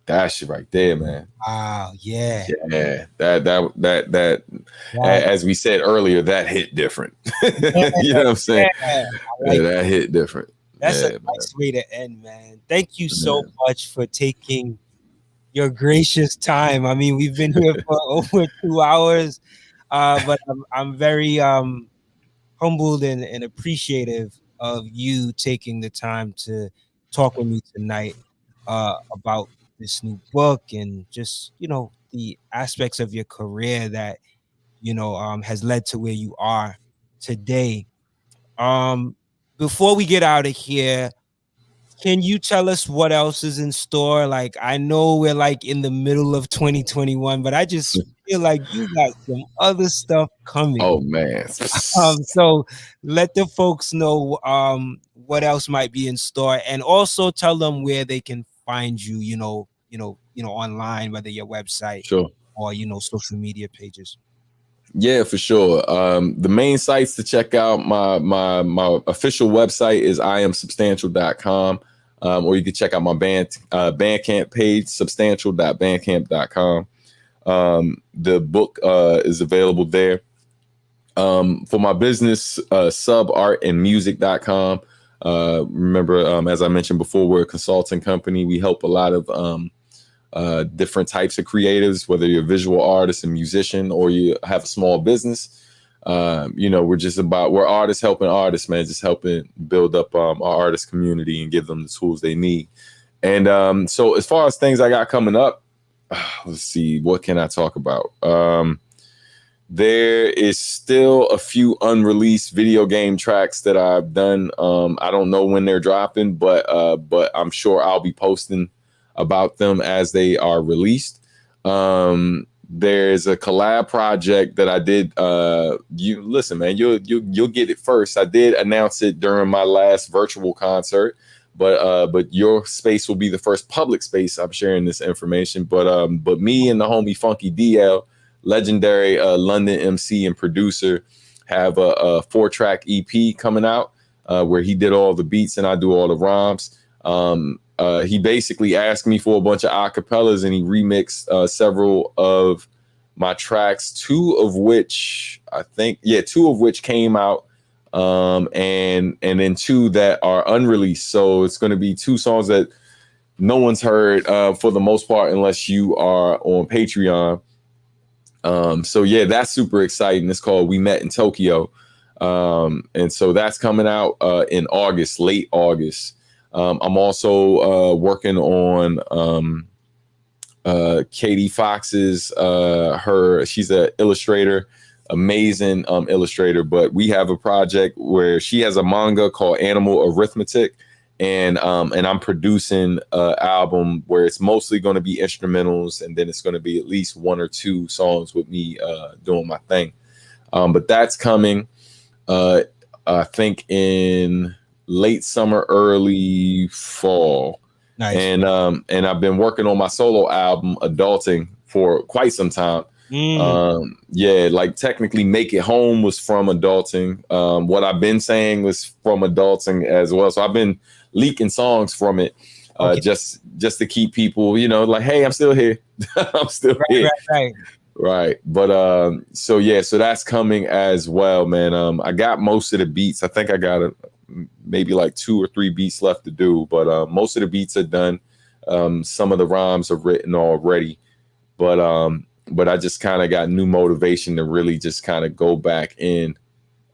That shit right there, man. Wow, yeah. Yeah. That as we said earlier, that hit different. You know what I'm saying? Yeah, that hit different. That's a nice way to end, man. Thank you so much for taking your gracious time. I mean, we've been here for over 2 hours, but I'm very humbled and appreciative of you taking the time to talk with me tonight about this new book, and just, you know, the aspects of your career that, you know, has led to where you are today. Before we get out of here, can you tell us what else is in store? Like, I know we're like in the middle of 2021, but I just feel like you got some other stuff coming. Oh man. So let the folks know what else might be in store, and also tell them where they can find you, you know, online, whether your website or, you know, social media pages. Yeah, for sure. The main sites to check out, my official website is iamsubstantial.com, or you can check out my bandcamp page, substantial.bandcamp.com. The book is available there. For my business, subartandmusic.com. Remember, as I mentioned before, we're a consulting company. We help a lot of different types of creatives, whether you're a visual artist and musician, or you have a small business. we're artists helping artists, man, just helping build up our artist community and give them the tools they need. And so as far as things I got coming up, let's see, what can I talk about? There is still a few unreleased video game tracks that I've done. I don't know when they're dropping, but I'm sure I'll be posting about them as they are released. There's a collab project that I did. You listen, man, you'll get it first. I did announce it during my last virtual concert, but your space will be the first public space I'm sharing this information. But me and the homie Funky DL, legendary London MC and producer, have a 4-track EP coming out where he did all the beats and I do all the rhymes. He basically asked me for a bunch of acapellas and he remixed several of my tracks, two of which came out, and then 2 that are unreleased. So it's going to be 2 songs that no one's heard for the most part, unless you are on Patreon. So yeah, that's super exciting. It's called We Met in Tokyo. And so that's coming out in August, late August. I'm also working on Katie Fox's, she's an illustrator, amazing illustrator, but we have a project where she has a manga called Animal Arithmetic, and I'm producing an album where it's mostly going to be instrumentals, and then it's going to be at least 1 or 2 songs with me doing my thing. But that's coming, I think in late summer, early fall. Nice. And I've been working on my solo album, Adulting, for quite some time. Like technically Make It Home was from Adulting. What I've been saying was from Adulting as well. So I've been leaking songs from it, just to keep people, like, hey, I'm still here. I'm still here. Right. But so that's coming as well, man. I got most of the beats. I think I got maybe like 2 or 3 beats left to do, but most of the beats are done. Some of the rhymes are written already, but I just kind of got new motivation to really just kind of go back in,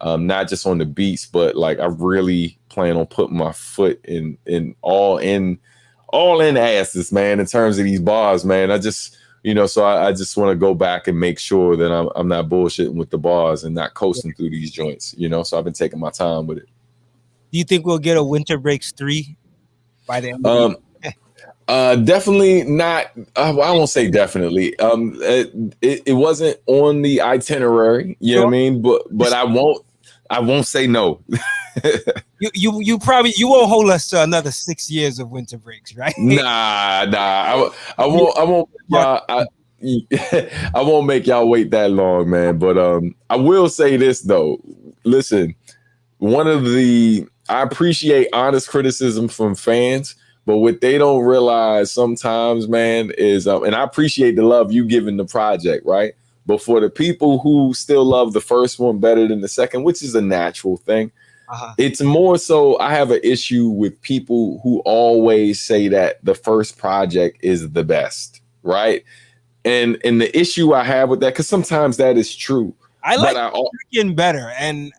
not just on the beats, but like I really plan on putting my foot in all in asses, man, in terms of these bars, man. I just so I just want to go back and make sure that I'm not bullshitting with the bars and not coasting through these joints, so I've been taking my time with it. Do you think we'll get a Winter Breaks 3 by the end of the year? Definitely not. I won't say definitely. It wasn't on the itinerary. You know what I mean? But I won't say no. You probably won't hold us to another 6 years of Winter Breaks, right? Nah. I won't. I won't make y'all wait that long, man. But I will say this though. Listen, I appreciate honest criticism from fans, but what they don't realize sometimes, man, is, and I appreciate the love you giving the project, right? But for the people who still love the first one better than the second, which is a natural thing, it's more so I have an issue with people who always say that the first project is the best, right? And the issue I have with that, because sometimes that is true. I like getting better, and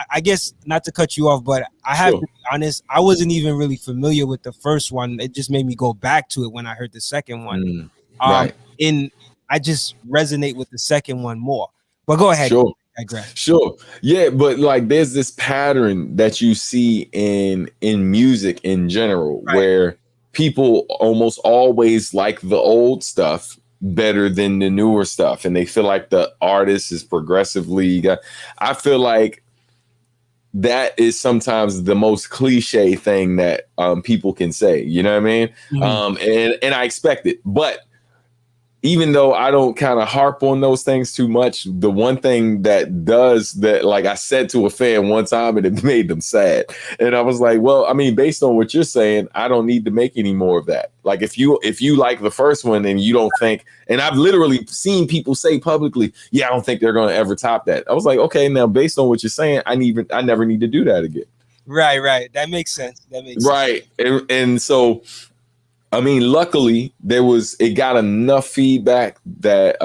I guess not to cut you off, but I have to be honest. I wasn't even really familiar with the first one. It just made me go back to it when I heard the second one. Right. I just resonate with the second one more. But go ahead. Sure. Digress. Sure. Yeah, but like there's this pattern that you see in music in general, where people almost always like the old stuff better than the newer stuff, and they feel like the artist is progressively I feel like that is sometimes the most cliche thing that people can say, you know what I mean? And I expect it, but even though I don't kind of harp on those things too much, the one thing that does that, like I said to a fan one time and it made them sad. And I was like, well, I mean, based on what you're saying, I don't need to make any more of that. Like if you like the first one and you don't think, and I've literally seen people say publicly, yeah, I don't think they're going to ever top that. I was like, okay, now based on what you're saying, I never need to do that again. Right. That makes sense. Right. And so, I mean, luckily it got enough feedback that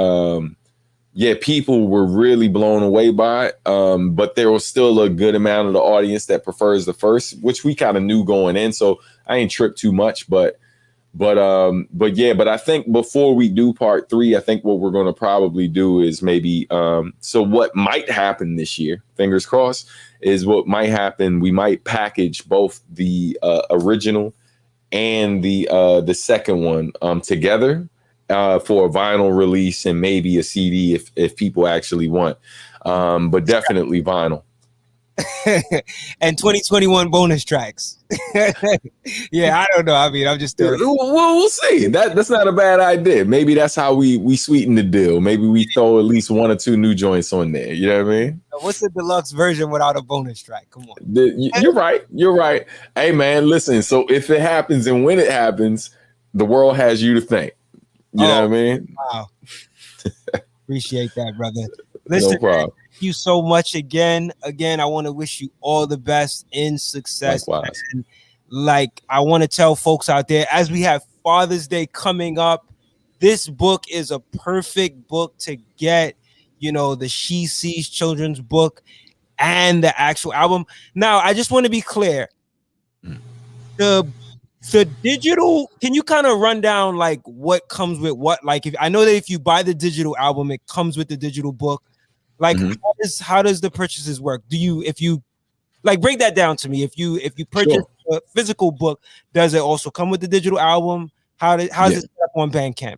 yeah, people were really blown away by it. But there was still a good amount of the audience that prefers the first, which we kind of knew going in. So I ain't tripped too much, but yeah, but I think before we do part 3, I think what we're going to probably do is maybe, so what might happen this year, fingers crossed, is what might happen. We might package both the original and the second one together for a vinyl release and maybe a CD if people actually want. But definitely vinyl. And 2021 bonus tracks. Yeah, I don't know. I mean, I'm just doing. Well, we'll see. That's not a bad idea. Maybe that's how we sweeten the deal. Maybe we throw at least 1 or 2 new joints on there. You know what I mean? What's the deluxe version without a bonus track? Come on. You're right. You're right. Hey, man, listen. So if it happens and when it happens, the world has you to thank. You know what I mean? Wow. Appreciate that, brother. Listen, no problem. Thank you so much again. I want to wish you all the best in success. Likewise. And like, I want to tell folks out there, as we have Father's Day coming up, this book is a perfect book to get, you know, the She Sees children's book and the actual album. Now, I just want to be clear. The digital, can you kind of run down like what comes with what? Like, if I know that if you buy the digital album, it comes with the digital book. Like, how does the purchases work? If you like, break that down to me. If you purchase a physical book, does it also come with the digital album? How's it set up on Bandcamp?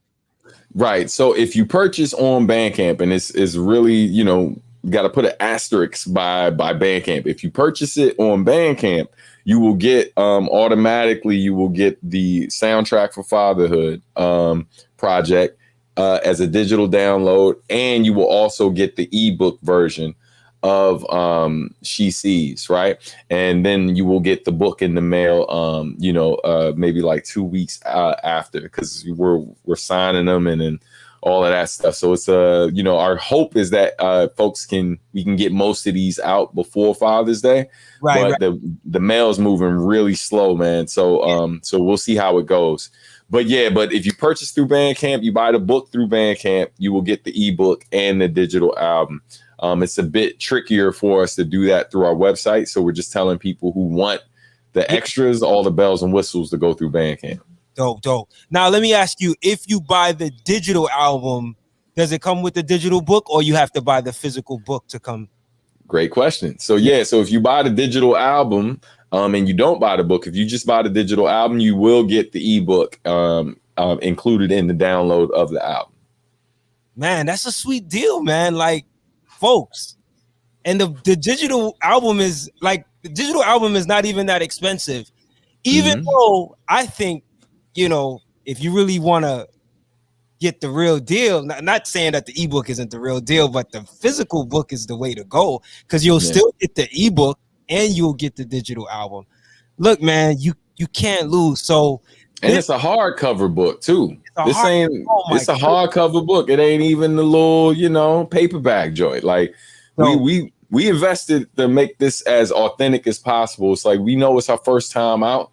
Right. So if you purchase on Bandcamp, and it's really, you know, got to put an asterisk by Bandcamp. If you purchase it on Bandcamp, you will get automatically the soundtrack for Fatherhood project as a digital download, and you will also get the ebook version of She Sees, right? And then you will get the book in the mail maybe like 2 weeks after, because we're signing them and all of that stuff. So it's our hope is that we can get most of these out before Father's Day. Right. But the mail's moving really slow, man. So we'll see how it goes. But if you purchase through Bandcamp, you buy the book through Bandcamp, you will get the ebook and the digital album. It's a bit trickier for us to do that through our website. So we're just telling people who want the extras, all the bells and whistles, to go through Bandcamp. Dope. Now, let me ask you, if you buy the digital album, does it come with the digital book, or you have to buy the physical book to come? Great question. So, so if you buy the digital album and you don't buy the book, if you just buy the digital album, you will get the ebook included in the download of the album. Man, that's a sweet deal, man. Like, folks, and the digital album is not even that expensive, even though I think, you know, if you really want to get the real deal, not saying that the ebook isn't the real deal, but the physical book is the way to go, because you'll still get the ebook and you'll get the digital album. Look, man, you can't lose. So, and it's a hardcover book too. It's a hardcover book. It ain't even the little, you know, paperback joint. Like, we invested to make this as authentic as possible. It's like, we know it's our first time out.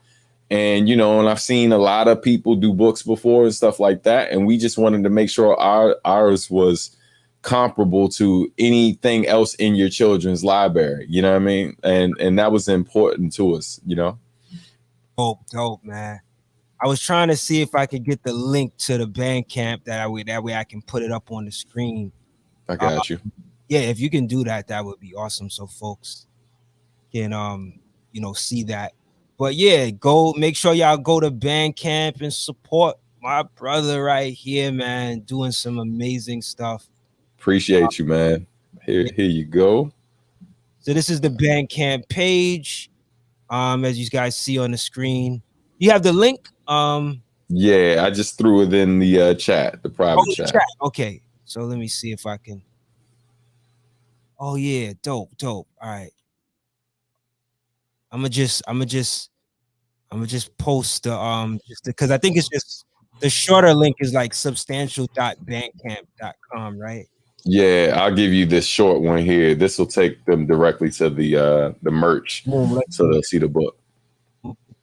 And, you know, and I've seen a lot of people do books before and stuff like that. And we just wanted to make sure ours was comparable to anything else in your children's library. You know what I mean? And that was important to us, you know? Dope, man. I was trying to see if I could get the link to the Bandcamp that way I can put it up on the screen. I got you. Yeah, if you can do that, that would be awesome. So folks can, see that. But yeah, make sure y'all go to Bandcamp and support my brother right here, man, doing some amazing stuff. Appreciate you, man. Here you go. So this is the Bandcamp page. As you guys see on the screen, you have the link. Yeah, I just threw it in the chat, the private chat. Okay, so let me see if I can. Oh yeah, dope. All right. I'm gonna just post the just because I think it's just the shorter link is like substantial.bandcamp.com, right? Yeah, I'll give you this short one here. This will take them directly to the merch, so they'll see the book.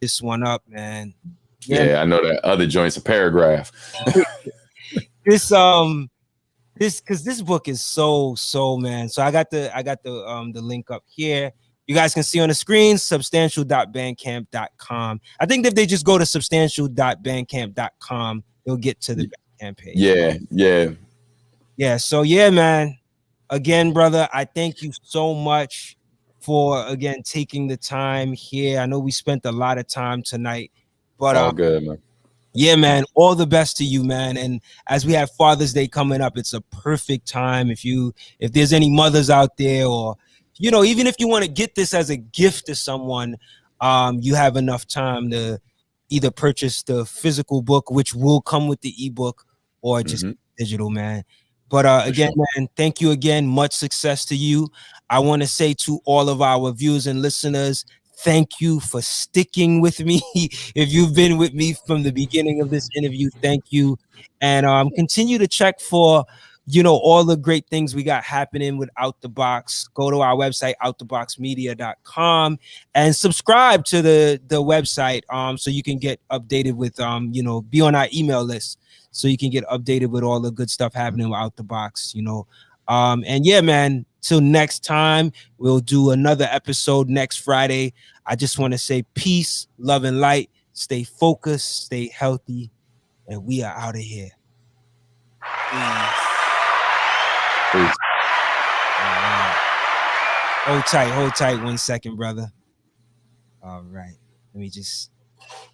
This one up, man. Yeah, I know that other joint's a paragraph. This this book is so man. So I got the link up here. You guys can see on the screen, substantial.bandcamp.com. I think if they just go to substantial.bandcamp.com, they'll get to the Bandcamp page. Yeah. So yeah, man. Again, brother, I thank you so much for again taking the time here. I know we spent a lot of time tonight, but all good, man. yeah, man, all the best to you, man. And as we have Father's Day coming up, it's a perfect time. If there's any mothers out there, or even if you want to get this as a gift to someone, you have enough time to either purchase the physical book, which will come with the ebook, or just digital, man. But again, man, thank you again. Much success to you. I want to say to all of our viewers and listeners, thank you for sticking with me. If you've been with me from the beginning of this interview, thank you. And continue to check for, all the great things we got happening with Out the Box. Go to our website, outtheboxmedia.com, and subscribe to the website so you can get updated with, be on our email list so you can get updated with all the good stuff happening with Out the Box, and yeah, man, till next time, we'll do another episode next Friday. I just want to say peace, love, and light. Stay focused, stay healthy, and we are out of here. Peace. Right. Hold tight 1 second, brother. All right. Let me just